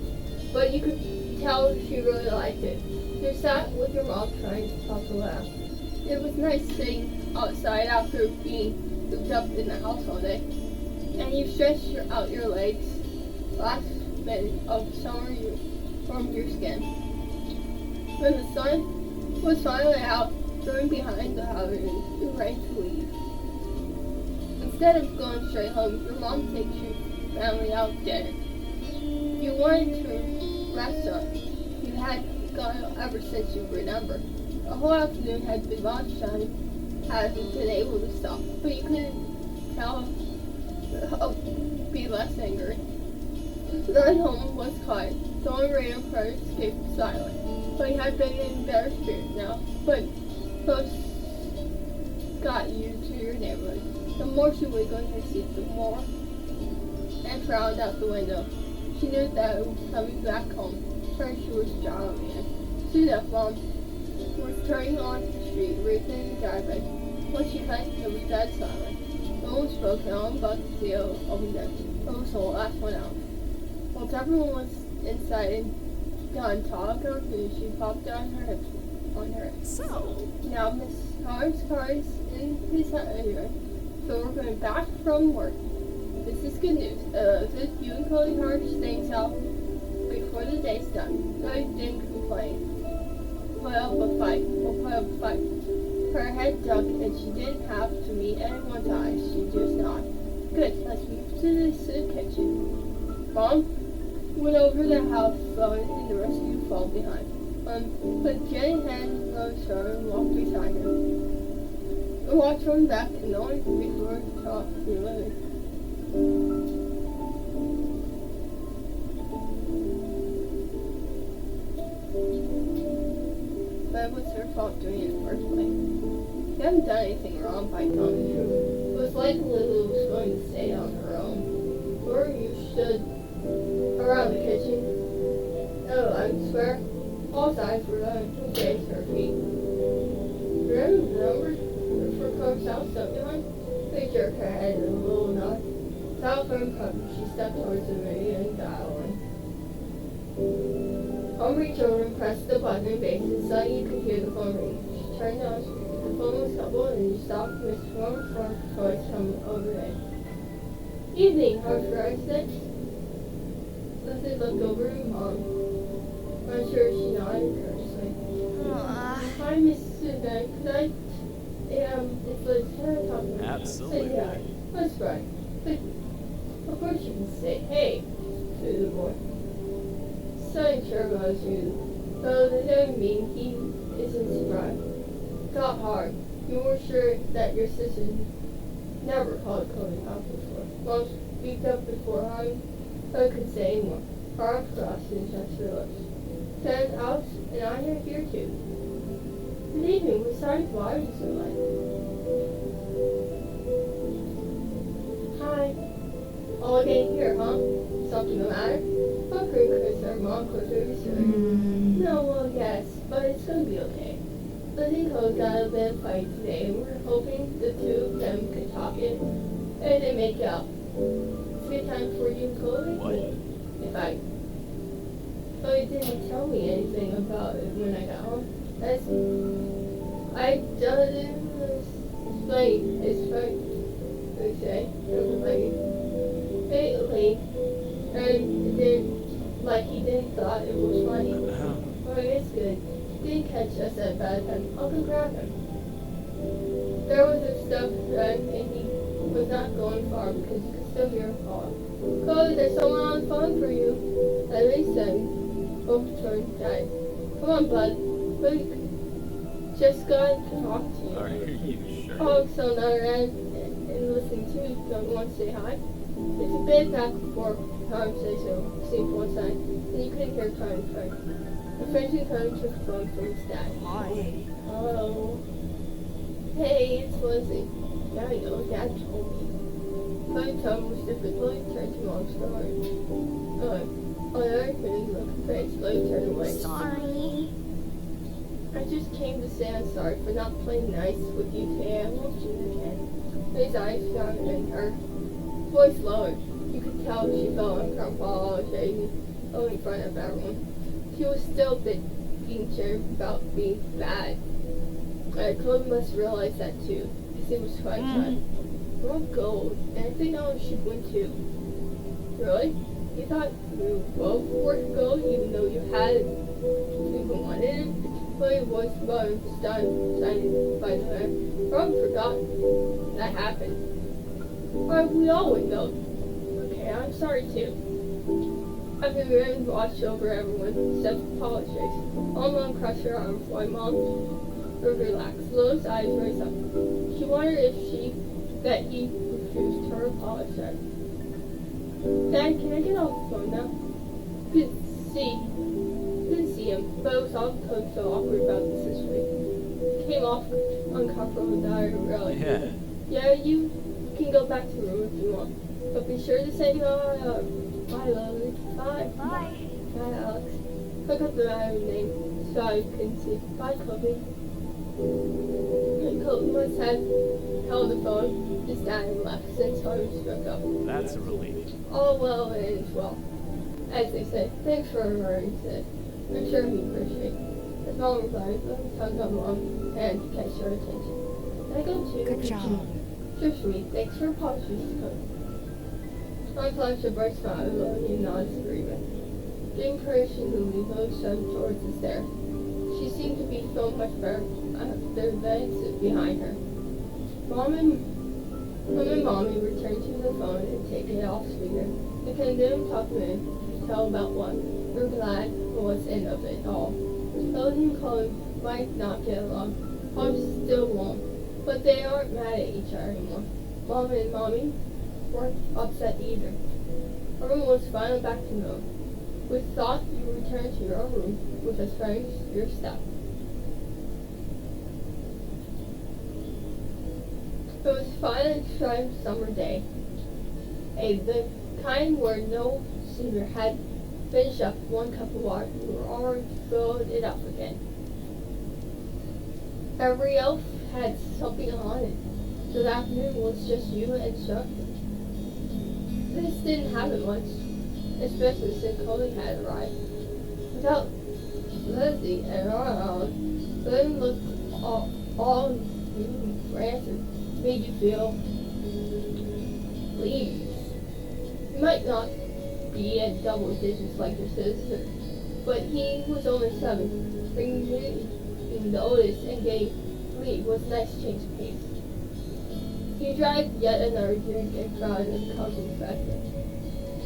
but you could tell she really liked it. You sat with your mom trying to talk to laugh. It was nice sitting outside after being cooped up in the house all day. And you stretched out your legs, last bit of summer from your skin. When the sun was finally out, going behind the house, you ran to leave. Instead of going straight home, your mom takes your family out to dinner. You wanted to restaurant. You had gone ever since you remember. The whole afternoon had been lunchtime, hadn't been able to stop, but you couldn't be less angry. The ride home was quiet. The only radio prayer escaped silence. But he had been in better spirits now. But close got you to your neighborhood. The more she wiggled in her seat, the more and frowned out the window. She knew that coming back home, her she was driving in. Soon enough, Mom was turning onto the street, racing in the driveway. When she went, it was dead silent. No one spoke, no one but the seal opened it. It was the last one out. Once everyone was inside and done talking, she popped on her hips. So, Now Miss Carr's car is in his anyway, so we're going back from work. This is good news. This you and Cody are staying south before the day's done. Cody didn't complain. Put up a fight. We'll put up a fight. Her head dug and she didn't have to meet anyone's eyes. She just nodded. Good. Let's move to the kitchen. Mom went over the house phone and the rest of you fall behind. But Jenny had Lowe's phone and walked beside him. The watch from back and the only before talk to Lily. But it was her fault doing it in the first place. You haven't done anything wrong by telling the truth. It was like Lily was going to stay on her own. Where you stood around the kitchen. Oh, I swear, all sides were going to face her feet. Remember for Coach South Subdivine? They jerked her head in a little nod. Without firm coverage, she stepped towards the radio and dialed in. Hungry children pressed the button and based and suddenly you could hear the phone ring. She turned on the speaker. The phone was coupled and you stopped Miss Warm's voice coming overhead. Evening, how's your eyes next? Leslie looked over at Mom. I'm sure she nodded courteously. Hi, Miss Susan. Could I, it's Liz. Can I talk to you? Absolutely. Say yeah. That's right. But, of course you can say, hey, to the boy. Sonny sure loves you. Though that doesn't mean he isn't surprised. Thought hard. You were sure that your sister never called Cody out before. Most speak up before I could say more. Arms crossed and touched her lips. Then Alex and I are here too. Good evening. We're sorry to bother you so late. Hi. All again here, huh? Something the matter? Fucker, because our mom closed her history. No, well, yes, but it's gonna be okay. Liz and Chloe got a bit of fight today, and we're hoping the two of them can talk it and they make it up. It's a good time for you and Chloe. What? If I. Chloe didn't tell me anything about it when I got home. I didn't explain his fight. They say, lately, and he didn't thought it was funny. Well, it's good. He didn't catch us at a bad time. I'll go grab him. There was a stuff and he was not going far because you could still hear him call. Chloe, there's someone on the phone for you. That makes sense. Both turned died. Come on, bud. Quick. Just got to talk to you. Are you sure? Alex on the other end and listening to you. Don't want to say hi. It's a bit back and forth conversation. Seemed one side, and you couldn't hear trying to fight. The Frenchman Tony took the phone from his dad. Hi. Oh. Hey, it's Lizzie. Yeah, I know. Dad told me. Tony's tone was different. Chloe turned to Mom's story. Oh, there couldn't look at face. Chloe turned away. Sorry. I just came to say I'm sorry for not playing nice with you today. I won't do it again. His eyes shone and her voice lowered. You could tell she felt uncomfortable in front of everyone. She was still a bit being sure about being bad. Chloe must realize that too, because it was quite fun. We're all gold, and I think I should win too. Really? You thought you were both worth gold even though you hadn't even wanted it? Chloe's voice was stunned by the way. Rob forgot that happened. Or we all would know. Okay, I'm sorry too. I've been very watched over everyone, except apologize. Mom crushed her arm while Mom relaxed. Lois' eyes raised up. She wondered if that he refused her apologize. Dad, can I get off the phone now? Couldn't see him, but it was all so awkward about this week. Came off uncomfortable without her really. Yeah. Yeah, you can go back to the room if you want. But be sure to say bye, Lily. Bye. Bye. Bye, Alex. Look up the matter's name so I couldn't see. Bye, Kobe. And Kobe must have held the phone, just down and left since Harvey struck up. That's a relief. All well and it's well. As they say, thanks for remembering, he said. I'm sure he appreciates it. His mom replied, tugged on Mom's hand to catch her attention. Can I go too? Good job. So sweet. Thanks for apologizing, Coach. Mom flashed a bright smile at Lily and nodded agreement. Getting permission to leave, Lily shoved towards the stairs. She seemed to be feeling much better after the exit behind her. Mom and Mommy returned to the phone and taken it off speaker. They didn't talk to me to tell about what we're glad was end of it all. Chloe and Chloe might not get along. Probably still won't. But they aren't mad at each other anymore. Mom and Mommy weren't upset either. Everyone was finally back to normal. We thought you returned to your own room with as friends your stuff. It was fine and sunny summer day. The kind where no sooner had finished up one cup of water, we were already filled it up again. Every elf had something on it, so the afternoon was just you and Chuck. This didn't happen much, especially since Chloe had arrived. Without Lizzie and Ronald, Lynn looked all new for answers. Made you feel pleased. He might not be at double digits like your sister, but he was only 7. Bringing me the oldest and gave Lee was a nice change of pace. He drank yet another drink and found it coming factor.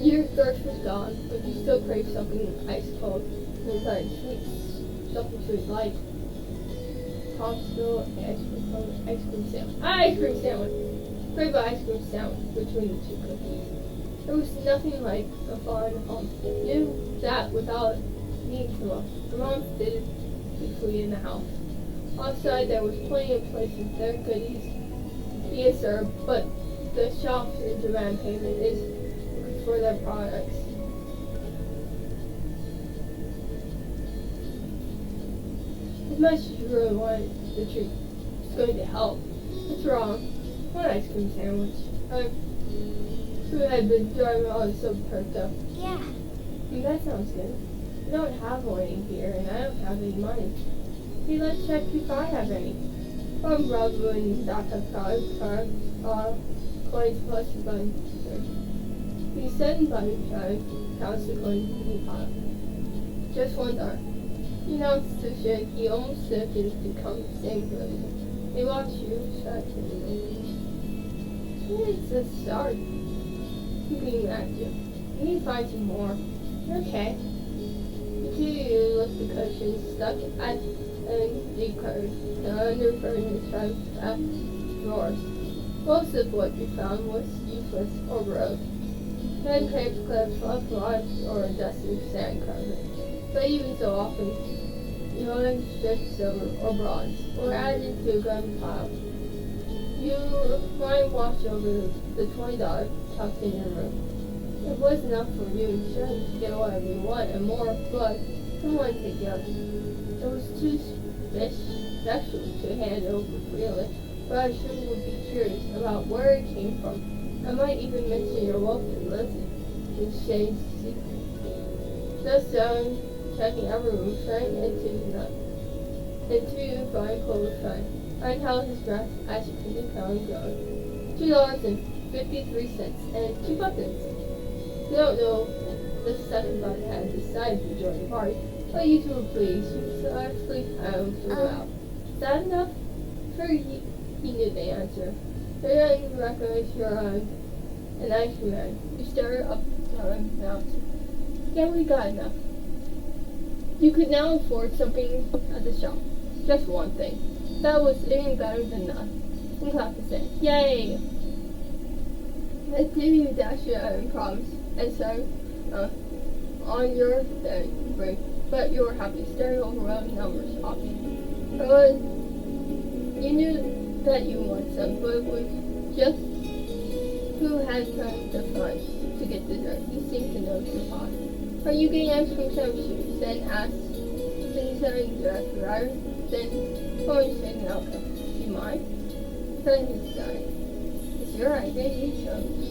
Your thirst was gone, but you still craved something ice cold and something sweet like Costco ice cream sandwich. Ice cream sandwich! Crave ice cream sandwich between the two cookies. There was nothing like a foreign home. You knew that without needing to look. The mom stayed peacefully in the house. Outside there was plenty of places there goodies. Yes, sir, but the shops in demand payment is looking for their products. As much as you really wanted the treat, it's going to help. What's wrong? One ice cream sandwich. Who had been driving all the so perked up. Yeah. That sounds good. I don't have one in here, and I don't have any money. Hey, let's check if I have any. Bravo and Dr. Coins plus a button. He said by the time, counts the coins in the pile. Just $1. He announced to Shed he almost slipped it to come same good. They watched you start to the movies. It's a start. Looking at you. You need to find some more. Okay. You lift the cushions stuck at the curve. The underfurniture at drawers. Most of what you found was useless or broke. Pen, paper clips, fluff rods, or a dusty sand carpet. But even so often, you learned strips silver or bronze, or added to a gun pile. You might watch over the $20 tucked in your room. It was enough for you and Shirley to get whatever you want and more, but someone take you out. It was too special to hand over freely, but I sure would be curious about where it came from. I might even mention your wolf to Lizzie, in Shane's secret. Just checking every room, trying into you find clothes find. Find how his breath as you continue pounding going. $2.53 and 2 buttons. You don't know the second button had decided to join the party, but you two were pleased. You actually found throughout. Is that enough? Sure, he knew the answer. They didn't even recognize you're an ice man. You stare up down mountain. Yeah, we got enough. You could now afford something at the shop. Just one thing. That was even better than none. And clap his hand. Yay! I give you dash your own promise. And so, on your break, but you were happy staring over round numbers option. You knew that you wanted some, but it was just who had turned the funds to get dessert. You seemed to know your pot. Are you getting ice cream sandwiches? Then asked, then saying director, rather than going saying outcome. Do you mind? Then he sighed. It's your idea, you chose.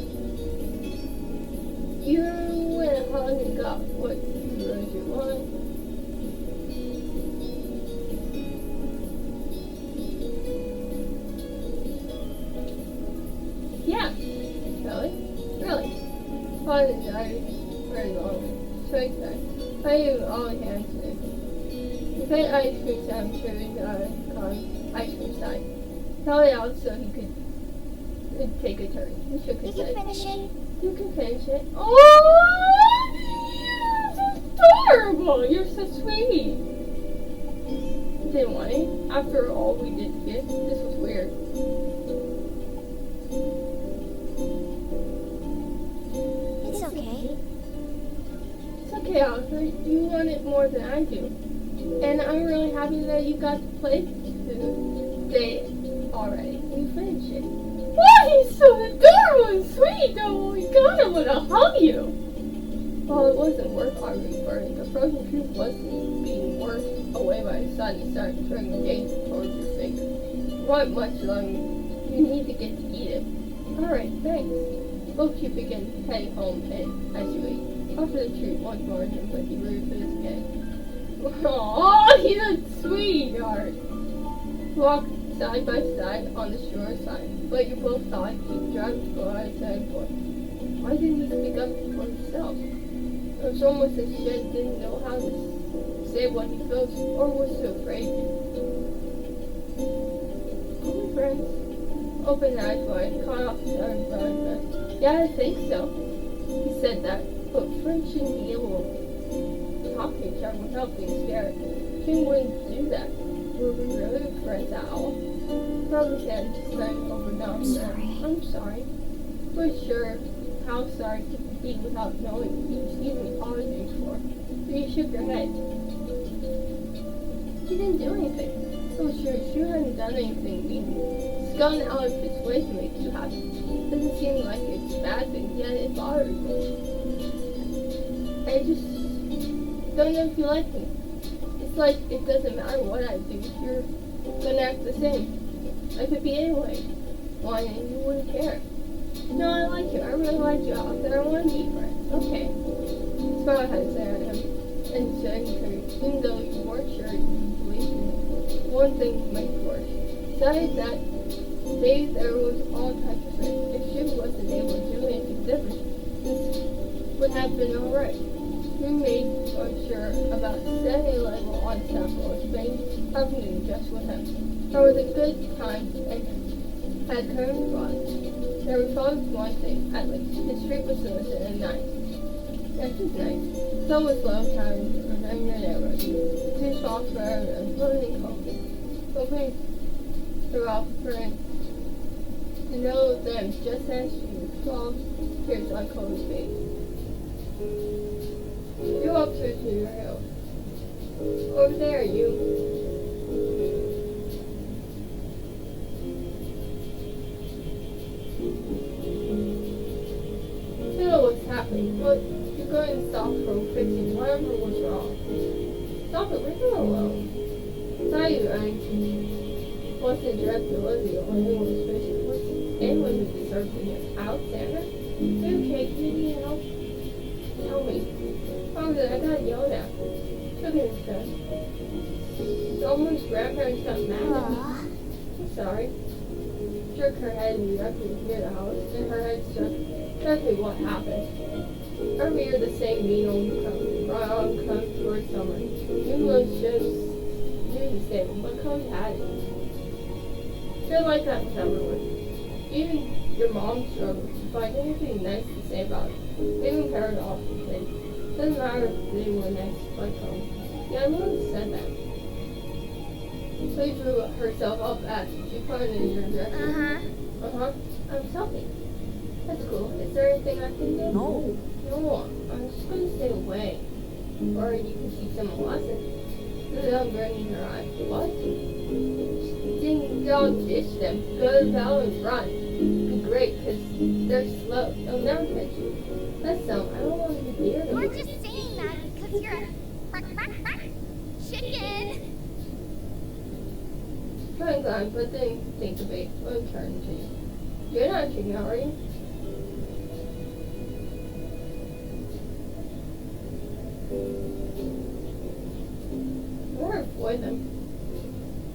You went home and got what you really wanted. Yeah, really. Father died very long. So excited. I knew all hands today. He fed ice cream sandwiches on ice cream side. Probably out so he could take a turn. He shook his head. You can finish it. You can finish it. Oh, you're adorable. You're so sweet. Didn't want it. After all we did to get, this was weird. It's okay. It's okay, Oliver. You want it more than I do. And I'm really happy that you got to play today already. You finished it. Wow, he's so adorable and sweet. Oh my god, I want to hug you. Well, it wasn't worth arguing for it. The frozen truth wasn't being worked away by the sun. You started turning the gaze towards your finger. You want much longer. You need to get to eat it. Alright, thanks. Both you begin heading home and as you eat. Offer the treat once more to him, but he rooted for his head. Oh, he's a sweetheart. Walk side by side on the shore side, but you both thought he'd driving to go outside for. Why didn't he speak up for himself? It was almost as if Shed didn't know how to say what he felt or was too afraid to. Are we friends? Open eyes wide, caught off the other brown dress. Yeah, I think so. He said that, but friends shouldn't be able to talk to each other without being scared. She wouldn't do that. Were we really friends at all? Brother's hand just bent over down. I'm sorry. I'm sorry. But sure, how sorry to speak without knowing he was even apologizing for. So you shook your head. She didn't do anything. So sure, she hadn't done anything mean. She's gotten out of persuasion makes you happy. Doesn't seem like it's a bad thing, yet it bothers me. I just don't know if you like me. It's like it doesn't matter what I do, you're gonna act the same. I could be anyway. Why, and you wouldn't care. No, I like you. I really like you out there. I want to be friends. Okay. That's what I had to say to him. And so encouraged, even though you weren't sure you believed in me. One thing might be worse. Besides that, day there was all types of things. If she wasn't able to do anything different, this would have been alright. We made sure about 7-Eleven on Temple of Spain, having just with him. There was a good time and had current fun. There was always one thing, at least. His street was innocent and nice. That's just nice. So was love time for them your neighborhood. Two soft for and floating coffee. Hoping throughout for him to know them just as you saw tears on Cody's face. You up to your hill. Over there, you. I don't know what's happening, but you're going to stop from fixing whatever was wrong. Stop it, leave her alone. Sorry, I wasn't directed was the only one especially was anyone who deserved to get out, Sandra. You okay, can you need help? Tell me. Oh, I got yelled at. Look at this guy. Someone's grandparents got mad at me. I'm sorry. Shook her head and directly near the house, and her head struck exactly what happened. Every year the same mean old wrong comes towards someone. You must just do the same, but Cody had it. You're like that with everyone. Even your mom struggles to find anything nice to say about it. Even parents often say, doesn't matter if they were nice like home. Yeah, Lily said that. So she drew herself up as she pointed in your direction. Uh-huh. I'm helping. That's cool. Is there anything I can do? No. No, I'm just going to stay away. Or you can teach them a lesson. The young grin in her eyes. What? Don't ditch them. Go to the valley and run. Be great, because they're slow. They'll never catch you. That's some. I don't want to be near them. You're just saying that because you're a chicken. Fine, Glenn, but then think of it. Let me turn to you. You're not a chicken, are you? Or avoid them.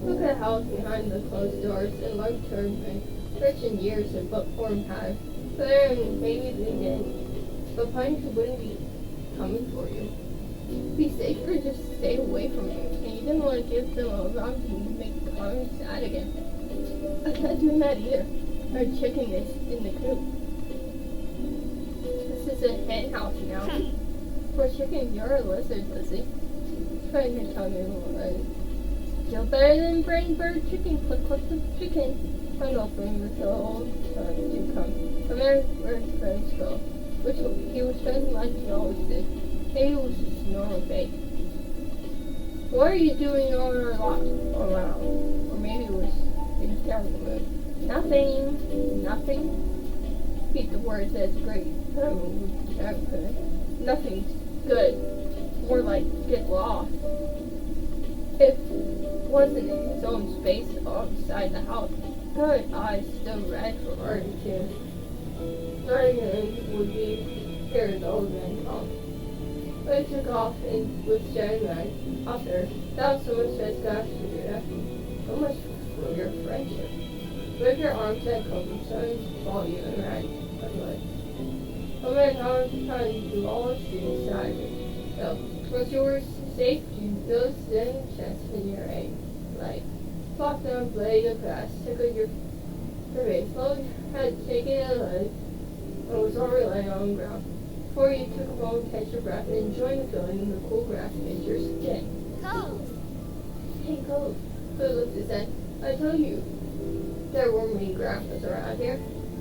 Look at the house behind the closed doors and look toward me. Rich in years and but form had. There and maybe they did. But Pine wouldn't be coming for you. Be safer, just stay away from you. And you didn't want to give them a run to make Connie sad again. I'm not doing that either. Our chicken is in the coop. This is a hen house now. For chicken, you're a lizard, Lizzie. Trying to tell me what. Still better than brain bird chicken. Click, click, click, chicken. I'm opening the old time to come. From there, where his friends go. Which he was spending like he always did. Maybe it was just a normal day. What are you doing all around? Or maybe it was in a terrible mood. Nothing. Nothing. Repeat the words as great. Nothing's good. More like get lost. It wasn't in his own space outside the house. Good eyes still red for ardent tears. Starting would be here as old man come. But it took off and was staring right up there. That was so much that gosh for your effort. So much for your friendship. With your arms and cover, starting to follow you and ran away. Oh man, how was you trying to do all this inside you? So, was yours safe to those thin chests in your egg? Like, pop down, blade of grass, tickled your face. Slowly had taken a leg and was already laying on the ground. Before you took a moment to catch your breath and enjoy the feeling of the cool grass against your skin. Go. Hey, Code. Code looked his head. I told you there were many grandpas around here.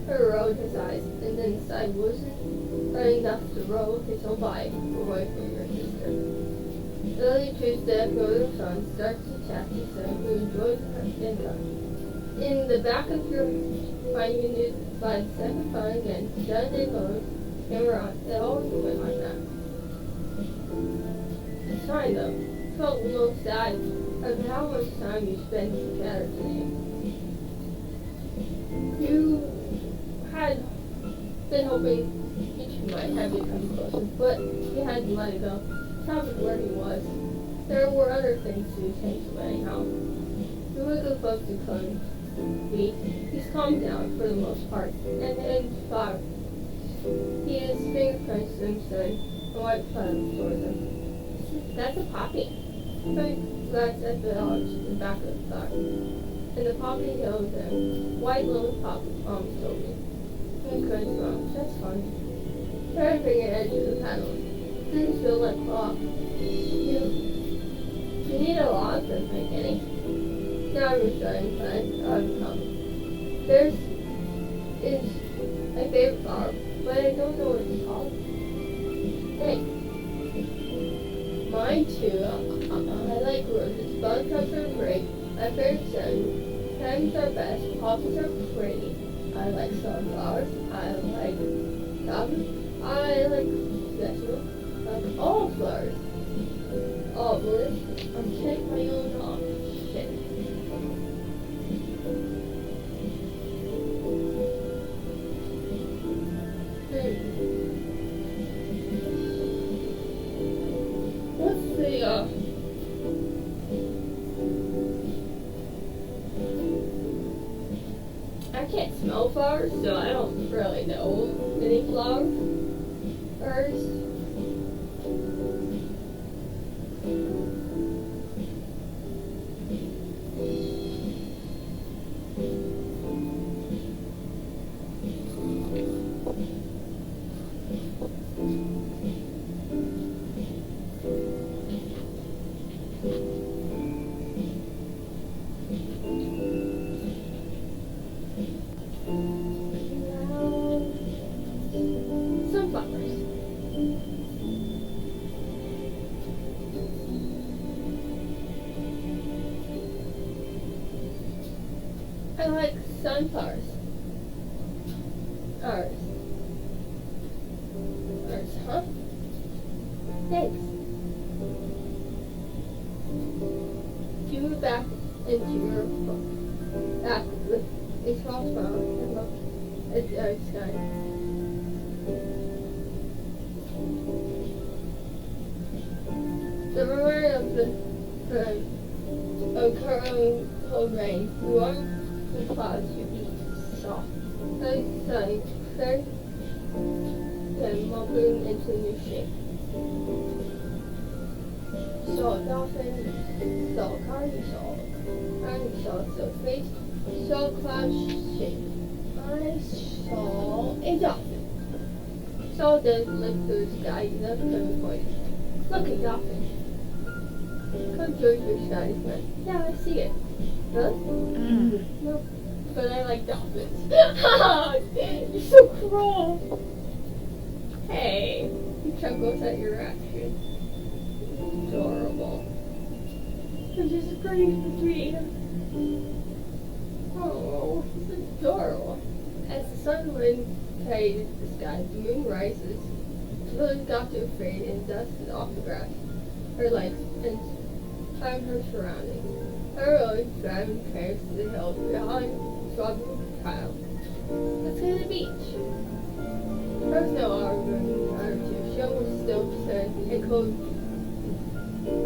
Her rolled his eyes and then decided wasn't running enough to roll his own bike away from your sister. Lily chose to echo the sun, started to chat to Sam, who enjoyed her agenda. In the back of your mind, you knew by the second fun again, Saturday morning, camera on. It always went like that. It's fine though. Felt a little sad of how much time you spent together today. You had been hoping each might have become closer, but you had to let it go. Top of where he was. There were other things to change anyhow. You would go close to Cody. He's calmed down for the most part, and far. He has fingerprints inside a white cloud towards him. That's a poppy. Cody glanced at the dogs in the back of the car. And the poppy held them. White little poppy, told me. And Cody smiled. That's funny. Try to bring an edge to the paddle. Didn't feel like cloth. You need a lot of them, Kenny. Now I'm starting to find There's is my favorite flower, but I don't know what it's called. Hey. Mine too. I like roses. Buttercups are great. My favorite scent. Stems are best. Poppies are pretty. I like sunflowers. I like daffodils. I like vegetables. I like all flowers. Oh, Bliss. I'm checking my own off. Shit. What's the, I can't smell flowers, so I don't really know any flowers. Sunflowers. I like sunflowers. Ours, huh? Thanks. You move back into your book. Back with a small smile and look at the dark sky. The memory of the cold rain, warm the clouds should be soft. The sun cleared and mumbling into new shape. Saw a dolphin, saw a car, you saw a face, saw a cloud shape. I saw a dolphin. Saw the lift through the sky, you never could avoid it. Look, a dolphin. Come join your sky friend. Yeah, I see it. Really? No, but I like dolphins. You're so cruel. Hey, he chuckles at your action. Adorable. I'm just agreeing between. Oh, he's adorable. As the sun wind fades the sky, the moon rises. Lily got too afraid and dusted off the grass. Her legs and climbed her surroundings. Her road driving trails to the hills behind Strawberry Kyle. Let's go to the beach. There was no argument or two. She was still concerned and cold.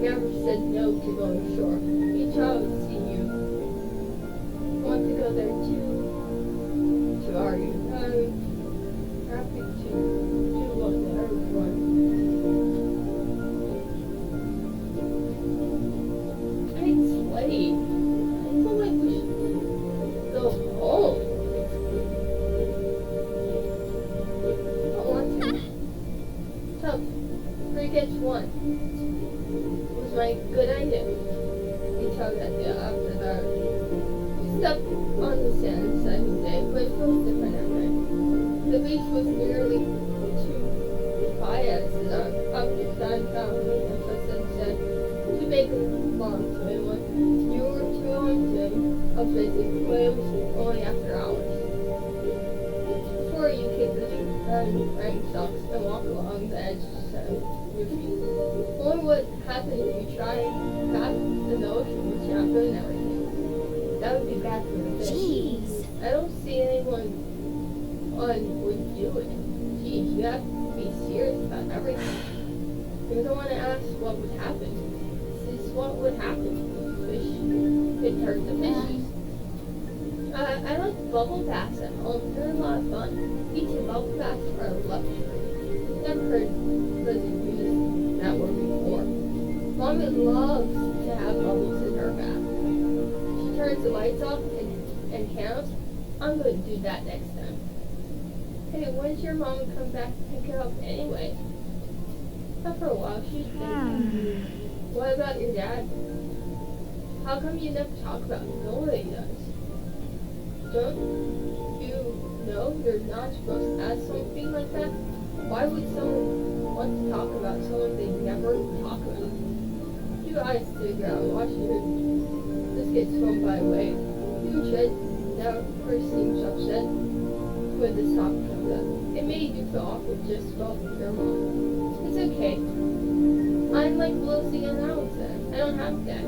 Never said no to going ashore. Each child would see you. Want to go there too? To argue. Happy to do what everyone. It's late. I feel like we should go home. I don't want to. Tough. 3 gets 1. Was my good idea. He tugged at the after dark. You stepped on the sand beside the day, but it felt different at night. The beach was nearly too quiet as the objects I found and twisted and said, too big and long to anyone. You were too long to him, I was busy, but it was only after hours. Before you kick the wearing socks and walk along the edge of your feet. Wonder what happened if you tried back in the ocean with shampoo and everything. That would be bad for the fish. Jeez. I don't see anyone on would do it. Geez, you have to be serious about everything. You're the one to ask what would happen. This is what would happen to the fish. It hurt the fishies. I like bubble baths at home. They're a lot of fun. Eating bubble baths are a luxury. Never heard Lizzie use that word before. Mommy loves to have bubbles in her bath. She turns the lights off and candles. I'm going to do that next time. Hey, when's your mom come back to pick her up anyway? Not for a while, she's thinking. What about your dad? How come you never talk about him? Nobody does. Don't you know you're not supposed to ask something like that? Why would someone want to talk about someone they never talk about? Your eyes to the ground, watch your biscuits swim by away. You should never seems upset when this talk comes up. It made you feel awkward just about your mom. It's okay. I'm like Lucy and Allison. I don't have that.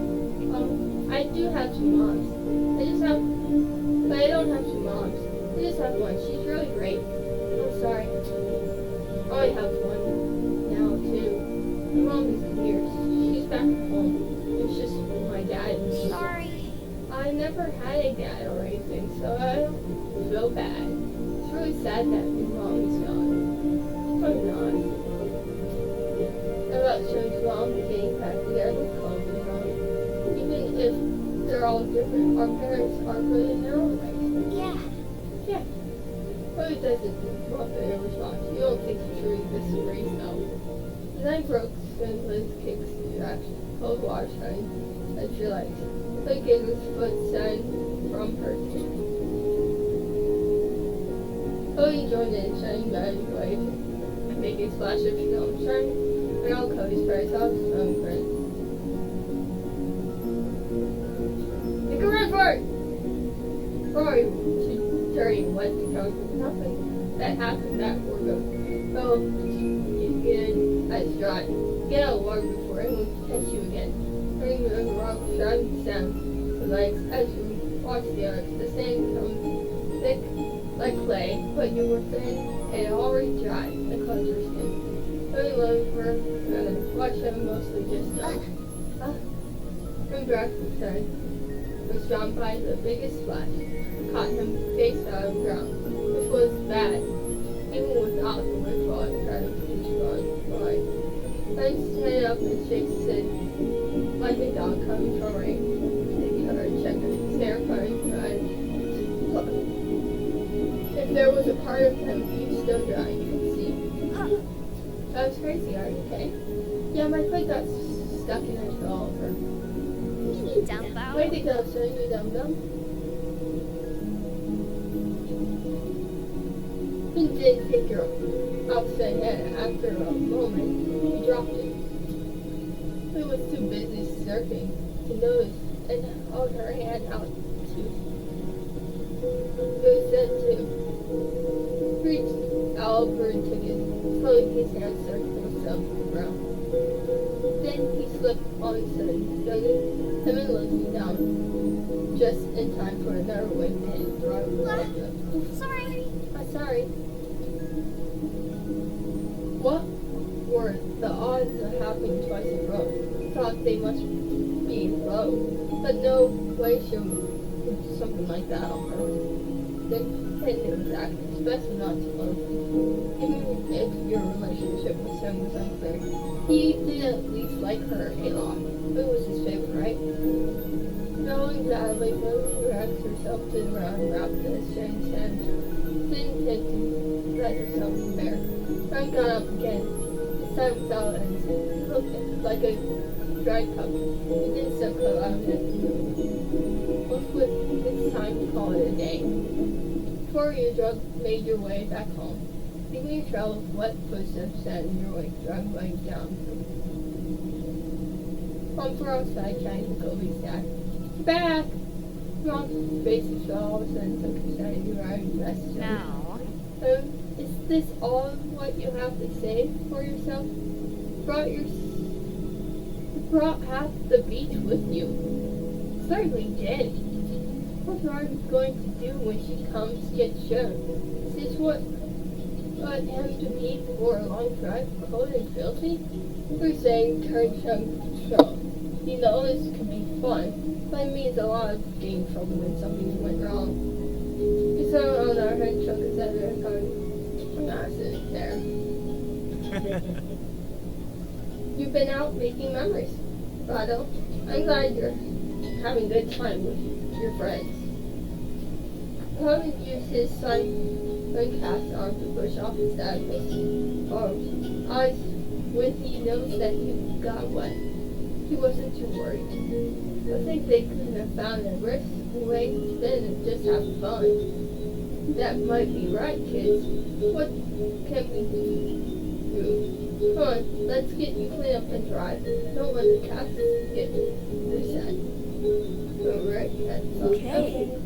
I do have two moms. But I don't have two moms. I just have one. She's really great. I'm sorry. I only have one now, too. My mom isn't here. She's back at home. It's just my dad. Sorry. I never had a dad or anything, so I don't feel bad. It's really sad that your mom is gone. I'm not. About Shim's mom getting back together with Chloe and Ron. Even if they're all different, our parents are good in their own ways. Yeah. Yeah. Chloe doesn't want the response. You don't think she truly disagrees, though. The night broke when Liz kicks the direction. Cold water shining at your legs. Like his foot sang from her teeth. Chloe joined in, shining by his wave, making a splash of film shining around Chloe's very soft stone print. Make a run for it! Rory, she's dirty and wet and drunk. Nothing that happened that we're going. Oh, you get as dry. Get out of water before anyone can catch you again. Turning the rock shining sound the legs as you watch the others. The sand comes thick like clay, but you were thin and already dry and close your skin. Really love for watch them mostly just done. From breakfast time was drowned by the biggest splash. Caught him face out of the ground, which was bad, even without the windfall and trying to fish on line. Then stand up and shakes it like a dog coming from rain. Maybe her checker, terrifying crying. Look. If there was a part of him you still dry, you could see. That was crazy, are you okay? Yeah, my foot got stuck in it all over. You dumbo. Way to go, son, you dum-dum. You did pick your outfit head after a moment. You dropped it. He was too busy surfing to notice and held her hand out to It said to reached out for a ticket, slowly his hand circled himself to the ground. Then he slipped on his side, dragging him and Lucy down just in time for another wave to hit the rock. Sorry. I'm sorry. What were the odds of happening twice in a row? Thought they must be low, but no way she would do something like that on purpose. Then exactly, it's best not to love. Even if your relationship with him was unclear, he did at least like her a lot. It was his favorite, right? Knowing that, like, Lily dragged herself to the ground, wrapped in his strange hands, didn't take to let herself from there. Frank got up again, this time without anything. He looked like a dry cup. He didn't still cut out of it. Looks like it's time to call it a day. Before you made your way back home, leaving a trail of wet footsteps set in your wake, driving down. Moms were outside trying to Kobe's dad. You're back! Mom's face fell all of a sudden, took her side, you writing messages. No. Is this all what you have to say for yourself? You brought half the beach with you. Certainly did. What's Ryan going to do when she comes to get shown? Is this what him to be for a long drive, cold and filthy? We're saying turn some control. You know this could be fun, but it means a lot of getting in trouble when something went wrong. He sat on our head, shook his head, and I'm not sitting there. You've been out making memories, Rado. I'm glad you're having a good time with your friends. Cohen used his sun-cast arm to push off his dad's arms. Eyes when he knows that he got wet. He wasn't too worried. I think they could have found a worse way to spend and just have fun. That might be right, kids. What can we do? Come on, let's get you cleaned up and drive. Don't let the cats get upset. Alright, Okay.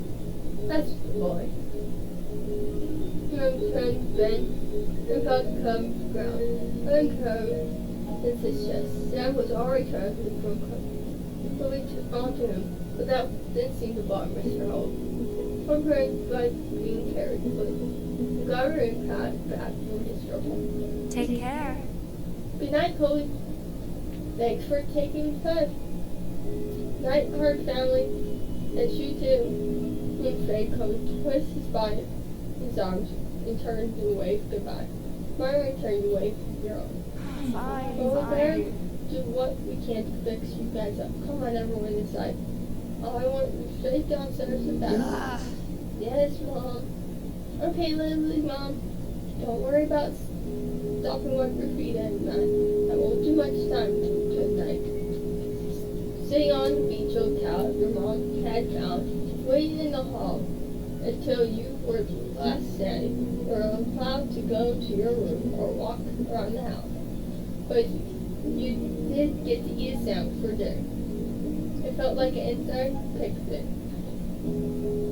That's the boy. Young friend Ben and got the cub ground. Uncovered is his chest. Sam was already trying to from Chloe onto him, but that didn't seem to bother Mr. Holt. One friend by being carried, but got her and pat back from his trouble. Take care. Good night, Chloe. Thanks for taking the time. Night, her family, and she too. When Faye comes, twists his body in his arms and turned to wave goodbye. Myra turned away from your own. Fine, Well, there, fine. do what we can to fix you guys up. Come on, everyone inside. All I want is straight downstairs and back. Yes, Mom. Okay, Lily, Mom. Don't worry about stopping with your feet at night. I won't do much time tonight. Sitting on the beach hotel your mom had found, waiting in the hall until you were last standing. You were allowed to go to your room or walk around the house. But you did get to eat a sandwich for dinner. It felt like an inside picnic.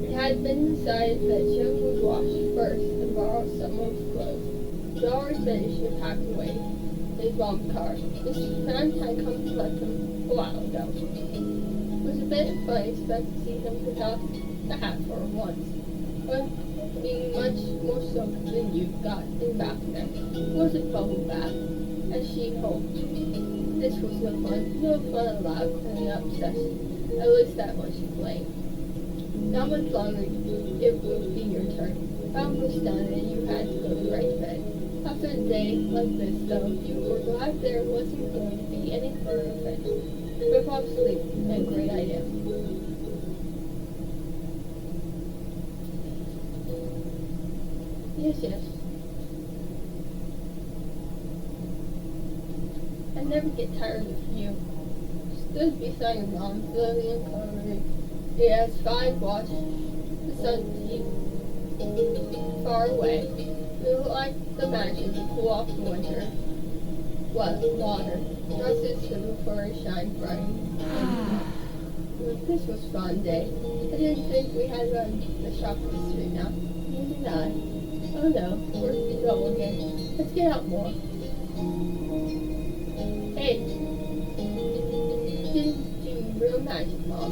It had been decided that Jim would wash first and borrow some of his clothes. He already finished and packed away his mom's car. His friend had come to let him a while ago. It was a bit funny to see him without the hat for once, but being much more soaked than you got in back then. It wasn't bubble bath, as she hoped. This was no fun allowed cleaning up session. At least that much plain. Not much longer it would be your turn. Bob was done and you had to go right to bed. After a day like this, though, you were glad there wasn't going to be any further offense. Rip off sleep, a great idea. Yes. I never get tired of you. Stood beside your mom, slowly uncovering. He has 5 watched the sun keep far away. You like the magic to cool off the winter. Water. Dresses to the fur shine bright. This was a fun day. I didn't think we had run the shop this street now. Neither did I. Oh no, we're in trouble again. Let's get out more. Hey, didn't do real magic, Mom.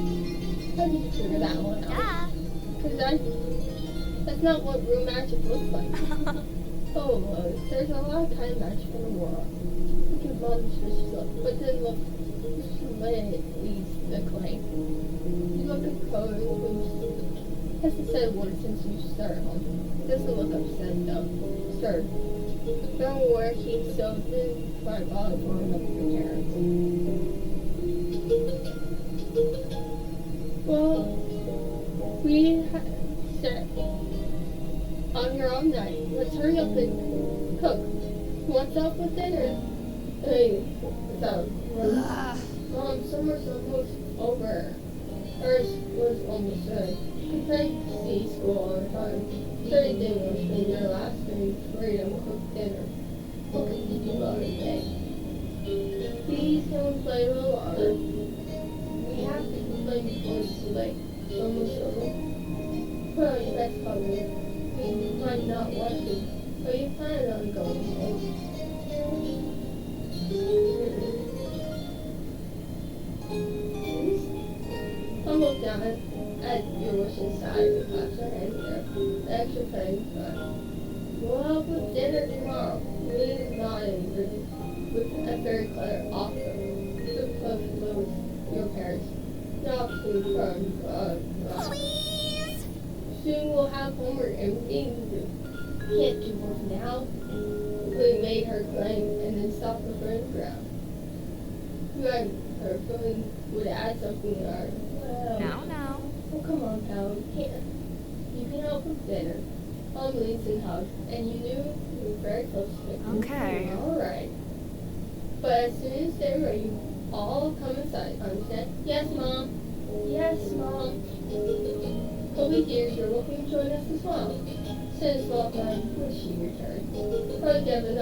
How did you figure that one out? Because that's not what real magic looks like. Oh, there's a lot of kind of magic in the world. We give Mom a suspicious look, but then look, when it leaves the clay. You look at Chloe, who hasn't said a word since you started home. Doesn't look upset though. Stirred. Don't where he's so thin, but while growing up your parents. Well, we set on your own night. Let's hurry up and cook. Who wants help with dinner? Hey, without Mom, summer's almost over. Hers was almost done. She couldn't see school on time. So they didn't want to spend their last day freedom cook dinner. What could you do about it today? Please don't play with water. We have to complain before it's too late. Almost over. Put on your best cover. You might not want to, but you plan on going home. I'll look down at your wishing side and clap your hands there. The extra thing, but we'll help with dinner tomorrow. Lee nodded with a very clear offer. Of those your parents. Not too from Please. soon we'll have homework and everything to do. Can't do both now. Lee made her claim and then stopped the first ground. You had her feeling would add something to her. Well, No. oh, come on, pal. You can help with dinner. Mom leads and hugs, and you knew you were very close to it. Okay. All right. But as soon as they're ready, all come inside. Understand? Yes, Mom. Yes, Mom. Toby dears, you're welcome to join us as well. Since welcome when she returned. Probably Devin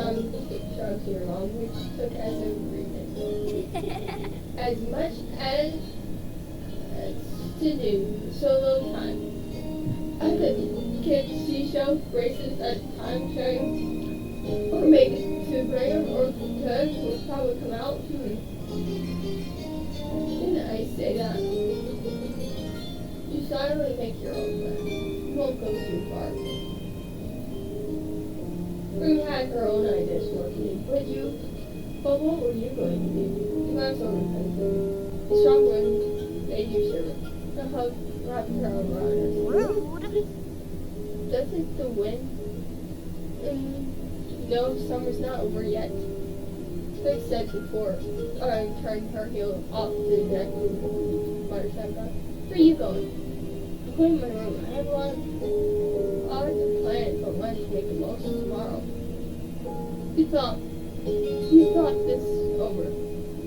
shrugged to your mom, which took as a greeting. As much as to do, so little time. I could get seashell braces at time sharing, or make it to Graham, or because would probably come out too. Didn't I say that? You silently make your own plan. You won't go too far. Rue had her own ideas for you, but what were you going to do? You have something to the strong wind made you shiver. The hug wrapped her arm around her. Rude. Doesn't the wind? No, summer's not over yet. They said before, turning her heel off the deck. Mother said that. Where are you going? I'm going to my room. I have a lot to plan, but wanted to make the most of tomorrow. You thought this over.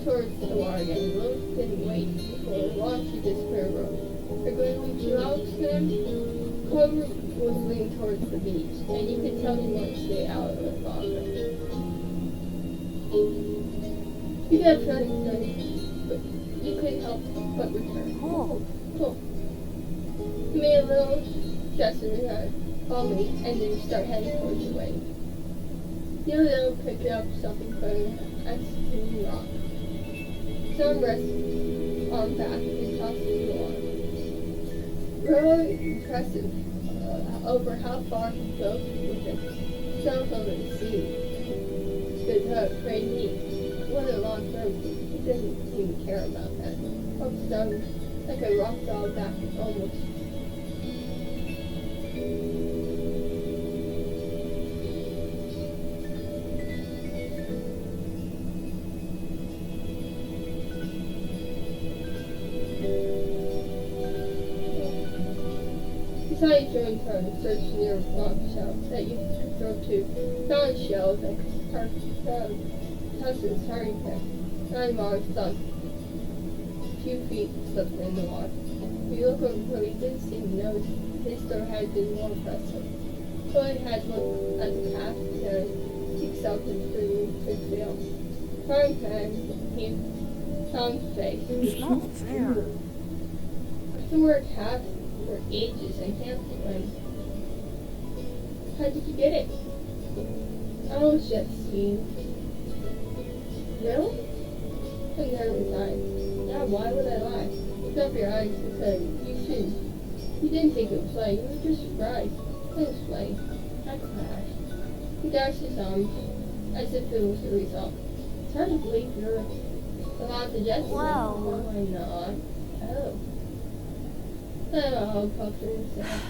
Towards the water again. Rose didn't wait before launched she disappeared road. They're going home to Alex then? Clover was leaning towards the beach, and you could tell he wanted to stay out of the fog. You got feeling good, but you couldn't help but return. Cool. You made a little gesture in her head, follow me, and then start heading towards your way. The other little picked up something from an ice rock. Some rests on back and tossed it to the water. Really impressive over how far he goes with it. Sounds over the sea. Stood up, very neat. What a long term. He doesn't seem to care about that. Hops down like a rock dog back almost. Besides your turn to search near rock shelves that you drove to, found shells that Tuss's hurry pick. Nine bars stuck. A few feet slipped in the water. You look over Cody didn't seem to notice his store had been more impressive. Cody had looked at the path and seek something through his veil. Frying pan, he found his face. It's not fair. The word half for ages and can't find. How did you get it? I was just seeing. Really? I never lied. Yeah, why would I lie? Look up your eyes and said, you shouldn't. You didn't think it was funny. You were just surprised. It was funny. I crashed. He dashed his arms as if it was the result. It's hard to believe you're allowed to just. Whoa. No, I'm not. Oh. Oh, puffed himself.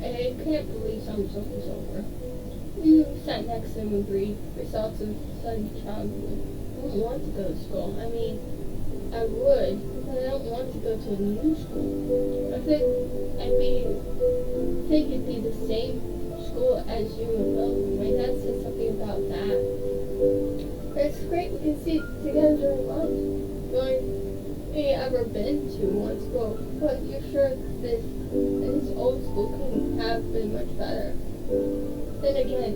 I can't believe summer's almost over. You sat next to him and breathed. Results of sudden childhood. I don't want to go to school. I mean, I would, but I don't want to go to a new school. I think it'd be the same school as you and Bill. My dad said something about that. It's great we can see together during lunch. ain't ever been to one school, but you're sure this old school couldn't have been much better. Then again,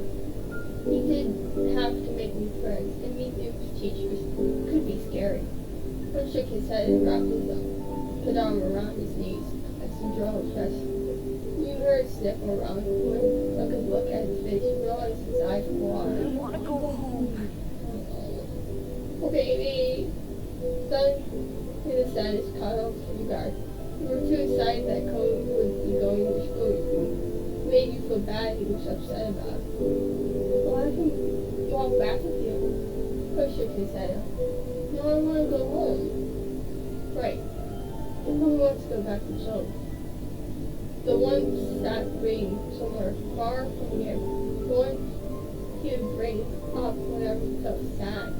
he did have to make new friends, and meet new teachers could be scary. He shook his head and wrapped his arm around his knees as he drew his chest. You heard a sniffle around the corner. A good look at his face, you realized his eyes were I watering. want to go home. Oh, baby. Son, he decided to cuddle to the guard. You were too excited that Cody would be going to school with you. It made you feel bad he was upset about it. Well, I can walk back with you. He shook his head. No, I want to go home. Right. And who wants to go back to school? The one sat reading somewhere far from here. The one he would bring up whenever he felt sad.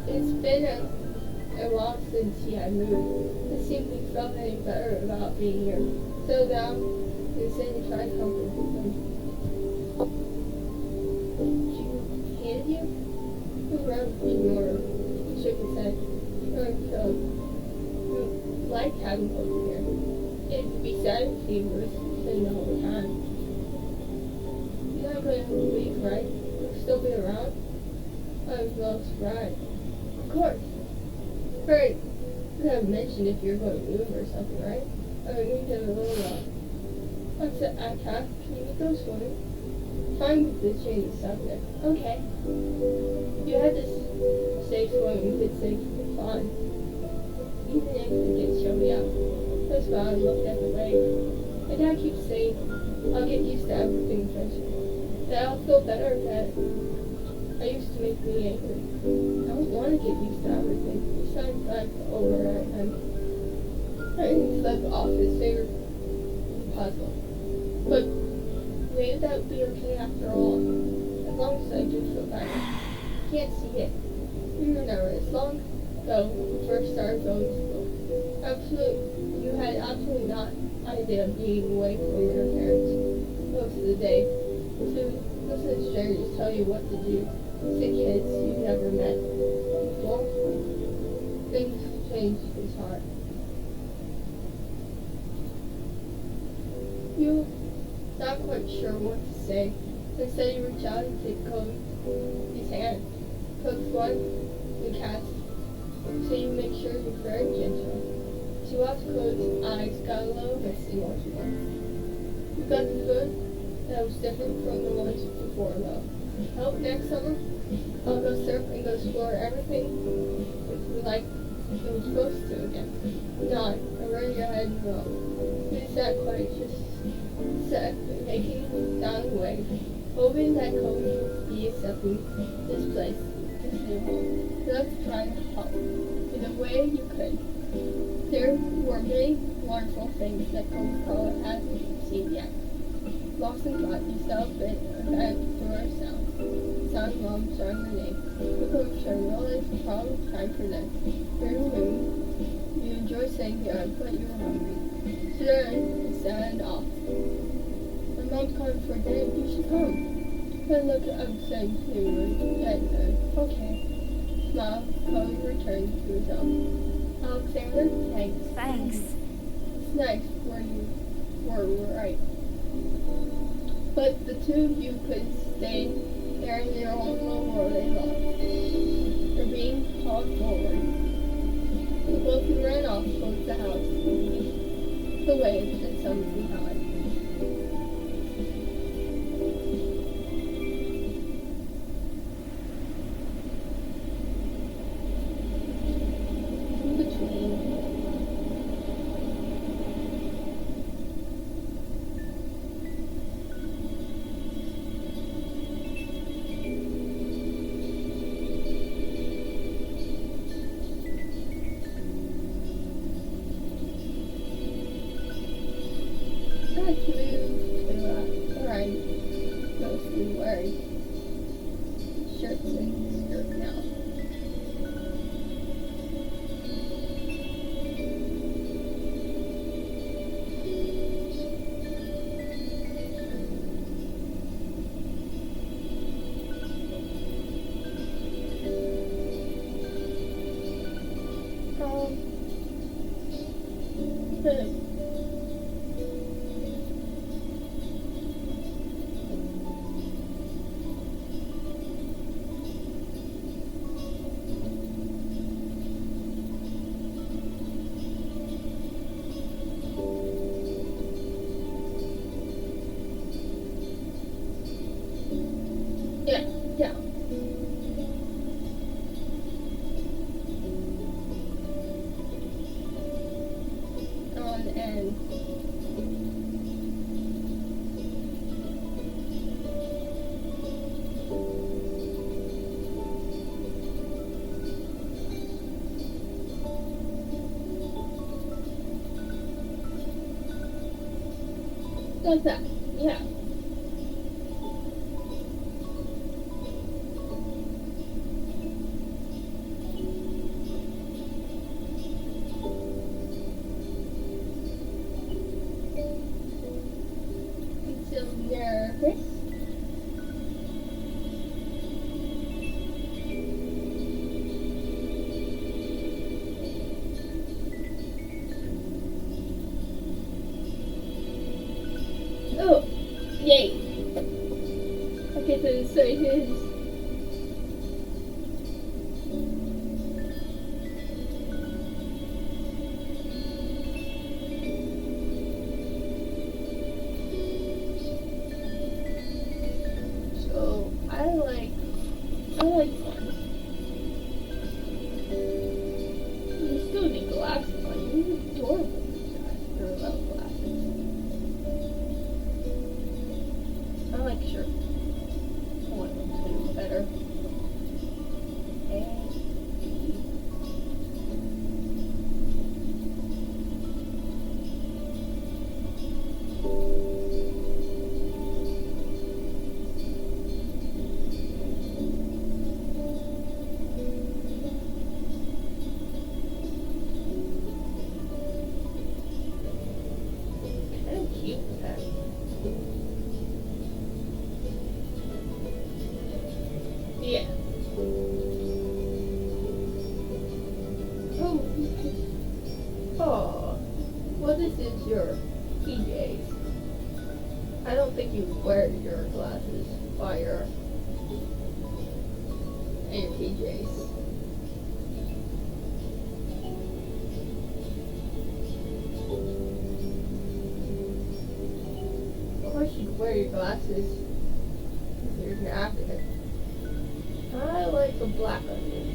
It's been a while since he had moved. It seemed he felt any better about being here. So down and Cindy tried to comfort him. She hated you? He ignored her. He shook his head. You like having both here. It'd be sad if he was spending the whole time. You're not going to leave, right? You'll still be around? I was well surprised. Of course. Right. You have mentioned if you're going to move or something, right? I need to a little What's the attack? Can you go swimming? Time to change the subject. Okay. You had to stay swimming. You could say fun. Even if it gets chilly out. That's why I looked at the lake. My dad keeps saying I'll get used to everything eventually. That I'll feel better that I used to make me angry. I don't want to get used to everything. He sounds like over and he flipped off his favorite puzzle. But maybe that would be okay after all. As long as I do feel better. Can't see it. You remember, as long ago when we first started going to school. You had absolutely not idea of being away from your parents most of the day. So listen to strangers tell you what to do. To kids you never met before. Things changed his heart. You not quite sure what to say. Instead you reach out and take Cody's hand. Cody's one and cast. So you make sure you're very gentle. She watched Cody's eyes got a little misty once more. You got the food that was different from the ones before though. Hope next summer I'll go surf and go explore everything like it was supposed to again. Nod, around your head and no. You sat quiet, just sat making down the wave, hoping that Cody would be accepting this place, this new home. You looked trying to help in the way you could. There were many wonderful things that Coca-Cola hadn't seen yet. Lost in thought, you saw a bit of that through our sound. Sound mom showing her name. The coach realized it's probably time for them. Very moon. You enjoy staying here, but you were hungry. So then you signed off. My mom's calling for dinner, you should come. Then look upset humor at her. Okay. Smile, Chloe returned to his own. Alexander, thanks. Thanks. It's nice where you were right. But the two of you could stay there in your own little world they loved. You're being called forward. So both you ran off towards the house, the waves and some behind. Yeah, yeah. And does that? Yeah. So nervous. Oh, yay. Okay, so his so I like fun. You still need glasses on. You're adorable. You're love glasses. I like shirt. I want them to do better. Kind of cute, that. Yeah. Oh, well, this is your PJs. I don't think you wear your glasses while you're in your PJs. Of course, you wear your glasses if you're active. I like the black onion.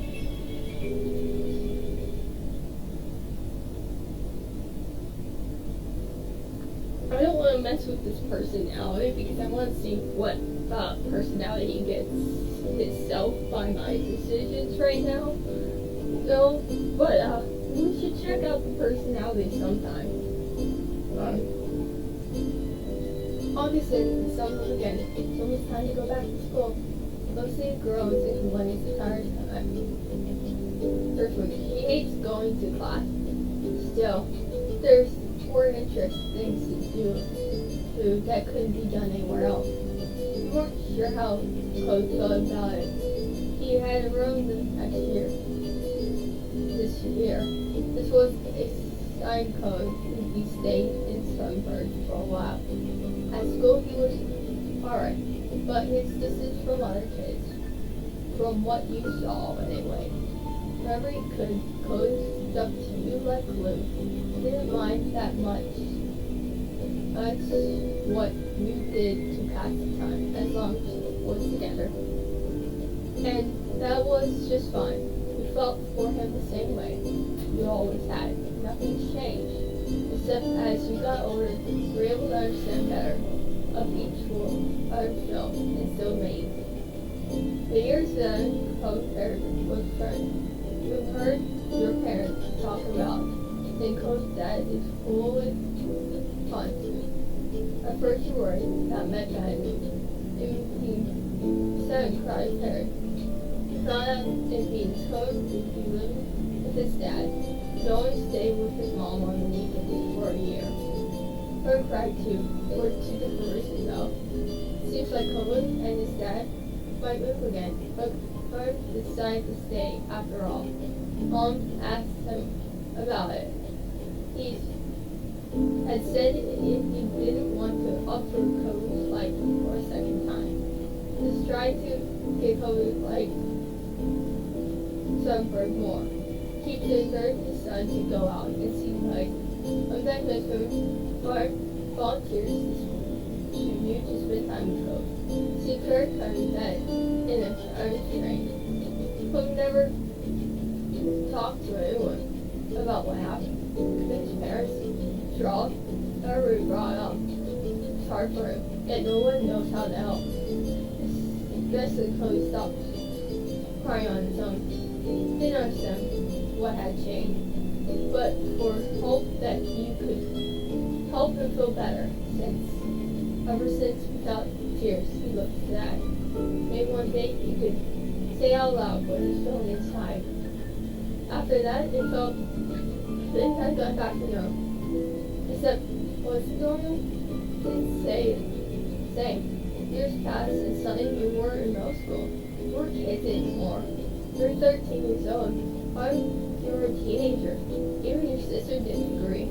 I don't want to mess with this personality because I want to see what personality gets itself by my decisions right now. So, but we should check out the personality sometime. August and summer again. It's almost time to go back to school. Lucy groans and complains the entire time. Earthworm, he hates going to class. Still, there's more interesting things to do that couldn't be done anywhere else. We weren't sure how Code felt about it. He had room the next year. This year. This was a sign code. He stayed in Sunburn for a while. At school he was alright, but his distance from other kids. From what you saw anyway. Whenever he could, Code stuck to you like glue. Didn't mind that much. That's what you did to pass the time, as long as you was together. And that was just fine. We felt for him the same way. We always had. Nothing's changed. Except as we got older, we were able to understand better of each world, other film, and still made. The years then, Code was friends. You've heard your parents talk about. Then Code's dad is full with fun too. At first you worried that meant that he said and cried his parents. Found out it means Code would be living with his dad. He'd always stay with his mom on the weekends for a year. Code cried too, for two different reasons though. Seems like Code and his dad might move again, but Code decided to stay after all. Mom asked him about it. He's had said if he didn't want to offer Kobe's life for a second time, just try to get Kobe's life Sunberg more. Keep to encourage his son to go out and see life. Sometimes my parents volunteers to you to spend time with Kobe. She encouraged him that in a train. Kobe never talked to anyone about what happened. His parents Charles never brought up. It's hard for him, yet no one knows how to help. Especially Chloe stopped crying on his own. Didn't understand what had changed, but for hope that you could help him feel better. Ever since without tears, he looked sad. Maybe one day he could say out loud what he's feeling inside. After that, things had got back to normal. Except, was normal? Didn't say it. Same. Years passed and suddenly you were in middle school. You weren't kids anymore. You were 13 years old. Why you were a teenager? Even your sister didn't agree.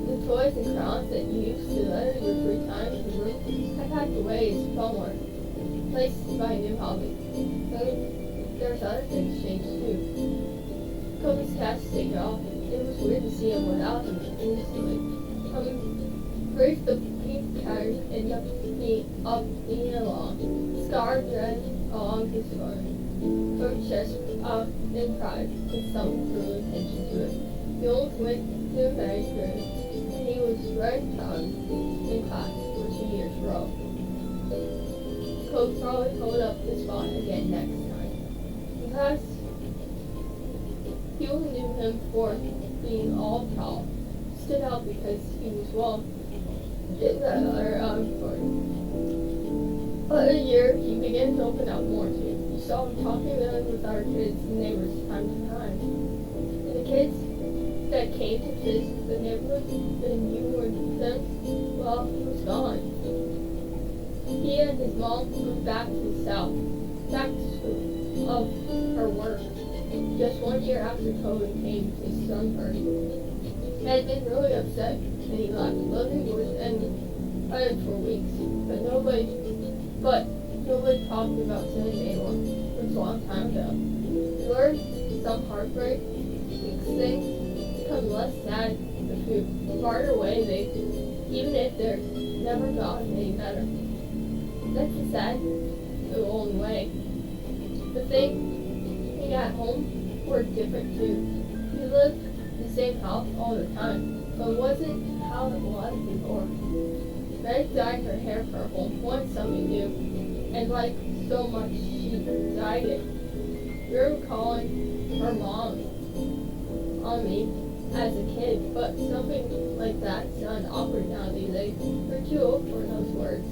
The toys and crowns that you used to let in your free time in the room had packed away somewhere, placed by a new hobby. But there's other things changed too. Kobe's cast taken off. It was weird to see him without him instantly. Grace the pink carriage ended up being along. Scars ran along his forehead. Her chest out in pride with some true attention to it. He almost went to a married room, and he was very proud in class for 2 years in a row. Coach probably hold up the spot again next time. In class, people knew him for being all tall, stood out because he was well. Did that other year, he began to open up more too. You saw him talking with our kids and neighbors time to time. And the kids that came to visit the neighborhood when you were with them, well, he was gone. He and his mom moved back to the south, back to school, of her work. Just 1 year after COVID came to Sunburn. He had been really upset and he left. Living was ended for weeks, but nobody talked about Sunny Mayborn. It was a long time ago. We learned some heartbreak makes things become less sad if you far away even if they're never gotten any better. That's the sad the only way. The things at home were different too. We lived in the same house all the time, but it wasn't how it was before. Meg dyed her hair purple, wanted something new, and like so much she dyed it. We were calling her mom on me as a kid, but something like that sounded awkward now these days. We're too old for those words.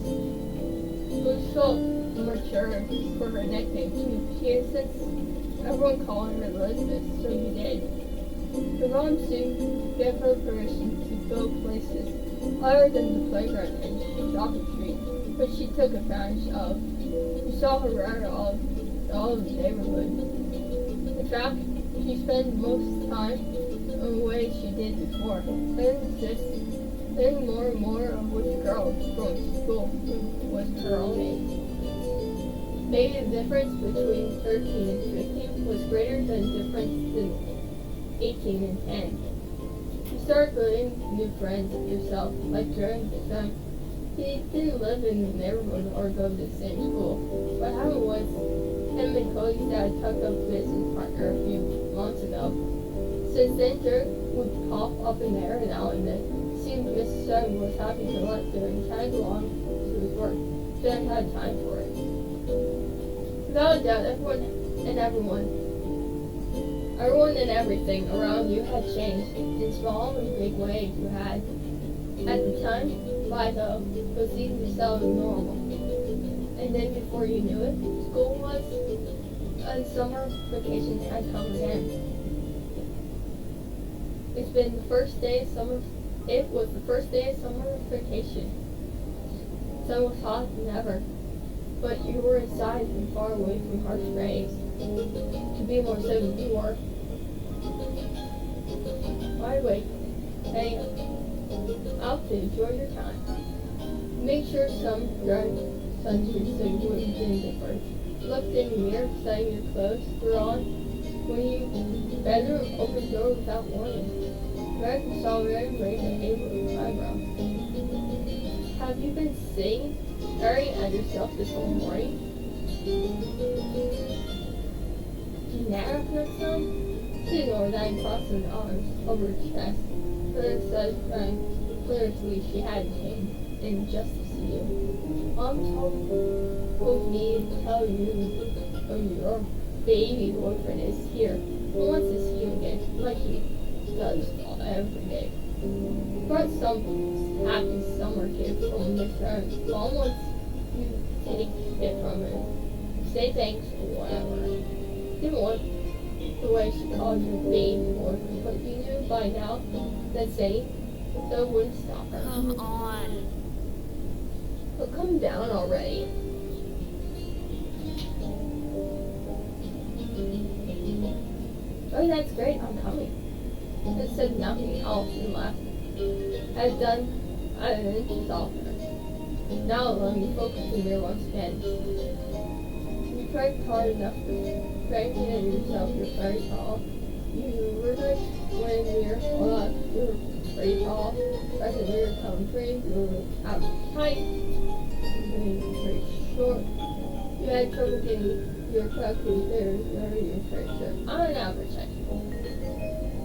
Luce felt mature for her nickname too. She insisted everyone called her Elizabeth, so we did. Her mom soon gave her permission to go places higher than the playground and shopping street, but she took advantage of. We saw her around all of the neighborhood. In fact, she spent most time in the way she did before, learning more and more of which girl going to school who was her own age. Maybe the difference between 13 and 15 was greater than the difference than 18 and 10. You started building new friends yourself, like during them. He didn't live in the neighborhood or go to the same school. What happened was, him and Cody's dad took up business partner a few months ago. Since then, Dirk would pop up in there now and then. It seemed Mr. Sutton was happy to let Dirk tag along to his work. Dirk had time for it. Without a doubt, everyone and everything around you had changed in small and big ways. You had, at the time, though, was easy to sell normal. And then before you knew it, school was, and summer vacation had come again. It was the first day of summer vacation. Sun was hot than ever, but you were inside and far away from harsh rays. To be more certain, you were wide awake hang out to enjoy your time. Make sure some dry sunscreen so you wouldn't get any different. Looked in the mirror, deciding your clothes were on. When you bedroom opened the door without warning. Greg saw red rain and Abel's eyebrows. Have you been sitting, staring at yourself this whole morning? Nap next time? She ignored that and crossed her arms over her chest. But instead, clearly she hadn't came in just to see you. Mom told me to tell you your baby boyfriend is here. He wants to see you again, like he does every day. Brought some happy summer gift from your friends. Mom wants you to take it from him. Say thanks or whatever. Didn't want the way she called you baby boyfriend, but you knew by now that saying so wouldn't stop her. Come on. But come down already. Oh, that's great, I'm coming. It said nothing else and left. I've done an inch off her. Now let me focus on the mirror once again. You tried hard enough to strengthen yourself, you're very tall. You were like when you're pretty tall. Present mirror come free, you were out tight. You're pretty short. You had trouble getting your calculus there, you're pretty short. On an average,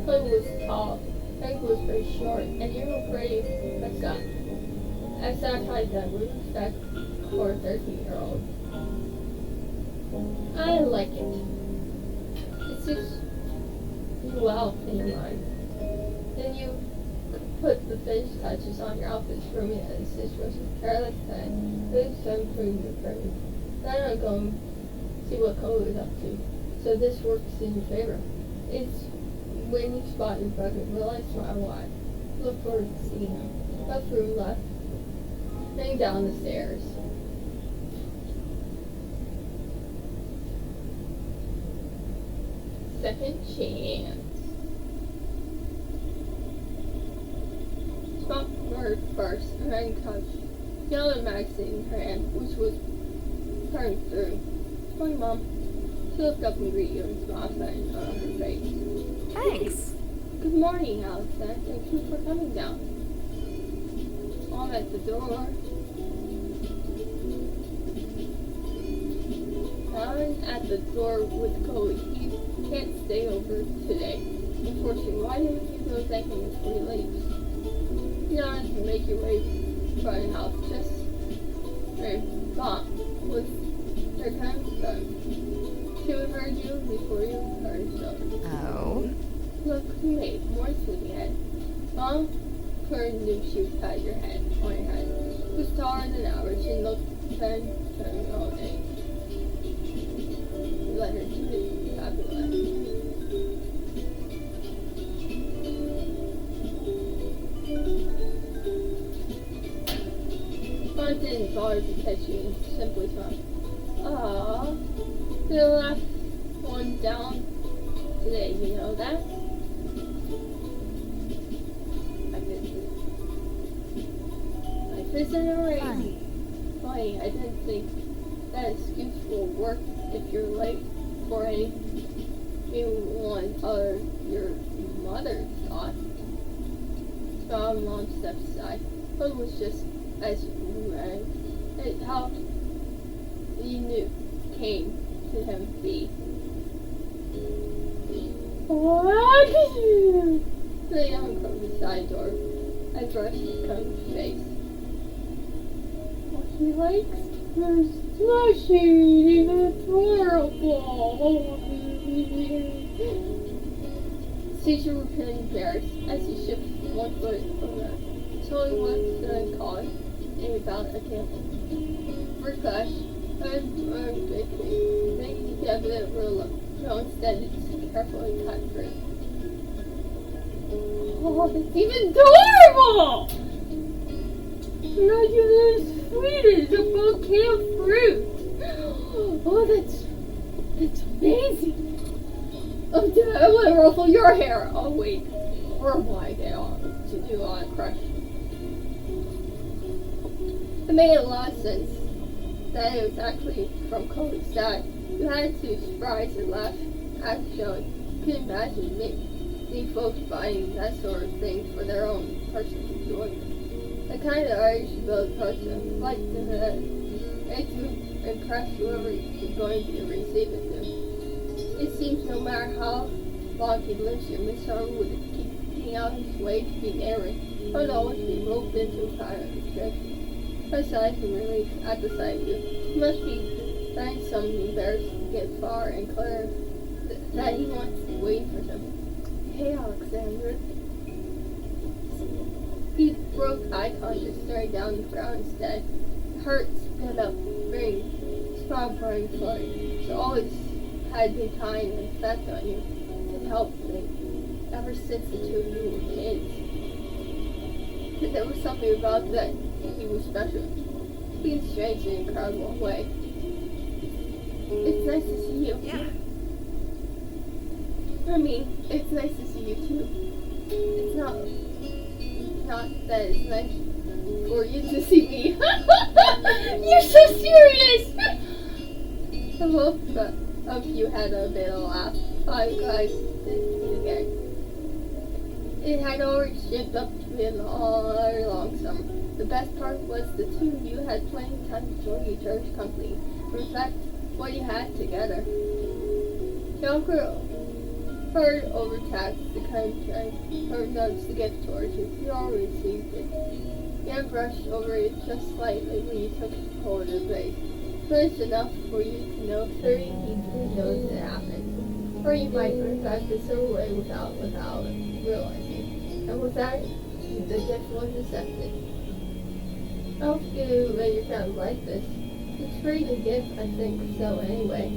Clay was tall, Frank was pretty short, and you were pretty messed up. I satisfied that with respect for a 13-year-old. I like it. It suits you well in your mind. Then you put the finished touches on your outfits for me and the situation. Careless said, "Good son for your friend." Then I'm going to see what Cole is up to. So this works in your favor. It's when you spot your brother, realize my wife. Look forward to seeing him. Left room left. Hang down the stairs. Second chance. Spot her first, and then touched yellow magazine in her hand, which was turned through. Morning, Mom. She looked up and greeted you and smiled on her face. Thanks. Good morning, Alice said. Thank you for coming down. I'm at the door. I'm at the door with Chloe. He can't stay over today. Unfortunately, why didn't you go thank him before he leaves? You don't have to make your way from the house. Just Mom was her time to come. She would have heard you before you heard so. Oh. Look who made more sleepyhead. Mom Kern knew she was tied your head on your head. She was taller than average and looked 10 all day. You let her do it, fabulous. Mom didn't bother to catch you and simply smiled. Aww, the last one down today, you know that? Life isn't a race. Funny, I didn't think that excuse will work if you're late for anyone other your mother thought. So Mom stepped aside. It was just as you rang. It how you knew came to him be. What? The young from the side door. I brushed his combed face. What he likes is slushy and adorable. Caesar was embarrassed as he shifted one foot from her. So he went to the car and about a table. For Clash, I'm baking. Making together a ruler. No, instead it's carefully cut fruit. Oh, it's even adorable! Not even as sweet as a bouquet of fruit. Oh, that's amazing. Oh, Dad, I want to ruffle your hair. Oh, wait. horrible idea to do on a crush. It made a lot of sense that it was actually from Cody's dad. You had to surprise and laugh at the show. You could imagine many folks buying that sort of thing for their own personal enjoyment. The kind of Irish built person like to impress whoever is going to receive it to. It seems no matter how long he lives here, Miss Harmon would keep getting out his way to be married. Would always be roped into a kind of restriction. Aside from relief at the sight of you, he must be trying something embarrassed to get far and clear that he wants to wait for something. Hey, Alexander. He broke eye contact, staring down the ground instead. The heart sped up, ring, smile burning flowing. So always had been kind and effect on you, and helped me, ever since the two of you were kids. But there was something about that he was special, in a strange and incredible way. It's nice to see you. Yeah. I mean, it's nice to see you too. It's not that it's nice for you to see me. You're so serious! The both of you had a bit of a laugh. You guys didn't meet again. It had already shaped up to be a long summer. The best part was the two of you had plenty of time to enjoy each other's company. In fact, what you had together. Young girl heard over text the kind her notes to get towards you. You all received it. You brushed over it just slightly when you took hold of the base. But it's enough for you to know 30 deeply knows it happened. Or you might forget this away without realizing. And with that, the gift was accepted. I hope you let your friends like this. It's pretty good gift, I think, so anyway.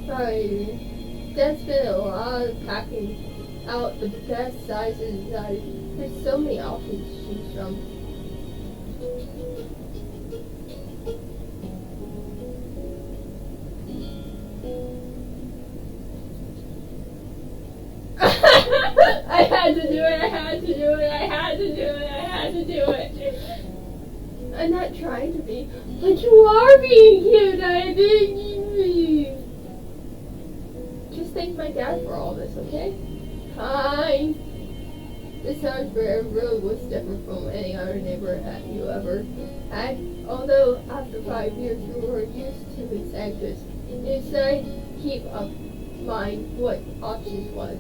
Sorry, Dad's been a lot of packing out the best sizes. There's so many options to choose from. I had to do it. I'm not trying to be, but you are being cute, I think. Just thank my dad for all this, okay? Fine. This house really was different from any other neighbor that you ever had. Although after 5 years you were used to his anxious, you decided to keep up mind what options was.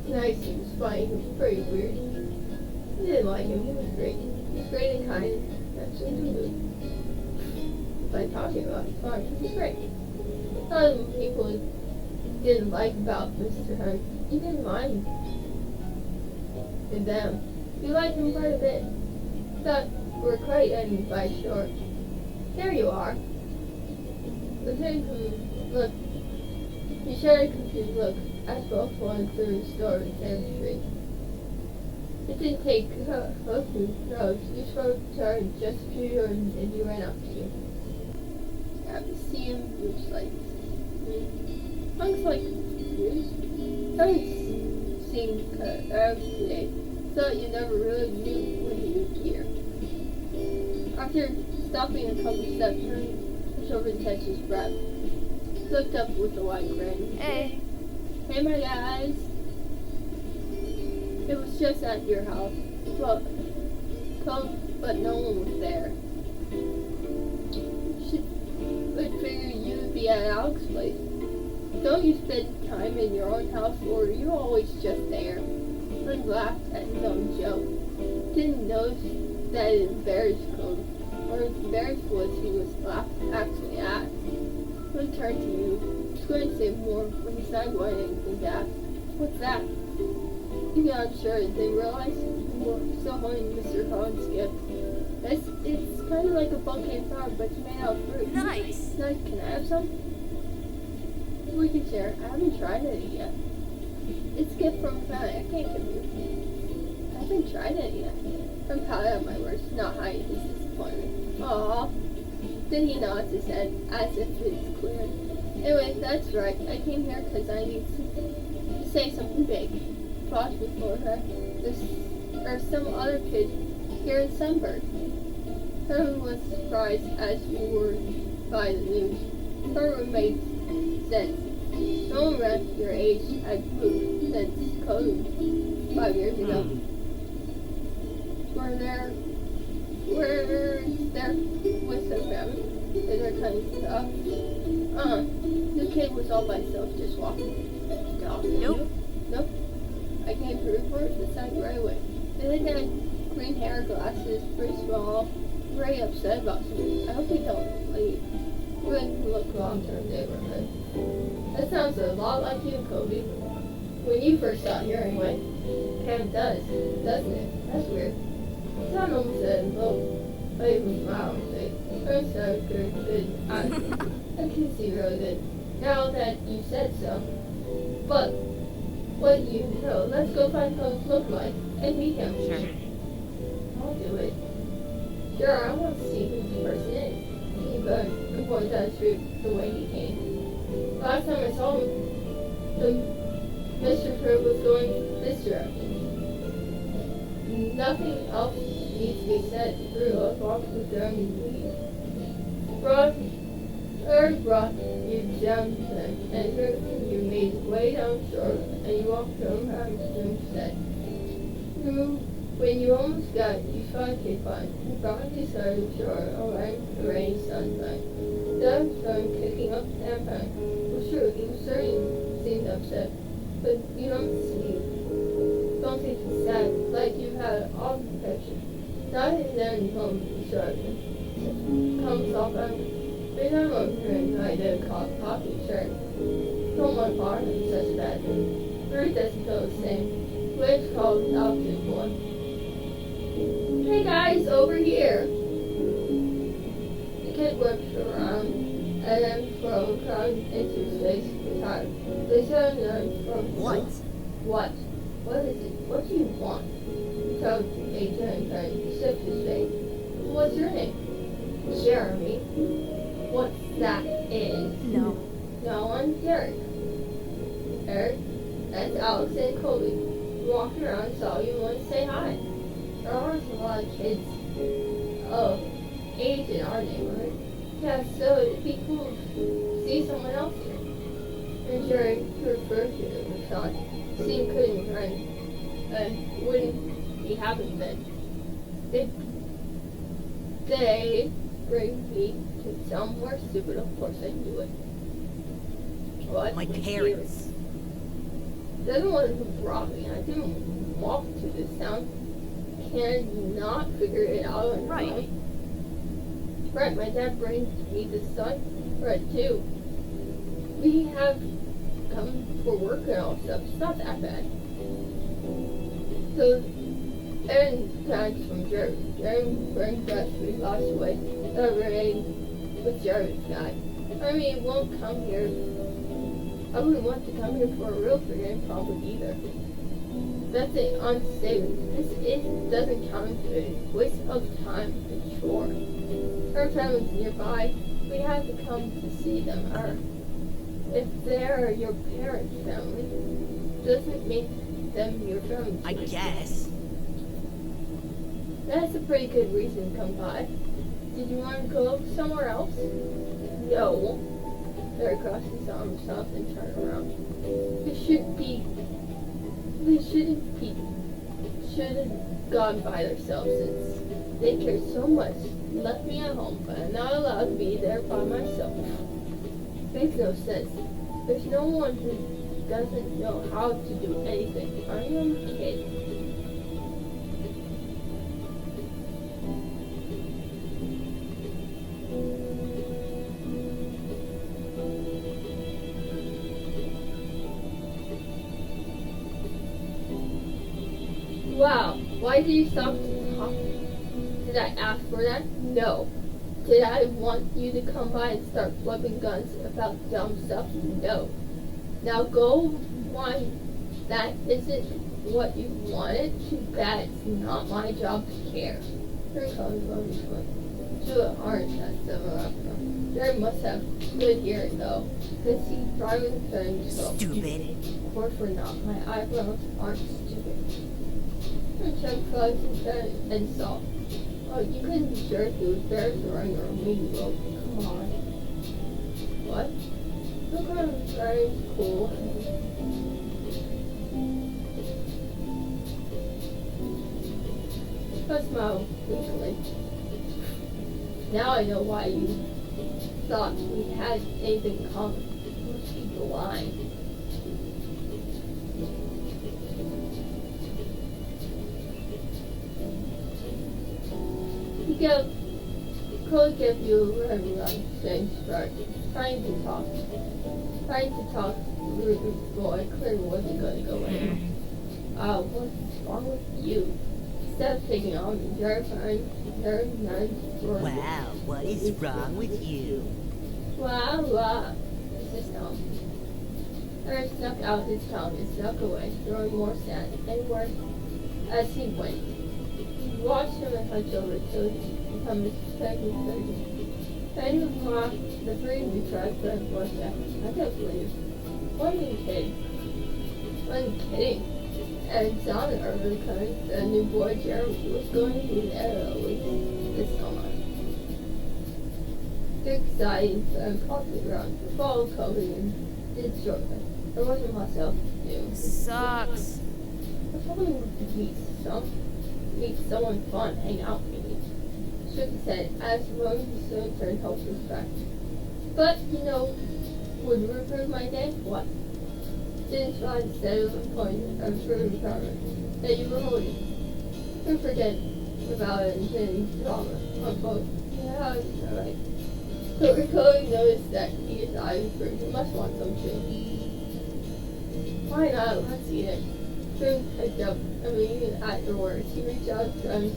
Nice, he was funny, he was pretty weird. I didn't like him, he was great. He was great and kind, actually too. By talking about his farm, he was great. None of the people didn't like about Mr. Hunt. You didn't mind them. You liked him quite a bit. Thought we're quite ending by short. There you are. The thing who look. He shared a confused look as both wanted through the store in Sam Street. It didn't take both who knows. You spoke to her in just a few yards and he ran up to you. I have to see him, looks like. Looks like confused. Haven't seen today. Thought you never really knew when he moved here. After stopping a couple steps, he over to catch his breath. Looked up with a wide grin. Hey. Hey, my guys. It was just at your house. Well, but no one was there. Would figure you'd be at Alex's place. Don't you spend time in your own house, or are you always just there? Lynn laughed at his own joke. Didn't notice that it embarrassed him, or embarrassed was he was actually at. Lynn turned to you. He was going to say more when he started anything to ask. What's that? You got unsure. They realized you were still holding Mr. Cohen's gift. It's kind of like a pumpkin flower, but it's made out of fruit. Nice. Nice. Can I have some? We can share. I haven't tried it yet. It's a gift from a family. I can't give you. I haven't tried it yet. I'm proud of my words, not hiding his disappointment. Aww. Then he nods his head, as if it's clear. Anyway, that's right. I came here because I need to say something big. spots before her. There's some other kid here in Sunburn. Her was surprised as you were by the news. Her roommate said, no one around your age had moved since COVID 5 years ago. Were there with her family? Is there kind of stuff? The kid was all by himself just walking. Dog. Nope. Nope. I came to report the site right away. The kid had green hair, glasses, pretty small, very upset about something. I hope he don't leave. Wouldn't look long-term neighborhood. That sounds a lot like you, Kobe. When you first got here anyway. Kind of does, doesn't it? That's weird. Sound almost said, well, I even smile and say, I'm so good. I can see really good. Now that you said so. But, what do you know? Let's go find Coach look like and meet him. Sure. I'll do it. Sure, I want to see who this person is. He pointed down the street the way he came. Last time I saw him, Mr. Pruitt was going this direction. Nothing else needs to be said. Drew walked with them and brought you down to them, and you made your way down shore, and you walked home instead. When you almost got it, you saw a kid fine. You brought you side of the shore, around the rainy sunshine. Doug started kicking up the campaign. Well, sure, he was certainly seemed upset, but you don't think he's sad, like you had all the protection. Not his own home, he started. Comes off on big I'm over here and I did a coffee, sure. Don't want to bother him such a bad thing. Ruth doesn't feel the same. Which called out to the boy. Hey guys, over here. The kid whipped around and then threw a crowd into his face with time. They said from What? What? What is it? What do you want? He told Agent and sipped his face. What's your name? Jeremy. What's that is? No. No, I'm Derek. Eric, that's Alex and Colby. Walking around saw you and wanted to say hi. There aren't a lot of kids of age in our neighborhood. Yeah, so it'd be cool to see someone else here. And Jerry referred to it with Sean. Seeing couldn't run. Wouldn't be happening then. They bring me to somewhere stupid, of course I do it. What? My parents. They're the ones who brought me. I didn't walk to this town. Can not figure it out on Right. my own. Right, my dad brings me this sun. Right, too. We have come for work and all stuff. It's not that bad. So, and thanks from Jerry. Jerry brings us we lost away. Everything with Jerry's guy. I mean, it won't come here. I wouldn't want to come here for a real freaking problem either. That's an unstable. This doesn't count as a waste of time and chore. Our family's nearby. We have to come to see them. Or if they're your parents' family, doesn't make them your family. I guess. That's a pretty good reason to come by. Did you want to go somewhere else? No. There across his arms off and turn around. They should have gone by themselves since they care so much. Left me at home, but I'm not allowed to be there by myself. Makes no sense. There's no one who doesn't know how to do anything. I am a kid. Wow, why did you stop talking? Did I ask for that? No. Did I want you to come by and start flipping guns about dumb stuff? No. Now go whine. That isn't what you wanted. Too bad it's not my job to care. Here comes Mommy's one. Do it hard, that's Jerry must have good hearing though, because he's driving the train slow. Stupid. course we're not. My eyebrows aren't stupid. Check flies and salt. Oh, you couldn't be sure if it was bears or under a mean rope. Come on. What? Look around, very cool. I smile weakly. Now I know why you thought we had anything in common. You must be blind. Could give you a run, saying start. Trying to talk. Rude boy clearly wasn't going to go anywhere. What's wrong with you? Instead of taking on me, very nice. Wow, what is wrong with you? Wow. This is dumb. Eric snuck out his tongue and snuck away, throwing more sand anywhere as he went. He watched him and hunched over till he became his second surgeon. Then the three we tried to watch that. I can't believe. Wasn't kidding. And John earlier coming, the new boy Jeremy was going to be there at least this summer. Dick sighed and popped the ground. The fall of Kobe and did shortly. There wasn't much else to do. Sucks. I probably would meet someone fun, hang out maybe. Shook his head as Rose soon turned hopeless back. But, would improve my day? What? Didn't try to say with a point of true retirement that you were holding. Don't forget about it and then drama. Unquote. Yeah, alright. So Rico noticed that his eyes improved. He must want some too. Why not? Let's eat it. Boom picked up even at the words. He reached out from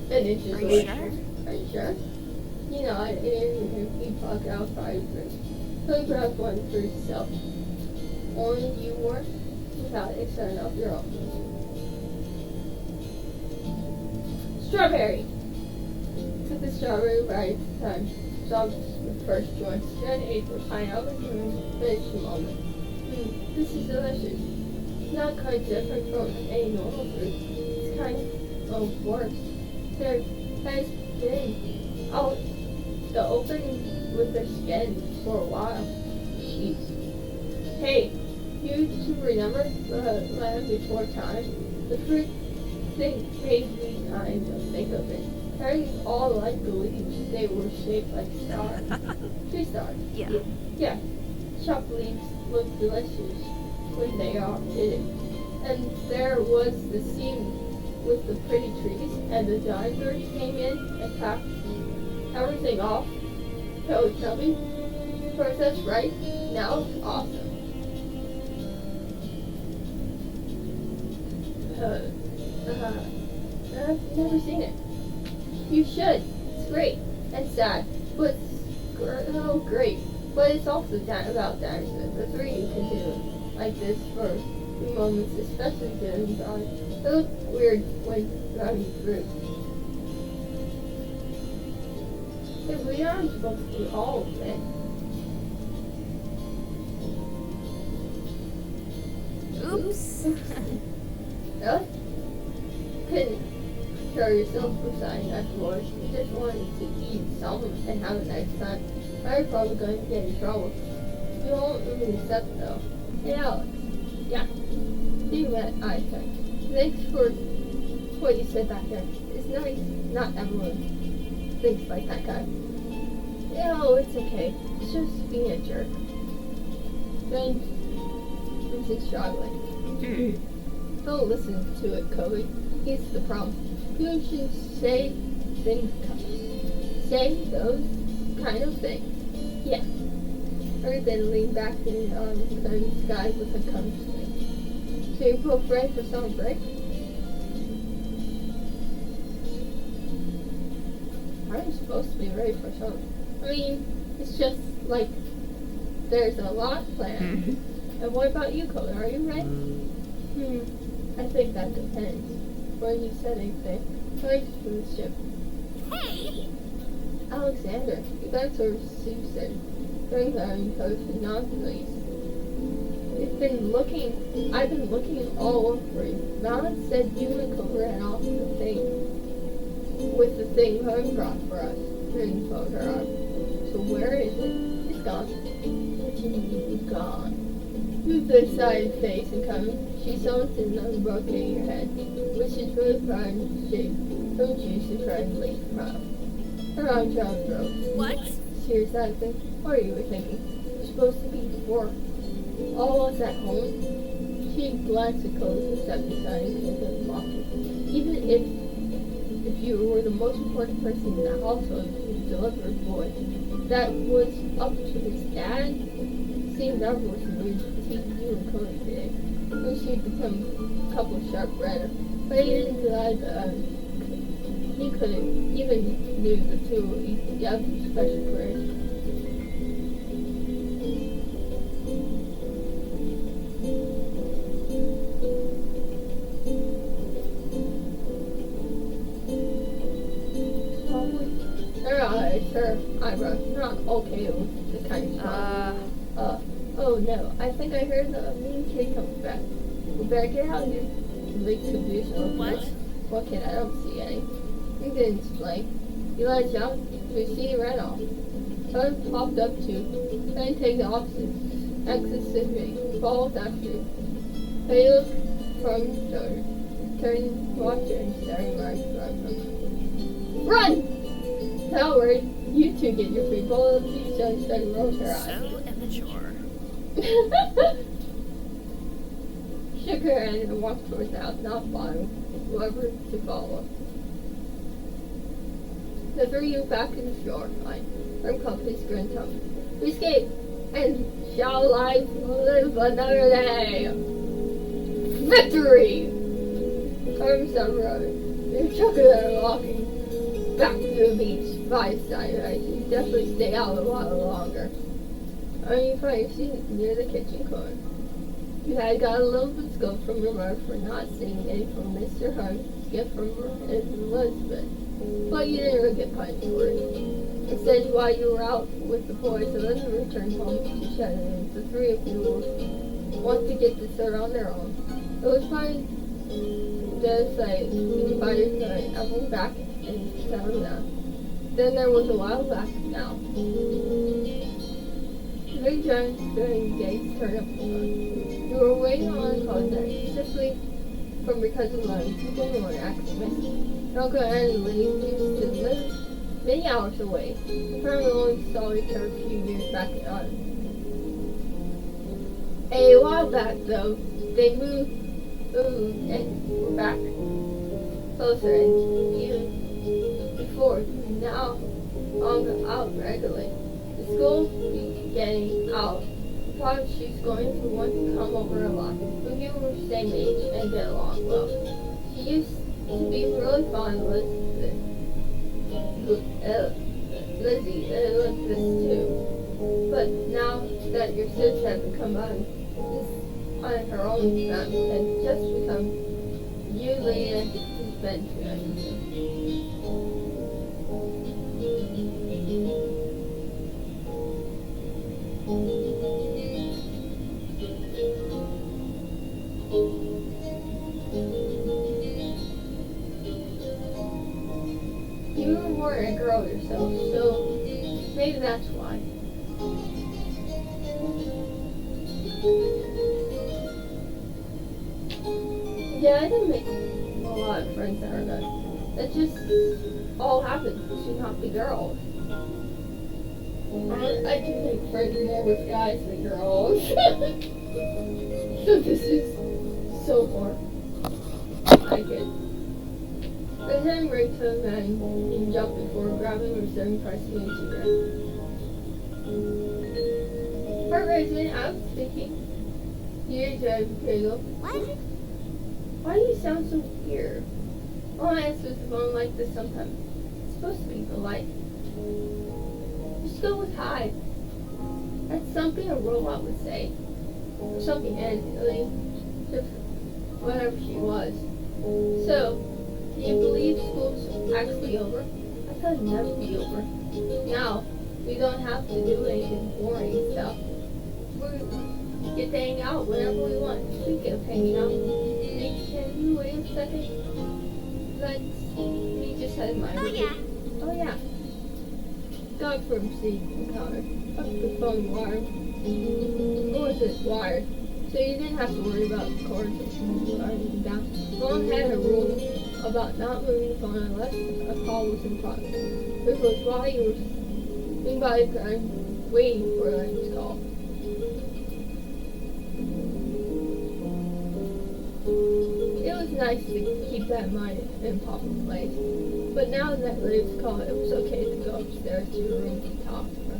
an inch Are away. you sure? Are you sure? I didn't hear him talk outside of it. So he grabbed one for himself. Only you were without it shutting up your own. Strawberry! Took the strawberry right time. Stopped the first joint. Then ate the pineapple and finished a moment. This is delicious. It's not quite different from any normal fruit. It's kind of worse. They're kind of big. Out the opening with their skin for a while. Jeez. Hey, you two remember the land before time? The fruit thing made me kind of think of it. Carrying all like the leaves, they were shaped like stars. 2 stars. Yeah. Yeah. Chopped leaves look delicious when they are hidden. And there was the seam with the pretty trees, and the giant birds came in and packed everything off. So tell me, Princess, right? Now it's awesome. I've never seen it. You should. It's great and sad, but great. But it's also about dinosaurs. The 3 you can do like this for a few moments, especially during dawn. It looked weird when running through. If we aren't supposed to eat all of it. Oops. Really? Couldn't show yourself for sign afterwards. You just wanted to eat some and have a nice time. I was probably going to get in trouble. You won't really accept though. Hey Alex. Yeah. See you at eye check. Thanks for what you said back there. It's nice. Not everyone thinks like that guy. It's okay. It's just being a jerk. Then Lucy's struggling. Don't listen to it, Kobe. Here's the problem. You should say those kind of things. Yeah. Everything leaned back in the sky with a country. So you're both ready for summer break? I'm supposed to be ready for summer. I mean, it's just like there's a lot planned. And what about you, Kobe? Are you ready? I think that depends. When you said anything, thanks for the ship. Hey! Alexander, you guys are Susan. Bring them coach and not the least. I've been looking all over you. Valance said you and Cooper ran off with the thing home brought for us. Then told her on. So where is it? It's gone. What do you mean it's gone? Move the side face and come. She saw it in the book in your head, which is really proud shape. Don't juice and try to leave proud. Her arm child broke. What? Serious thing. What are you thinking? You're supposed to be before all was at home. She glanced at Cody and stepped aside and told him mocking. Even if you were the most important person in the household, you delivered boy. That was up to his dad. Seemed that was weird to teach you and Cody today. And she'd become a couple sharp red. But he didn't realize he couldn't even knew the two of you have special prayers. Her eyebrows not okay, it was just kind of strong. Oh no, I think I heard the mean kid comes back. We better get out of here. The big confusion. What? What kid? I don't see any. You didn't explain. You let us out, we see you ran off. Son popped up too. Then take the opposite exit city, follows after. They look from shoulder. Turn, watch her, and staring right from him. Run! Don't worry, you two get your free bowl of tea, so instead rolled her eyes. So immature. Shook her head and walked towards the house, not following whoever to follow. The three of you back in the shore line. From Compass Grand Town. We escape, and shall life live another day. Victory! Arms down road. They're chucking and walking back to the beach. By side, right? You definitely stay out a lot longer. You find your seat near the kitchen corner. You had got a little bit scope from your mother for not seeing any from Mr. Hunt, gift from Elizabeth, but you didn't really get punished for it. Instead, while you were out with the boys, Elizabeth returned home to Shannon, and the three of you want to get this start on their own. It was fine. Just like you invited everyone back and settled down. Then there was a while back now. The big giant spinning gates turned up the sun. You were waiting on a call next, especially from your cousin Lonnie, who didn't want to act missing. Your uncle and Lee used to live many hours away. The family only saw each other a few years back in autumn. A while back, though, they moved and were back closer and even before. Now out regularly. The school be getting out. Probably she's going to want to come over a lot. When you were the same age and get along well. She used to be really fond of Elizabeth too. But now that your sis has become on her own and just become you, Leah, has been too much. You were more a girl yourself, so maybe that's why. Yeah, I didn't make a lot of friends that are good. That just all happened to not be girls. I do make friends more with guys than girls. So this is so more like it. The hand breaks to the man and jumped before grabbing her son pressing into her. Heart racing, I'm speaking. You drive Pagel. What? Why do you sound so weird? All I answer the phone like this sometimes. It's supposed to be polite. Just go with hi. That's something a robot would say. Or something anything. Just whatever she was. So, do you believe school's actually over? I thought it'd never be over. Now, we don't have to do anything boring stuff. get to hang out whenever we want. Speaking of hanging out, can you wait a second? He just had my. Oh yeah. Oh yeah. Got it from the encounter. Up the phone wire. What was it? Wire. So you didn't have to worry about cords running down. Mom had a rule about not moving the phone unless a call was in progress. This was why you were sitting by the ground waiting for a next call. It was nice to keep that in mind in Papa's place. But now that Liv's called, it was okay to go upstairs to your room to talk to her.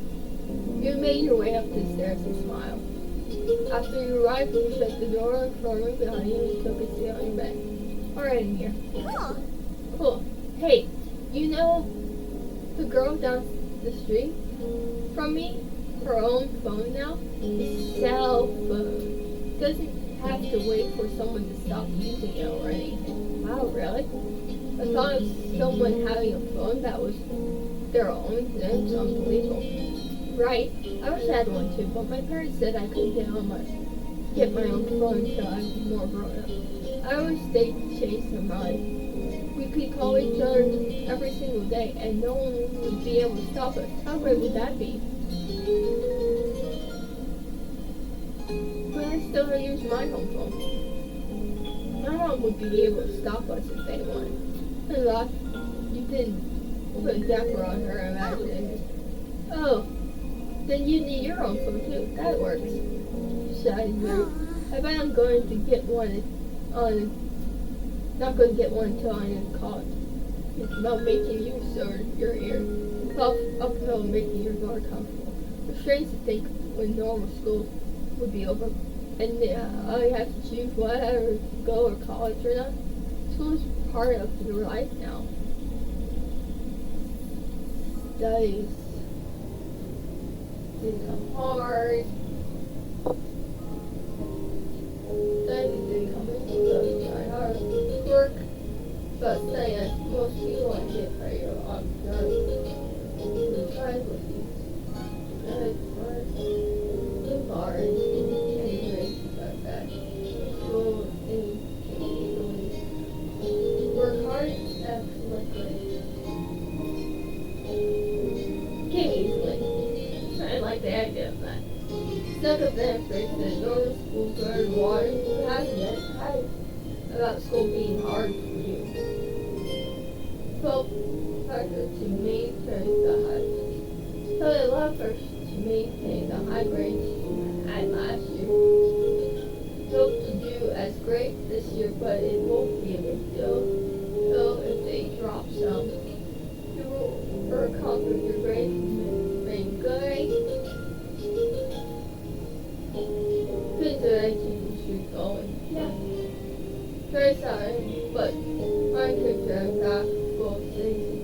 You made your way up the stairs and smiled. After you arrived, you shut the door and firmly behind you and took a seat on your bed. Alright, in here. Cool. Cool. Hey, you know the girl down the street from me? Her own phone now? A cell phone. Doesn't have to wait for someone to stop using it or anything. Wow, really? The thought of someone having a phone that was their own, that's unbelievable. Right. I wish I had one too, but my parents said I couldn't get my own phone until I was more grown up. I always stayed to chase them mine. We could call each other every single day, and no one would be able to stop us. How great would that be? But I still use my home phone. My mom would be able to stop us if they wanted. I laughed. You didn't put a damper on her imagination. Oh. Then you need your own phone too. That works. Shy move. I bet I'm going to get one not going to get one until I'm in college. It's about making you serve your ear. Uphill making your more comfortable. It's strange to think when normal school would be over and I have to choose whether to go or college or not. School is part of your life now. Studies didn't come hard. Studies didn't come easy, so you tried hard. Work, but study as most people and get for on journey. The tried with these good work, good hard, and great like that. School and work hard, excellent grades. Came easily. I like the idea of that. Stuck up there for the normal school guard water. Who hasn't had about school being hard for you? Felt pressure to maintain the high. Felt a lot of pressure to maintain the high grades you had last year. Hope to do as great this year, but it won't be a big deal. So if they drop some, you will recover your grades and remain good. Good that I keep the streak going. Yeah. Very sorry, but my kids are back full of things.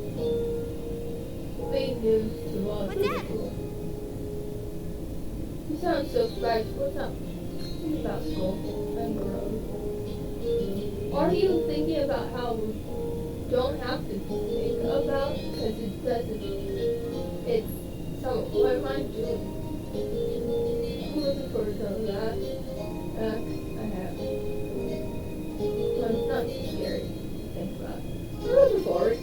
Big news to all What's the that? school. You sound so surprised. What's up? Think about school and the road. Are you thinking about how we don't have to think about because it doesn't? It's so. What am I doing? I'm looking forward to that. I have. Well, it's not too scary to think about. I'm looking forward.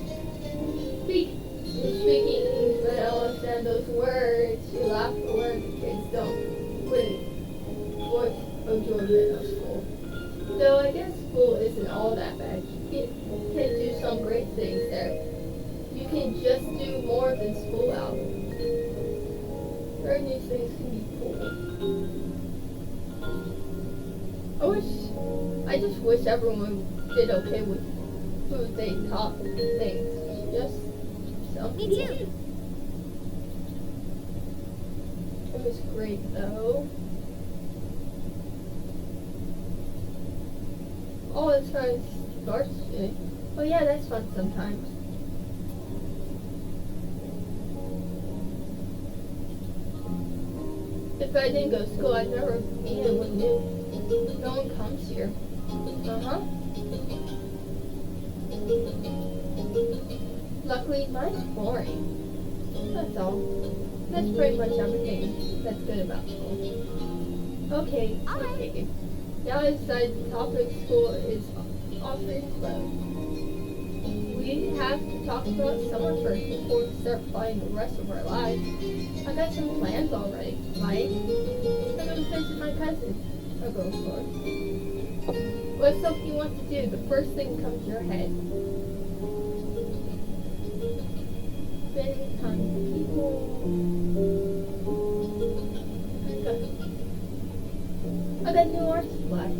Speaking, but I don't understand those words. You laugh at words the kids wouldn't voice enjoyment of school. Though I guess school isn't all that bad. You can do some great things there. You can just do more than school out. Learning these things can be cool. I just wish everyone did okay with who they taught things. Just some Me people. too. It was great though. Oh, it's fun. Sports today. Oh yeah, that's fun sometimes. If I didn't go to school, I'd never be anyone new. No one comes here. Uh-huh. Luckily, mine's boring. That's all. That's pretty much everything that's good about school. Okay, Alright. okay. Now I decided the topic of school is often closed. We have to talk about summer first before we start planning the rest of our lives. I got some plans already. Like, I'm going to visit my cousin. I'll go, of course. What's something you want to do? The first thing that comes to your head. Spending time with people. I got new art supplies.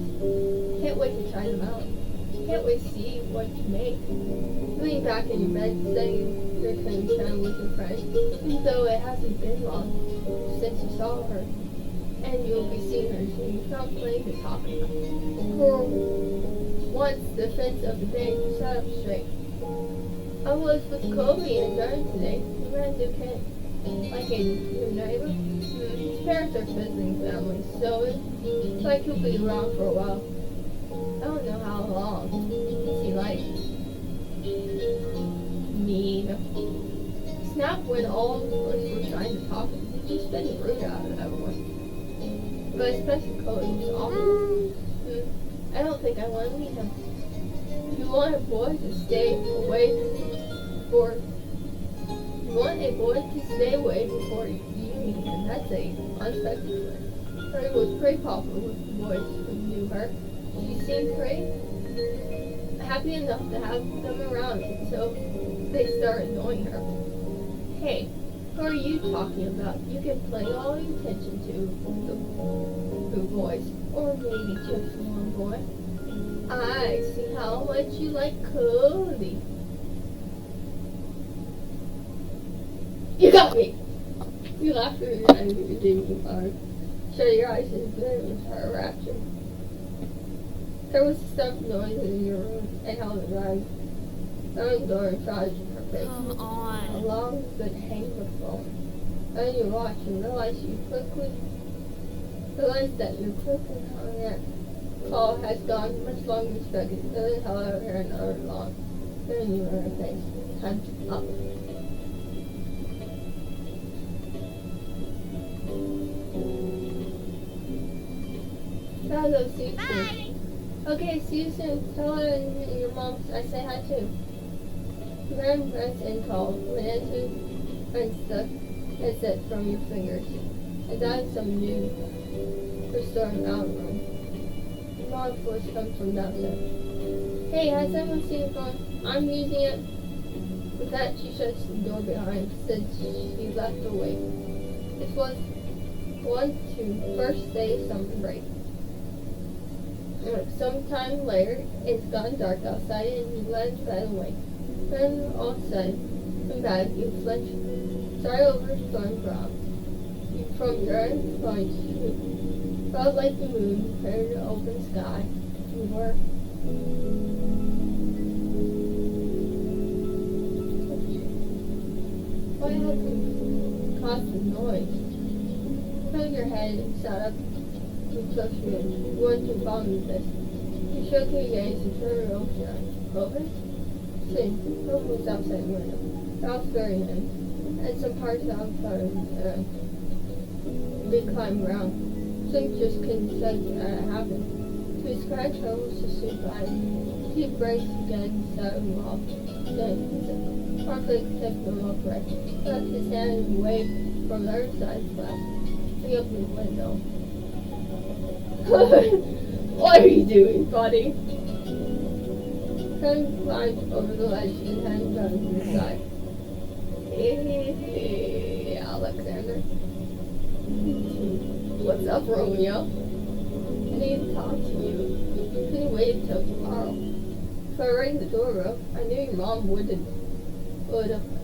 Can't wait to try them out. Can't wait to see what you make. Laying back in your bed, saying you're kind of chatting with your friend, even though it hasn't been long since you saw her. And you'll be seeing her soon. You've got plenty to talk about. For once, the fence of the day sat up straight. I was with Kobe and Darren today. We ran into Kent. Like a new neighbor. His parents are visiting family, so it's like he'll be around for a while. I don't know how long. What's he like? Mean. Snap when all of us were trying to talk. He's just been rude out of everyone. But especially Cody, he's awful. I don't think I want to meet him. If you want a boy to stay away before you meet him, that's a unexpected twin. Her was pretty popular with the boys who knew her. She seemed pretty happy enough to have them around until they started annoying her. Hey, who are you talking about? You can pay all your attention to the boys, or maybe just one boy. I see how much you like Cody. You got me! You laughed at me and you didn't fine. Shut your eyes and blame her rapture. There was stuff noise in your room and held it right. Found the door and charged her face. Come on. Along but hang the phone. Then you watch and realize that your clicking on that call has gone much longer than expected. Then however another long. Then you were her face. Time's up. I'll go see you soon. Okay, see you soon. Tell her and your mom I say hi too. Ran press and call. When answered and stuck headset from your fingers. And died some new restoring out room. Your mom's voice comes from downstairs. Hey, has anyone seen your phone? I'm using it. With that, she shuts the door behind since she left away. This was one to first say something great. Sometime later, it's gone dark outside and you let it fade away. Then all of a sudden, from back, you flinch. Sorry over storm cloud. From your end point, felt like the moon compared to the open sky. You were. Why had you caused the noise? Turned your head and sat up. You took your went to follow this. You shook your gaze and turned it over to Clover? Soon, Clover was outside the window. Ralph very nice. And some parts outside big climb around. Sink just couldn't sense that it happened. To scratch holes to survive. He breaks again, sat him off. Then, Parkley kept him upright. Left his hand and waved from the other side of the glass. He opened the window. What are you doing, buddy? Ken climbed over the ledge and handed down to his side. Hey, Alexander. What's up, Romeo? I need to talk to you. Couldn't wait until tomorrow. So I rang the doorbell. I knew your mom would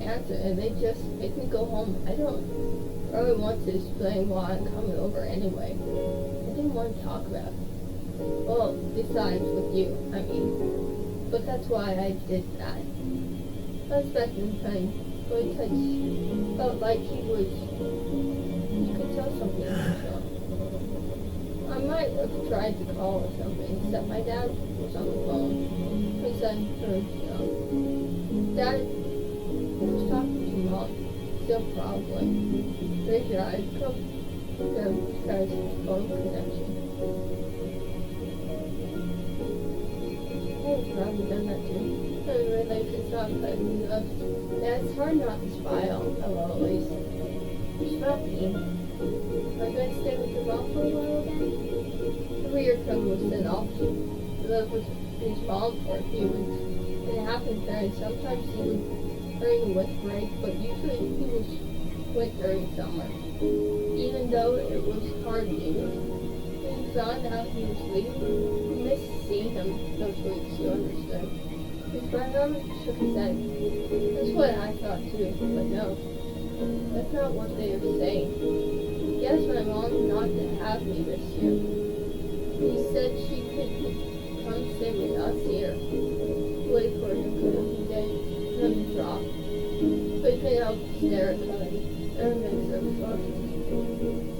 answer, and they just make me go home. I don't really want to explain why I'm coming over anyway. I didn't want to talk about it. Well, besides with you, I mean. But that's why I did that. Unexpected thing, but it felt like you could tell something himself. I might have tried to call or something, except my dad was on the phone. My son turned Dad was talking to Mom, still probably. Raise your eyes, come Guy's phone connection. Oh, I've probably done that too. Anyway, like, it's not cutting me up. Yeah, it's hard not to spy on Eloise. It's not me. Are you gonna stay with your mom for a while again? Every year Cody was sent off to live with his mom for a few weeks. It happened there, and sometimes he would bring with break, but usually he was with during summer. Even though it was hard news, when he found out he was leaving, he missed seeing him those weeks, you understood. His grandmother shook his head. That's what I thought too, but no. That's not what they are saying. He asked my mom not to have me this year. He said she could come stay with us here. Wait for him couldn't get him dropped. But he couldn't help but stare at Cody. And makes her fun.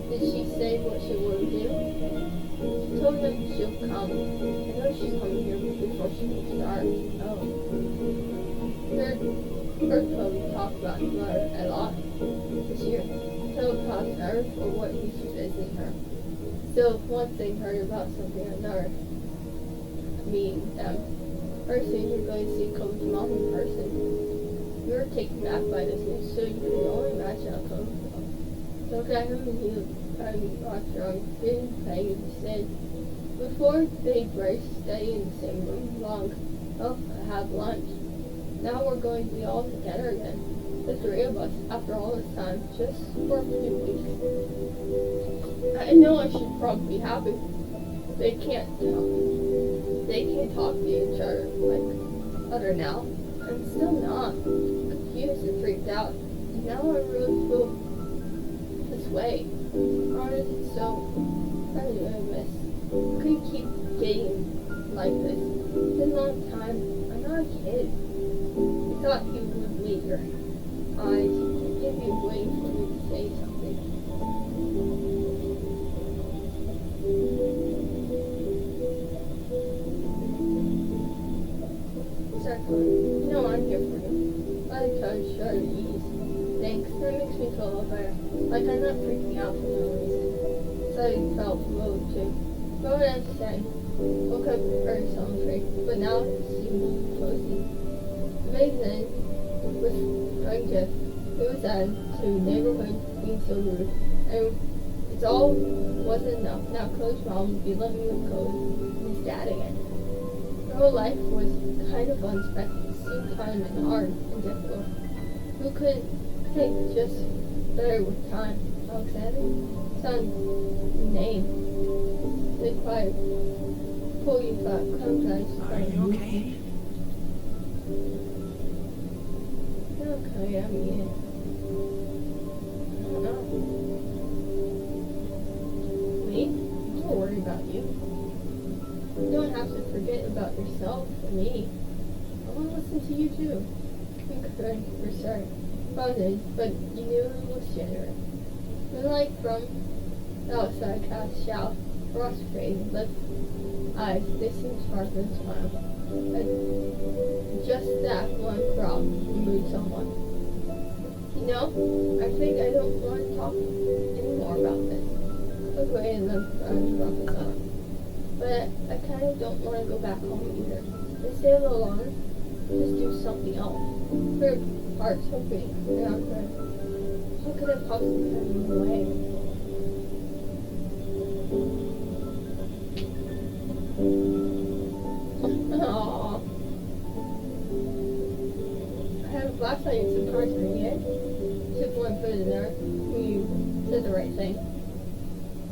Did she say what she would do? She told him she'll come. I know she's coming here before she starts. Oh. Heard Cody talk about her a lot this year. Told caused her for what he's visiting her. Still, one thing heard about something another. Me and them. First thing you're going to see Cody's mom in person. We were taken back by this news, so you can only imagine how Cody felt. Look at him and he kind of got drunk, didn't pay the sin. Before they braced, stay in the same room long, have lunch. Now we're going to be all together again. The three of us, after all this time, just for a few weeks. I know I should probably be happy. They can't talk. They can't talk to each other like other now. I'm still not. Confused and freaked out. Now I really feel this way. Why is it so? I really miss. I couldn't keep getting like this. It's been a long time. I'm not a kid. I thought you would meet your eyes and give you waiting for me to say something. Exactly. You know I'm here for you. I try to show you ease. Thanks. That makes me feel a little better. Like I'm not freaking out for no reason. So you felt low too. Go ahead and say. Woke up very solitary, but now it seems cozy. Amazing was trying to move that to neighborhood being so rude. And it's all wasn't enough. Now Cody's mom would be living with Cody and his dad again. Her whole life was kind of unexpected. It seemed kind of hard and difficult. Who could think just better with time? Alexander? Son, name. They quiet. Pull you back. Come guys. Are you okay? Okay, I mean, I don't know. Me? I'm not worried about you. You don't have to forget about yourself or me. I want to listen to you too. Okay, we're sorry. Probably, but you knew it was genuine. The light from the outside cast shout, frost faded, lift eyes, they seemed sparkling and smile. Just that one crowd moved someone. You know, I think I don't want to talk anymore about this. Look away and look around the sun. But I kind of don't want to go back home either. Let's stay a little longer. Just do something else. Her heart's hoping. And I'm like, how could I possibly turn him away? Aww. I have a flashlight and some cards for you. Took one put it in there. You said the right thing.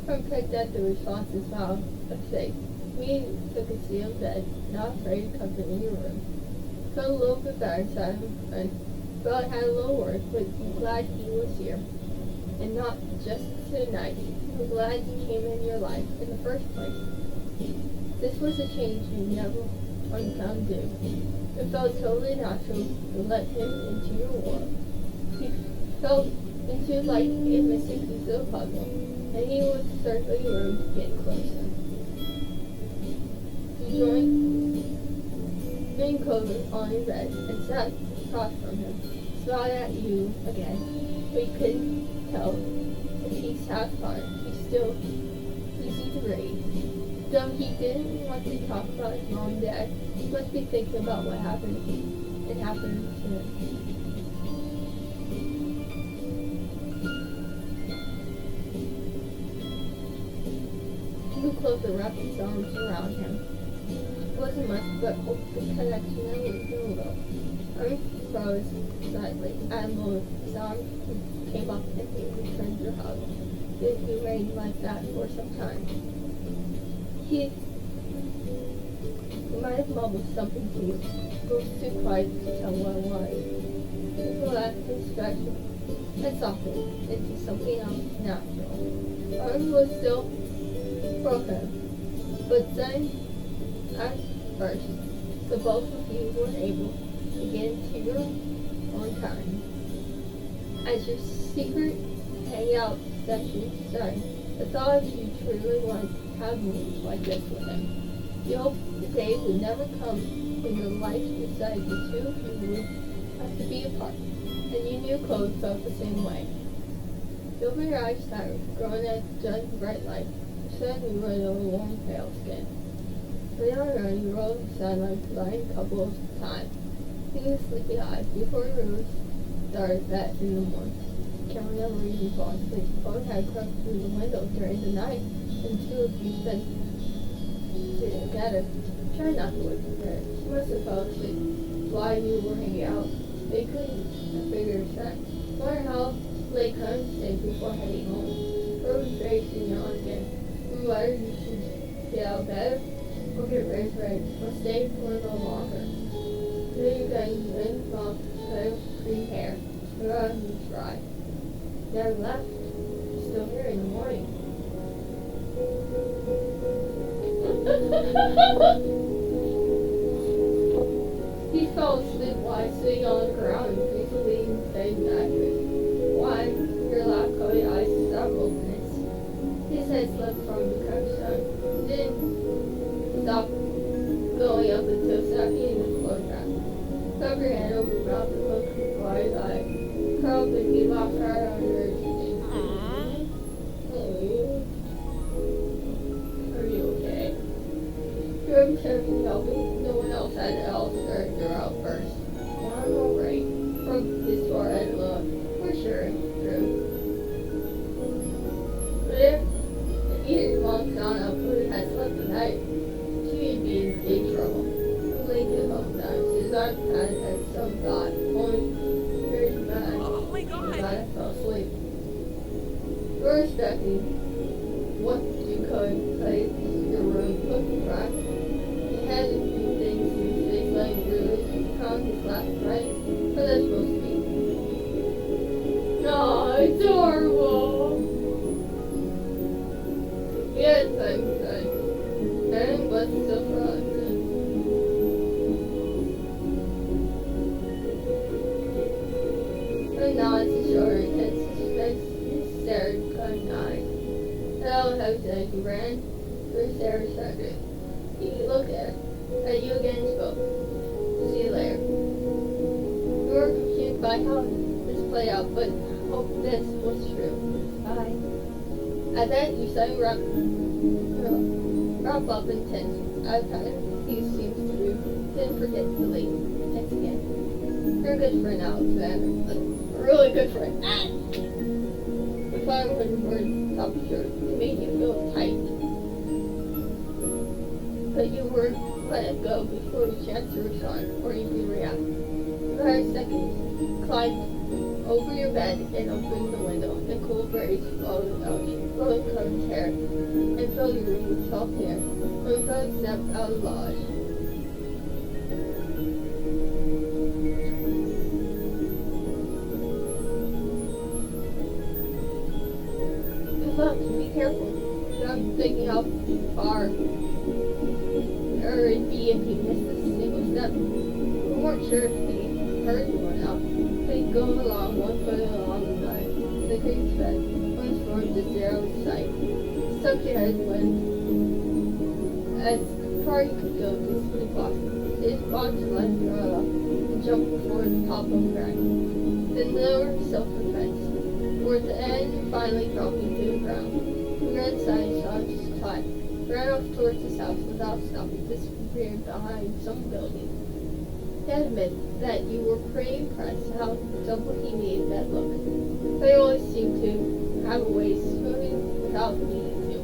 From picked at the response and smiled. Let's say, me took a seat on bed, not afraid to come in your room. Felt a little bit better inside him, and felt I had a little work, but I'm glad he was here. And not just tonight. I'm glad he came in your life in the first place. This was a change you never unfound do. It felt totally natural to let him into your world. He felt into like a missing piece of the puzzle, and he was circling the room, getting closer. He joined being covered on his bed and sat across from him, smiled at you again, but you couldn't tell if he satisfied. He's still easy to raise. Though he didn't want to talk about his mom and dad, he must be thinking about what happened and happened to him. He grew closer, wrapped his arms around him. It wasn't much, but hope the connection and moved a little. Arms froze slightly. At a moment, his arm came up and he returned your hug. It remained like that for some time. He might have mumbled something to you, but was too quiet to tell what it was. He relaxed and stretched and softened into something else natural. Arm was still broken, but then, at first, the both of you were able to get into your own time. As your secret hangout session started, the thought of you truly wanted to have moments like this with him. You hoped the day would never come when your life decided the two of you would have to be apart, and you knew Chloe felt the same way. You opened your eyes tired, growing at just bright light. You suddenly rolled over warm, pale skin. Lay on around, you rolled the sideline, lying a couple of times. You with sleepy eyes before your rose started that in the morning. Can't remember even falling asleep. Chloe had crept through the window during the night, and two of you spent together. Try not to wake her. She must have fell asleep while you were hanging out. They couldn't have figured it out. Wonder how late comes stay before heading home. Her was very soon on again. Whether you should get out of bed or get ready or stay for a little longer. Then you guys went from her green hair. Her eyes were dry. Never left. Still here in the morning. He fell asleep while sitting on the ground and peacefully in the same mattress. One, your lap covered eyes stopped openness. His head slipped from the curbstone. Then stopped going up until snapping in the floor trap. Cover your hand over your mouth and look before his eye. Curl up and he locked her under his chin. Are you okay? You're attempting to help him. No one else had else heard your outburst. Well, I'm alright. From his forehead look. For sure, true. But if either mom found out who had slept the night, she'd be in big trouble. He laid a couple times. His arm had some thought. Only very bad. Oh my And god! I fell asleep. You were expecting what you could, like your room, looking right. You had a few things in his face, like bruises, found his last right, but that's supposed to be. No, it's horrible. He had time to say, and was still frozen. Her nods to shoulder and stared cut eyes. Hell hesitated, he ran through Sarah's second. He looked at you again and spoke. See you later. You were confused by how this played out, but hoped this was true. Bye. At that, you suddenly wrap up in tense. At times, he seems to didn't forget to leave. Thanks again. You're a good friend, Alexander. A really good friend. The fire was over the top of your shirt. It made you feel tight. But you were let it go before the chance to respond or even react. You had a second, climbed over your bed and opened the window. The cool breeze flowed out your covered hair and filled your room with soft air. When you stepped out of the lodge. Good luck, be careful. I'm thinking how far or it'd be if he missed a single step. We weren't sure if he heard anyone else. They'd go along, one foot along the side. The creek fed, one towards the zero sight. Stuck your head when as far you could go to sleep off. His box left your up and jumped before the top of the ground. Then lower self-defense. towards the end, finally dropping to the ground. We ran inside and saw just quiet. Ran off towards his house without stopping, disappeared behind some building. He admitted that you were pretty impressed how simple he made that look. But he always seemed to have a way of swimming without needing to.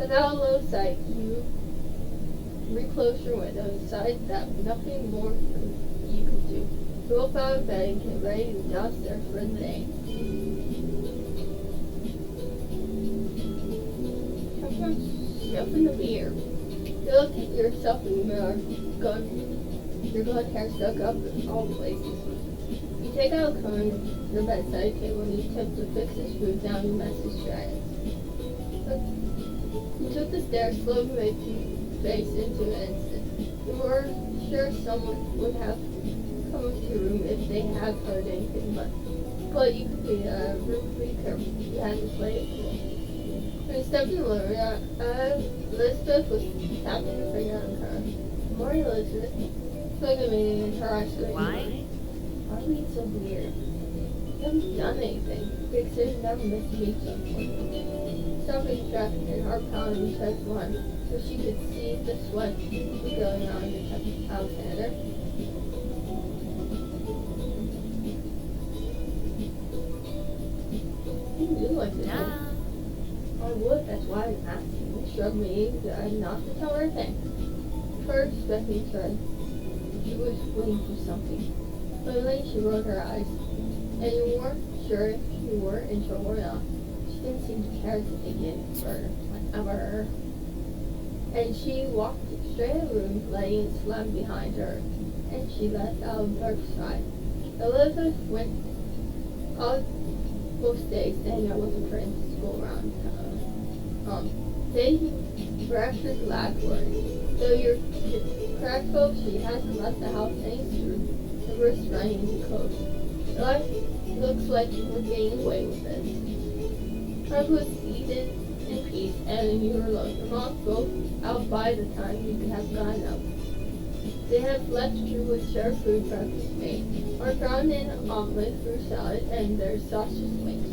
Without a little sight, you reclosed your window and decided that nothing more you could do. You up out of bed and get ready to go downstairs for the day. Sniffing the beer. You look at yourself in the mirror, your blonde hair stuck up in all places. You take out a comb, your bedside table, and you attempt to fix the screw down your messy strands. You took the stairs, slowly making face into an instant. You were sure someone would have come into your room if they had heard anything, but you could be really careful. You had to play it cool. When you stepped in the living room, Elizabeth was tapping her finger on the car. Good morning, Elizabeth. Look at me and her eyes showing. Why? Why are you so weird? You haven't done anything. Big Sis never missed a beat before. Stopping traffic and heart pounding touched one, so she could see the sweat going on in Alexander. You do like this, huh? I would, that's why I'm asking. You shrugged me not to tell her a thing. First, Becky turned. She was waiting for something. Finally, she rolled her eyes, and you weren't sure if you were in trouble or not. She didn't seem to care to take it forever. And she walked straight in the room, letting it slam behind her, and she left out of her side. Elizabeth went all most days to hang out with her friends at school around town. Taking breakfast last word. Though you're crackful, she hasn't left the house any sooner. The wrist running into clothes. Life looks like we're getting away with this. Her was eaten in peace, and you were alone. Your mom both out by the time you could have gone out. They have left you with shared food breakfast made, or ground in omelet, fruit salad, and their sausage links.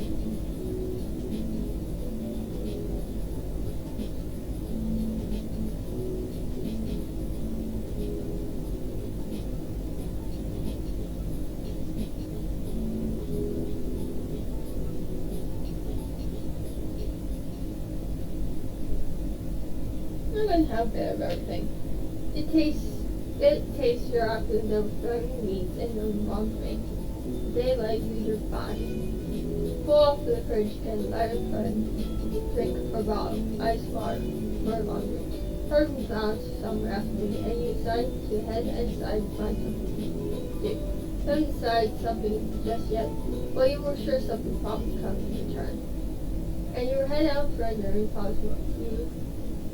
I'm gonna have a bit of everything. It tastes your apple milk, driving meats, and the mom's make. They like you your fine. Pull off the fridge and let a friend drink her bottle. Ice water for laundry. Herb found some recipe, and you decided to head inside to find something to do. Haven't decided something just yet, but you were sure something probably coming to return. And you were heading out for a nervy pause. You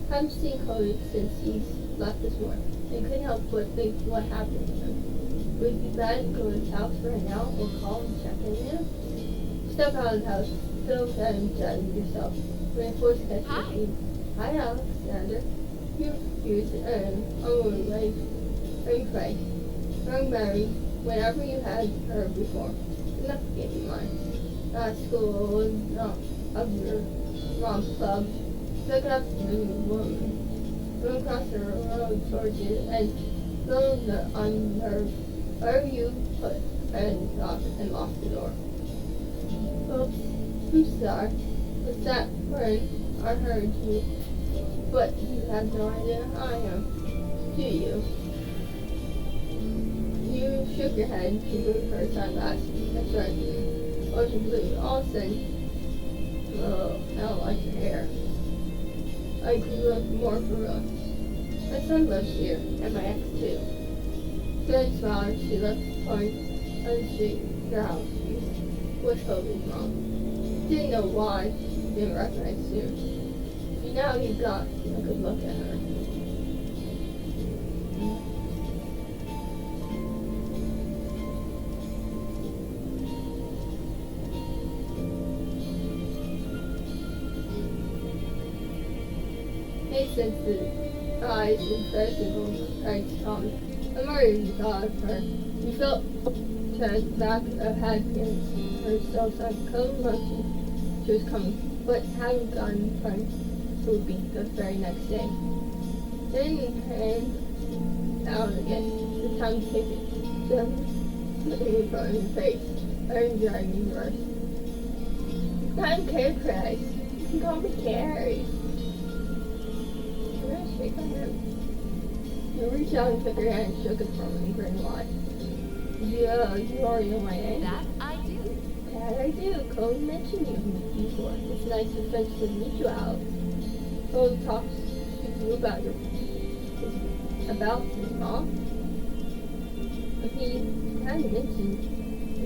haven't seen Cody since he's left this morning, and couldn't help but think what happened to him. Would it be bad to go to his house right now or call and check in him? Step out of the house, feel bad and judge yourself. Reinforce catch your Hi, Alexander. You refuse and unwillingly ring Frank. Ring Mary whenever you had her before. Enough to get in mind. Not school, not of your mom's club. Look up to the woman. Run across the road towards you and feel the unnerved. Wherever you put and lock the door. Oops, I'm sorry. It's that friend I heard you, but you have no idea who I am, do you? You shook your head and moved her sunglasses. That's right. Ocean blue. All of a sudden, oh, I don't like your hair. I could look more for real. My son lives here, and my ex too. Then smiled, she left the point on the street, your house. Was Kobe's mom. Didn't know why, she didn't recognize you. But now you've got a good look at her. He sensitive eyes and festival Frank's tongue. The more you thought of her, you felt to the back of Hadkins. herself on Kobe mentioned she was coming, but hadn't gotten time. It would be the very next day. Then hand out again. The time ticket. Then it would go in your face. I'm driving yours. I'm Carrie Price. You can call me Carrie. I'm gonna shake my hand. You reached out and took her hand and shook it from her and grinned wide. Yeah, you already know my name. That I do. That I do. Cole mentioned you before. It's nice to eventually meet you out. Cole talks to you about his mom. He hadn't mentioned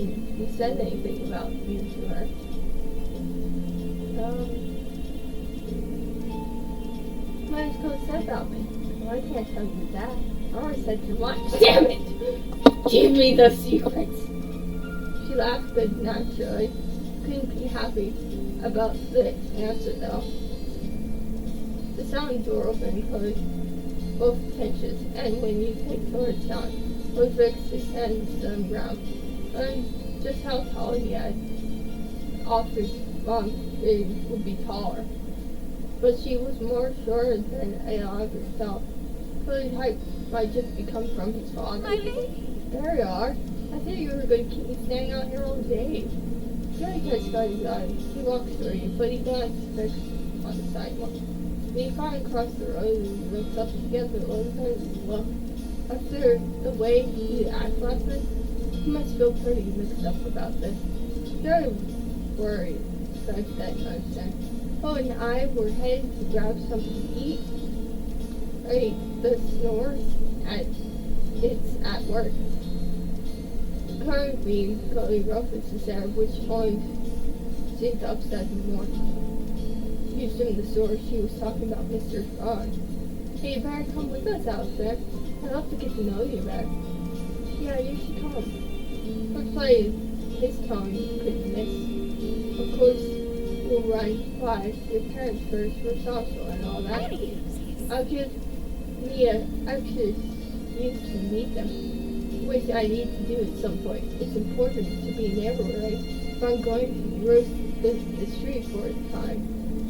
he said anything about you to her. What has Cole said about me? Well, I can't tell you that. I already said too much. Damn it! Give me the secrets. She laughed good naturally. Couldn't be happy about the answer though. The sound door opened and closed, both tensions, and when you take towards sound, was fixed his hands on the ground. And just how tall he had. Offer's mom would be taller. But she was more sure than Oliver felt. Cody's height might just be come from his father. My baby. There you are. I thought you were going to keep me standing out here all day. Jerry catch Scotty's eyes. He walks through you, but he glanced fixed on the sidewalk. When he finally crossed the road and looked up together, look. After the way he acted last night, he must feel pretty mixed up about this. Very worried, so I said, understand. Oh, and I were headed to grab something to eat. Hey, the snores it's at work. Currently, Cody Ruffus is there, which only seemed to upset him more. He assumed the source she was talking about Mr. Frog. Hey, you better come with us out there. I'd love to get to know you better. Yeah, you should come. Looks like his tone you couldn't miss. Of course, we'll run by your parents first for social and all that. I'll give Mia extra excuse to meet them, which I need to do at some point. It's important to be neighbor, right? If I'm going to roast the street for a time.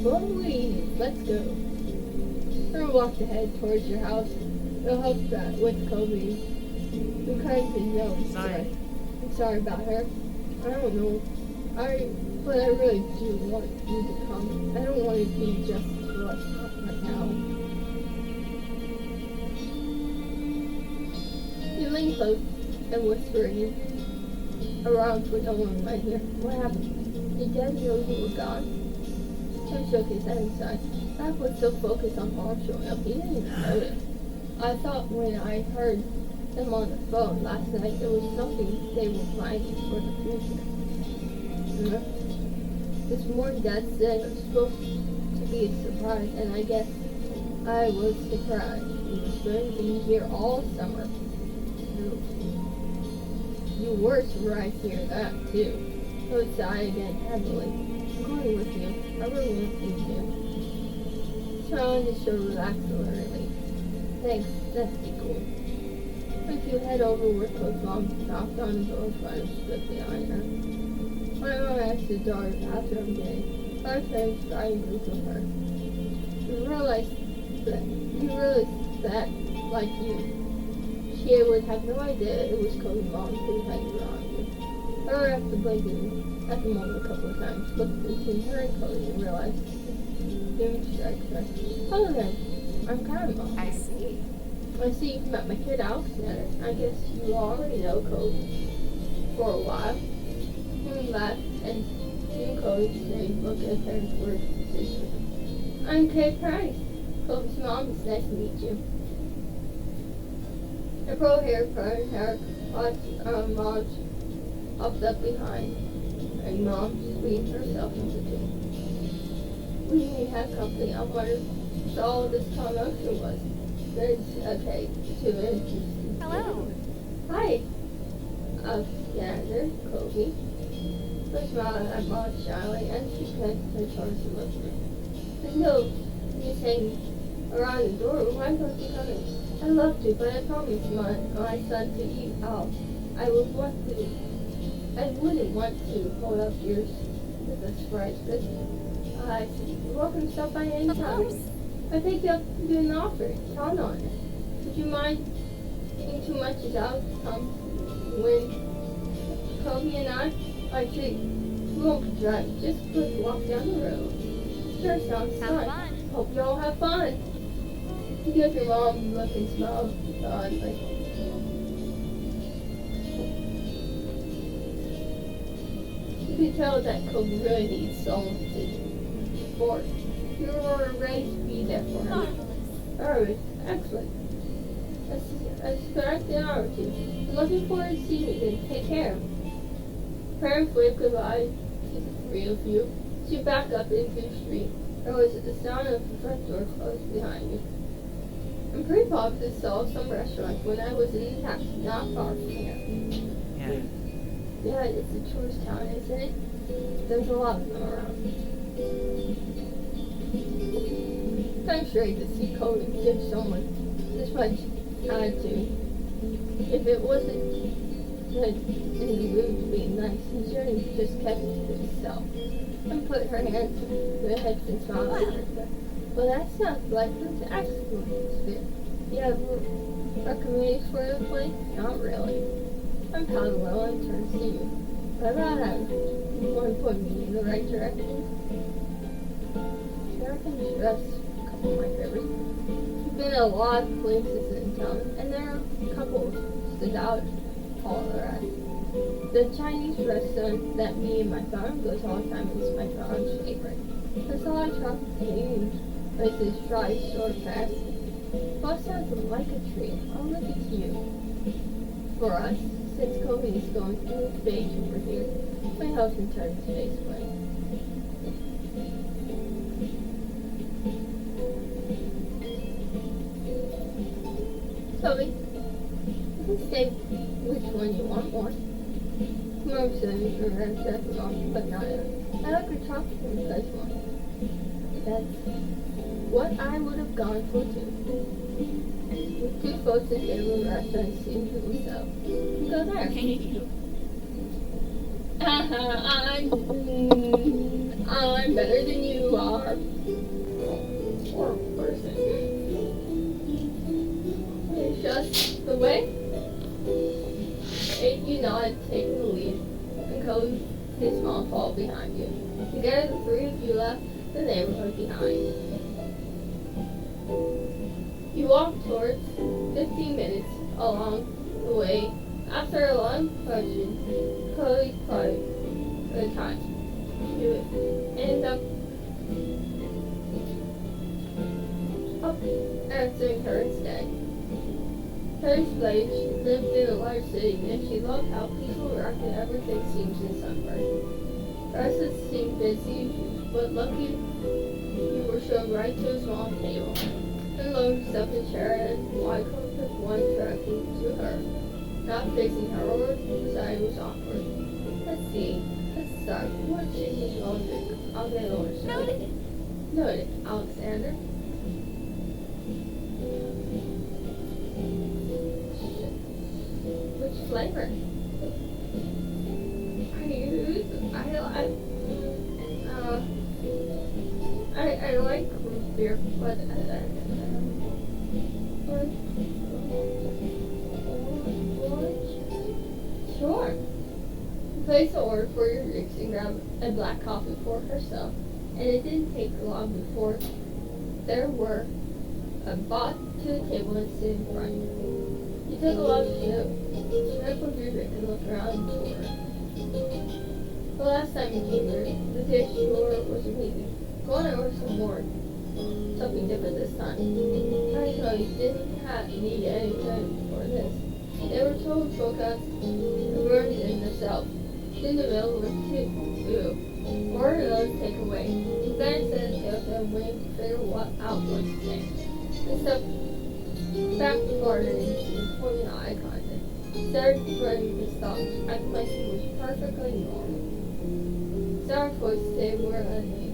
Please, let's go. Her walked ahead towards your house. They'll help that with Kobe. Who kind of knows. Sorry. I'm sorry about her. I don't know. But I really do want you to come. I don't want to be just what right now. You lean close and whispering around for no one might hear. What happened? Did Dad know you were gone? Tim shook his head and sighed. Dad was so focused on Mom showing up, he didn't even notice. I thought when I heard them on the phone last night, it was something they were planning for the future. This morning, Dad said it was supposed to be a surprise, and I guess I was surprised. He was going to be here all summer. You were surprised to hear that, too. So sighed again heavily. I'm going with you. I really want you to. Smile on his shoulder relaxed a little. Thanks, that'd be cool. If you head over where Coach Mom knocked on the door, Friday stood behind her. My mom asked the daughter after I'm getting 5 times driving group with her. You realize that, like you, she would have no idea it was Cody's mom who had you on you. I would have to blink at the moment a couple of times, looked between her and Cody and realized Jim strikes her. Hello there, I'm Karen Mom. I see. I see you've met my kid Alex Center. I guess you already know Cody for a while. He laughed and Jim Cody's name looked at her for position. I'm Kate Price. Cody's mom, it's nice to meet you. Her pearl hair front hair Mom's popped up behind, and Mom squeezed herself into two. We may have company. I wondered what all this commotion was. It's okay to introduce. Hello. Hi. Alexander, Kobe. Her smile at Mom shyly, and she connected her shoulders to look at her. There's no use hanging around the door. Why don't you come in? I'd love to, but I promised my son to eat out. I would want to I wouldn't want to hold up yours with a surprise visit. You're welcome to stop by Of anytime. course. I think you'll do an offer. Count on it. Would you mind eating too much as out when Kobe and I treat we won't be driving, just a quick walk down the road. Sure sounds Have fun. fun. Hope you all have fun. You give your mom a look and smile. Like you can tell that Kobe really needs someone to support. You were ready to be there for him. Marvelous. Alright, excellent. I suspect an hour or two. I'm looking forward to seeing you again. Take care. Parents wave goodbye to the three of you. As you back up into the street, there was the sound of the front door closed behind you. I'm pretty positive saw some restaurants when I was in the taxi not far from here. Yeah. Yeah, it's a tourist town, isn't it? There's a lot of them around. Kind of strange to see Cody give someone this much attitude. If it wasn't like in the mood to be nice, he should have just kept it to himself and put her hands to her head and smile at her. Well, that sounds like an excellent fit. Yeah, recommendations for the place? Not really. I'm Paolo and turns to you. What about him? You want to point me in the right direction? Sure, I can dress a couple of my favorites. You've been in a lot of places in town, and there are a couple stood out all the rest. The Chinese restaurant that me and my father goes all the time is my father's favorite. There's a lot of tropical places, dry, short, fast. Both sounds like a treat. I'll look at you. For us, since Kobe is going through a phase over here, my husband turned his face away. Kobe, you can say which one you want more. Mom said you were going to check it off, but not it. I like the tropical place one. That's what I would have gone for too. With two folks at the restaurant seemed to themselves. Go there. Thank you. I'm better than you are. Poor person. It's just the way. You nod, taking the lead, and Cody his small fall behind you. Together, the three of you left the neighborhood behind. You walk towards 15 minutes along the way. After a long question, Cody cried for the time. You end up answering her instead. Her explained she lived in a large city and she loved how peaceful and everything seems in Sunburn. The rest of it seemed busy, but lucky you were shown right to a small table. And loaned yourself a chair and Michael took one directly to her. Not facing her or beside was awkward. Let's see. Let's start. What should we all drink? I'll get a lunch. Noted. Noted, Alexander. Which flavor? I like root beer, but sure. Place the order for your drinks and grab a black coffee for herself, and it didn't take long before there were brought to the table and sit in front. You took a lot of sip of your drink and looked around the store. The last time you came here, the dish drawer was amazing. Go on and order some more. Something different this time. I know you didn't need any time for this. They were told focus and burned in themselves. In the middle were two. Or another takeaway. The guy said they were waiting to figure out what to say. They stepped back to the garden and forming eye contact. Started running his thoughts, acting like he was perfectly normal. Sarah's voice stayed where I knew.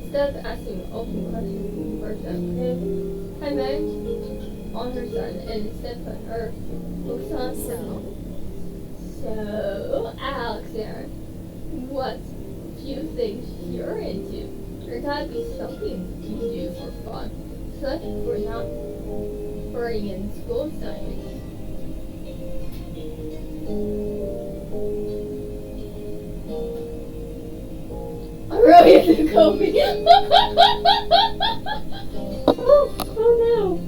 Instead of asking open questions first at him, I managed on her side and instead put her focus on So? So, Alexander, what few things you're into? There gotta be something you do for fun, such for not worrying in school assignments. I really have to go me. Oh no.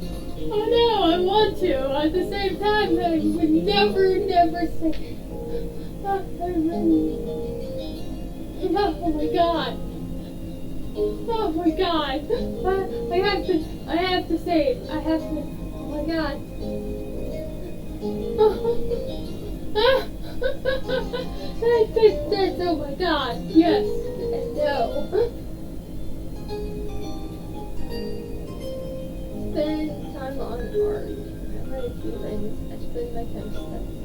Oh no, I want to. At the same time, I would never say. Oh my god. Oh my god. I have to say it. I have to. Oh my god. That's, oh my god. Yes. And no. Spend time on art. I write a few things. I spend my time studying.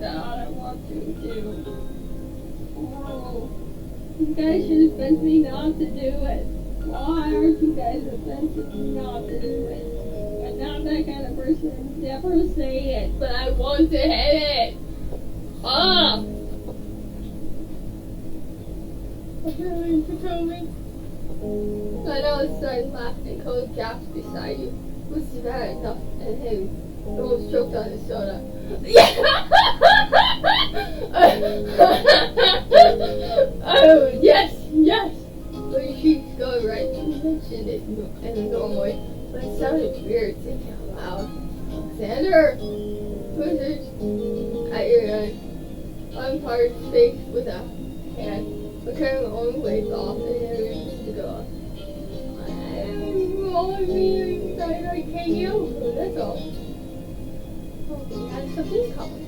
God, I want to do. Oh, you guys should have sent me not to do it. Why aren't you guys offensive not to do it? I'm not that kind of person. Never say it, but I want to hit it. Ah! Okay, Potomac. I know I started laughing and cold gaps beside you. Was bad enough and him almost choked on his soda. Oh, yes, yes! But she's going right to mention it in a normal way, but it sounded weird thinking out loud. Alexander! Wizard! At your end. Unparted face with a hand, but carrying my own weight off and everything to go on. I'm only being I can't you, that's all. Oh, we had something in common.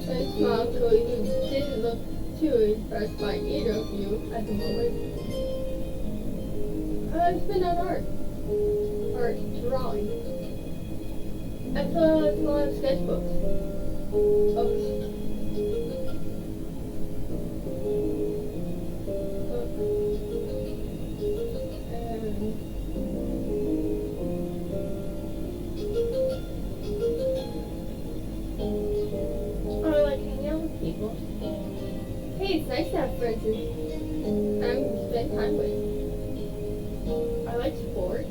I smiled so you didn't look too impressed by either of you at the moment. I've been on art drawing. I saw a lot of sketchbooks. I like hanging out with people. Hey, it's nice to have friends and spend time with. I like sports.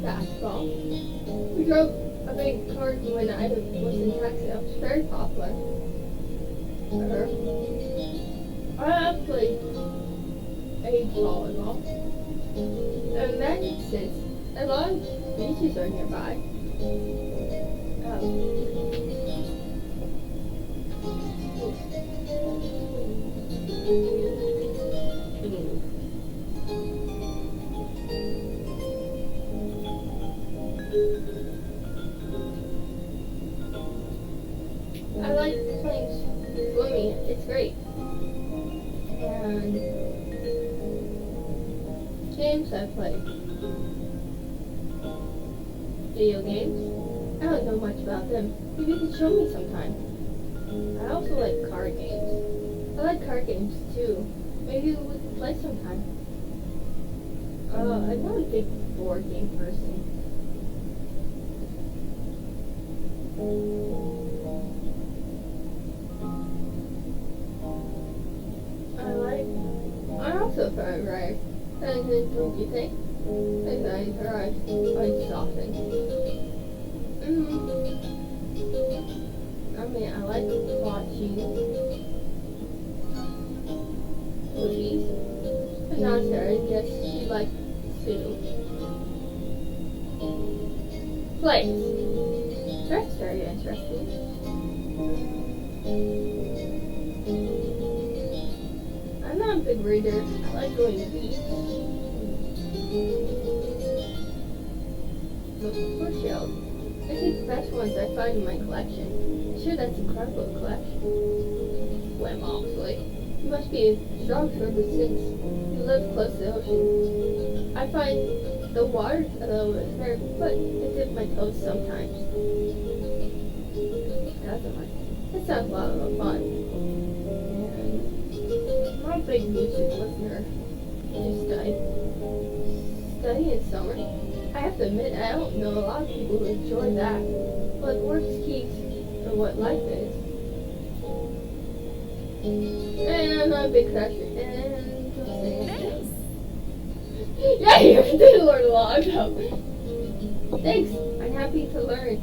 Basketball. We drove a big car when I was in Texas. It was very popular. I played age volleyball. And then since a lot of beaches are nearby. I like playing swimming. It's great. And games I play. Video games. I don't know much about them. Maybe you could show me sometime. I also like card games. I like card games too. Maybe we could play sometime. I'm not a big board game person. I also found right. And then don't you think? And I tried unsoftened. I mean, I like watching movies. But not Sarah, yes, she likes to play. That's very interesting. I'm not a big reader. I like going to the beach. Look for shells. I take the best ones I find in my collection. I'm sure that's a incredible collection. Swim, obviously. You must be a strong swimmer since you live close to the ocean. I find the water a little bit fair, but I dip my toes sometimes. That sounds a lot of fun. And big music listener to study. Study in summer. I have to admit, I don't know a lot of people who enjoy that. But work's key to what life is. And I'm not a big crasher. And just saying. Yeah, you did learn a lot about me. Thanks. I'm happy to learn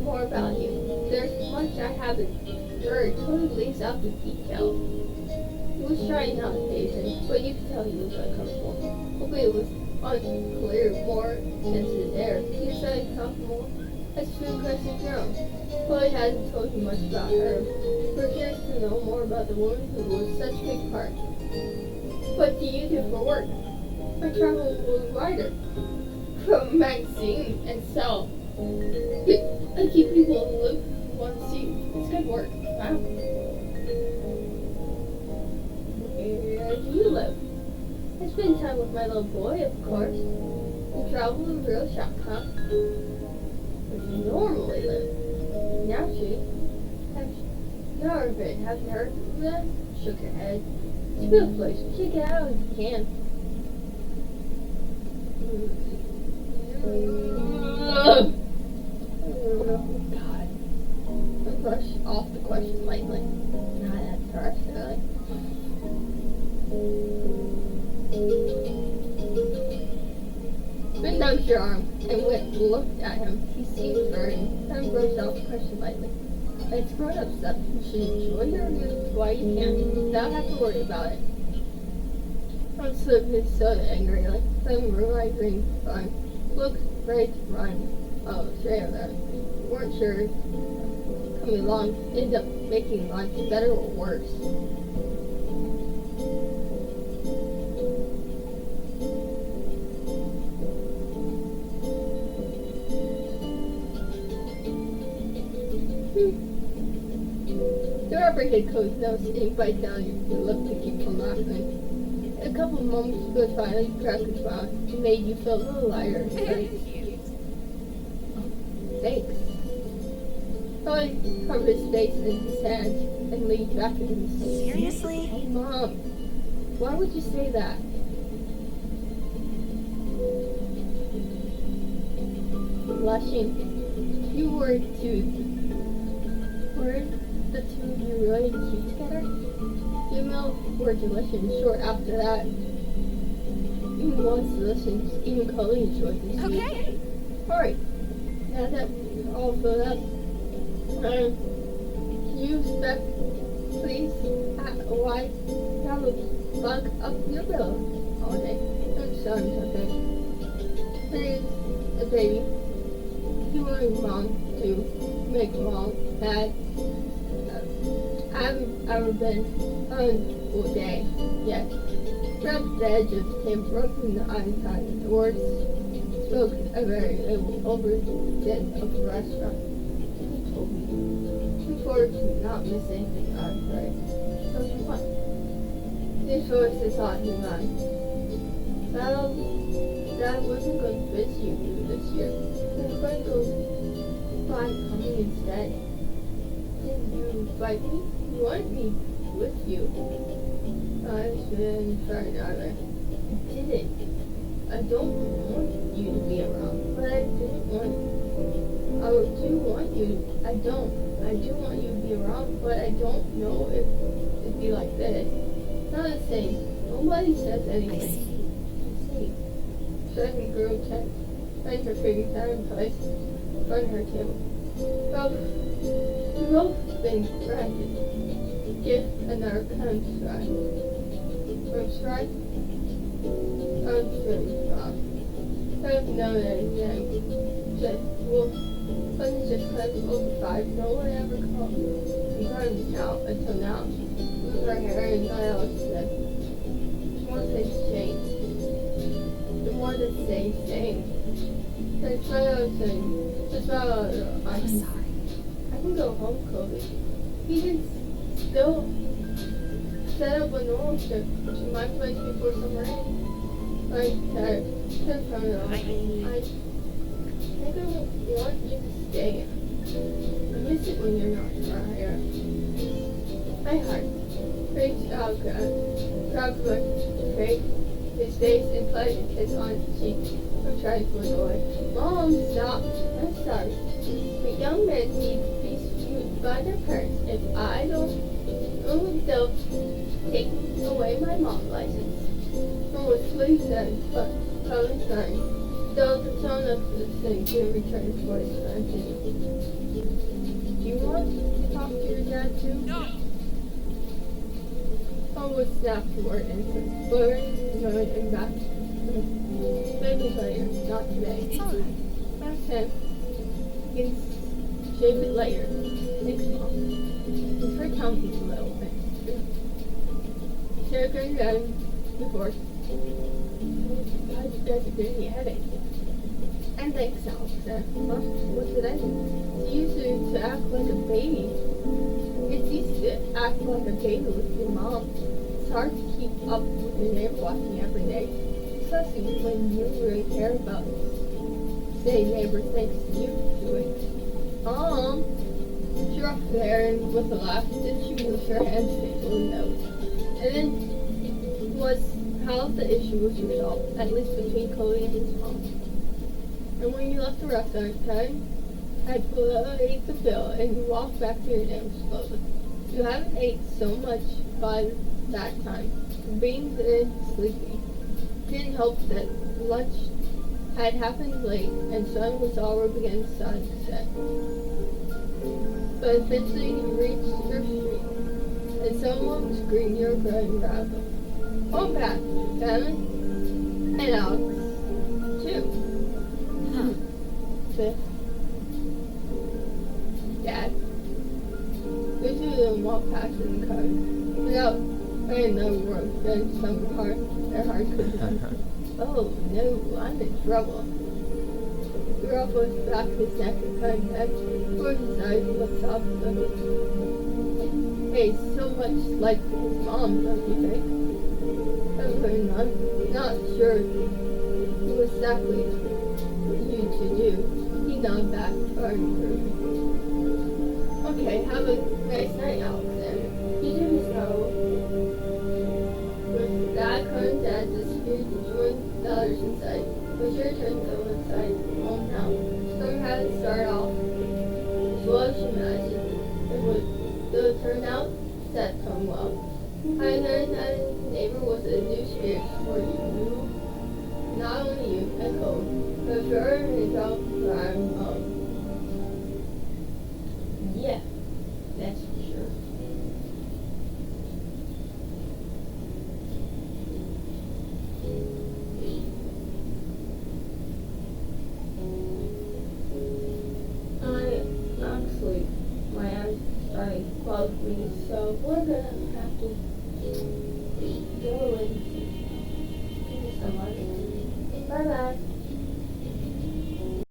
more about you. There's much I haven't heard. Totally leaves out the details. He was trying not to phase him, but you could tell he was uncomfortable. Hopefully it was unclear, more sensitive air. He said uncomfortable as food question girl. Chloe hadn't told you much about her. We're curious to know more about the woman who was such a big part. What do you do for work? I travel as a writer. From magazine and sell. I keep people who live who want to see. It's good work. Wow. Where do you live? I spend time with my little boy, of course. We travel in real shotgun. Where do you normally live? Naturally. Never been. Have you heard of that? Shook her head. It's a good place. Check it out if you can. Oh God. I brush off the question lightly. Not that harsh, really. Bent down your arm and looked at him. He seemed burdened. Then brushed off the question lightly. It's grown-up stuff. You should enjoy your news while you can. Don't have to worry about it. I slipped his soda angrily. Then moonlight green fun. Looked ready to run. Oh, straight of them. Weren't sure. Coming along ended up making life better or worse. The heartbreaking coat noticed and bite down your lip to keep from laughing. A couple of moments goes by and you crack a smile. It made you feel a little lighter. Thanks. Chloe covered his face in his hands and leaned back into his seat. Seriously? Hey, Mom. Why would you say that? Blushing. You were the two of you really cute together? Your meals were delicious. Short after that, even was delicious. Even Chloe enjoyed this. Okay. Alright. Now that we're all filled up, can you expect, please, why have a bug up your bill all day? I'm sorry, okay. Please, a baby. You want mom to make mom mad. I haven't ever been on all day yet. Grabbed the edge of the table, broken the iron on the doors, spoke a very little over then of the restaurant. He told me. Looking forward to not miss anything out of right. So what? This voice is hot in mine. Dad wasn't going to visit you this year. We were going to go find coming instead. Didn't you invite me? You wanted me with you. I've been trying either. I didn't. I don't want you to be around, but I didn't want. I do want you. I don't. I do want you to be around, but I don't know if it'd be like this. It's not the same. Nobody says anything. I see. Second girl checked. Find her figure time and place in front of her table. We've both been granted. Gift another construct. Construct? Construct. I don't know anything. Just, well, let's just click over 5. No one ever called me. Until now. Lose her hair and nails. The more things change. The more that stay same. That's what I was saying. That's what I'm sorry. I can go home, Kobe. He can still set up a normal shift to my place before summer ends. Like that. That's how I think I want you to stay. I miss it when you're not here. My heart. Reached out, grabbed my crate, his face and put a kiss on his cheek. I'm trying to annoy. Mom, stop. I'm sorry. But young men need to be viewed by their parents. If I don't, they'll take away my mom license. Mom was pleased then, but probably fine. Still, the tone of the thing to return his voice continued. Do you want to talk to your dad too? No. Mom would snap toward answer, blurring, going and back. Maybe later, not today. It's alright. Ask him. You can shave it later. Thanks, Mom. It's her tummy's a little bit. Sarah turned around before. God, you guys are giving me a headache. And thanks, Alex. Huh? What did I do? It's easy to act like a baby. It's easy to act like a baby with your mom. It's hard to keep up with your neighbor watching every day. Especially when you really care about it. Say neighbor thanks to you for doing it. Mom! She rocked there and with a laugh, then she moved her hands faithfully nose. And then was how the issue was resolved, at least between Cody and his mom. And when you left the restaurant, Kevin had ate the bill and you walked back to your neighbor slowly. You haven't ate so much by that time. Being sleepy. Didn't help that lunch had happened late and sun was already beginning to set. But eventually you reached your street and someone was greeting your growing rival. Home back, Kevin, and Alex, too. Fifth. Dad. The two of them walked past in the car. Without saying no word, then their heart could be. Oh no, I'm in trouble. The girl pushed back his neck and kind head towards his eyes and looked up at him. Hey, so much like his mom, don't you think? Not sure what exactly you to do. He nodded back, trying to Okay, have a nice night, Alexander. You do so. With that, Conan Dad disappeared to join the others inside. It was your turn to go inside. Home now. Storm had to start off as well as she imagined. The turnout set come well. I learned that a neighbor was a new spirit for you. Not only you, and Cole, but for her and yourself, yeah, that's for sure. Honestly, my eyes starting to close me, so we're gonna have to go and do some other. Bye bye.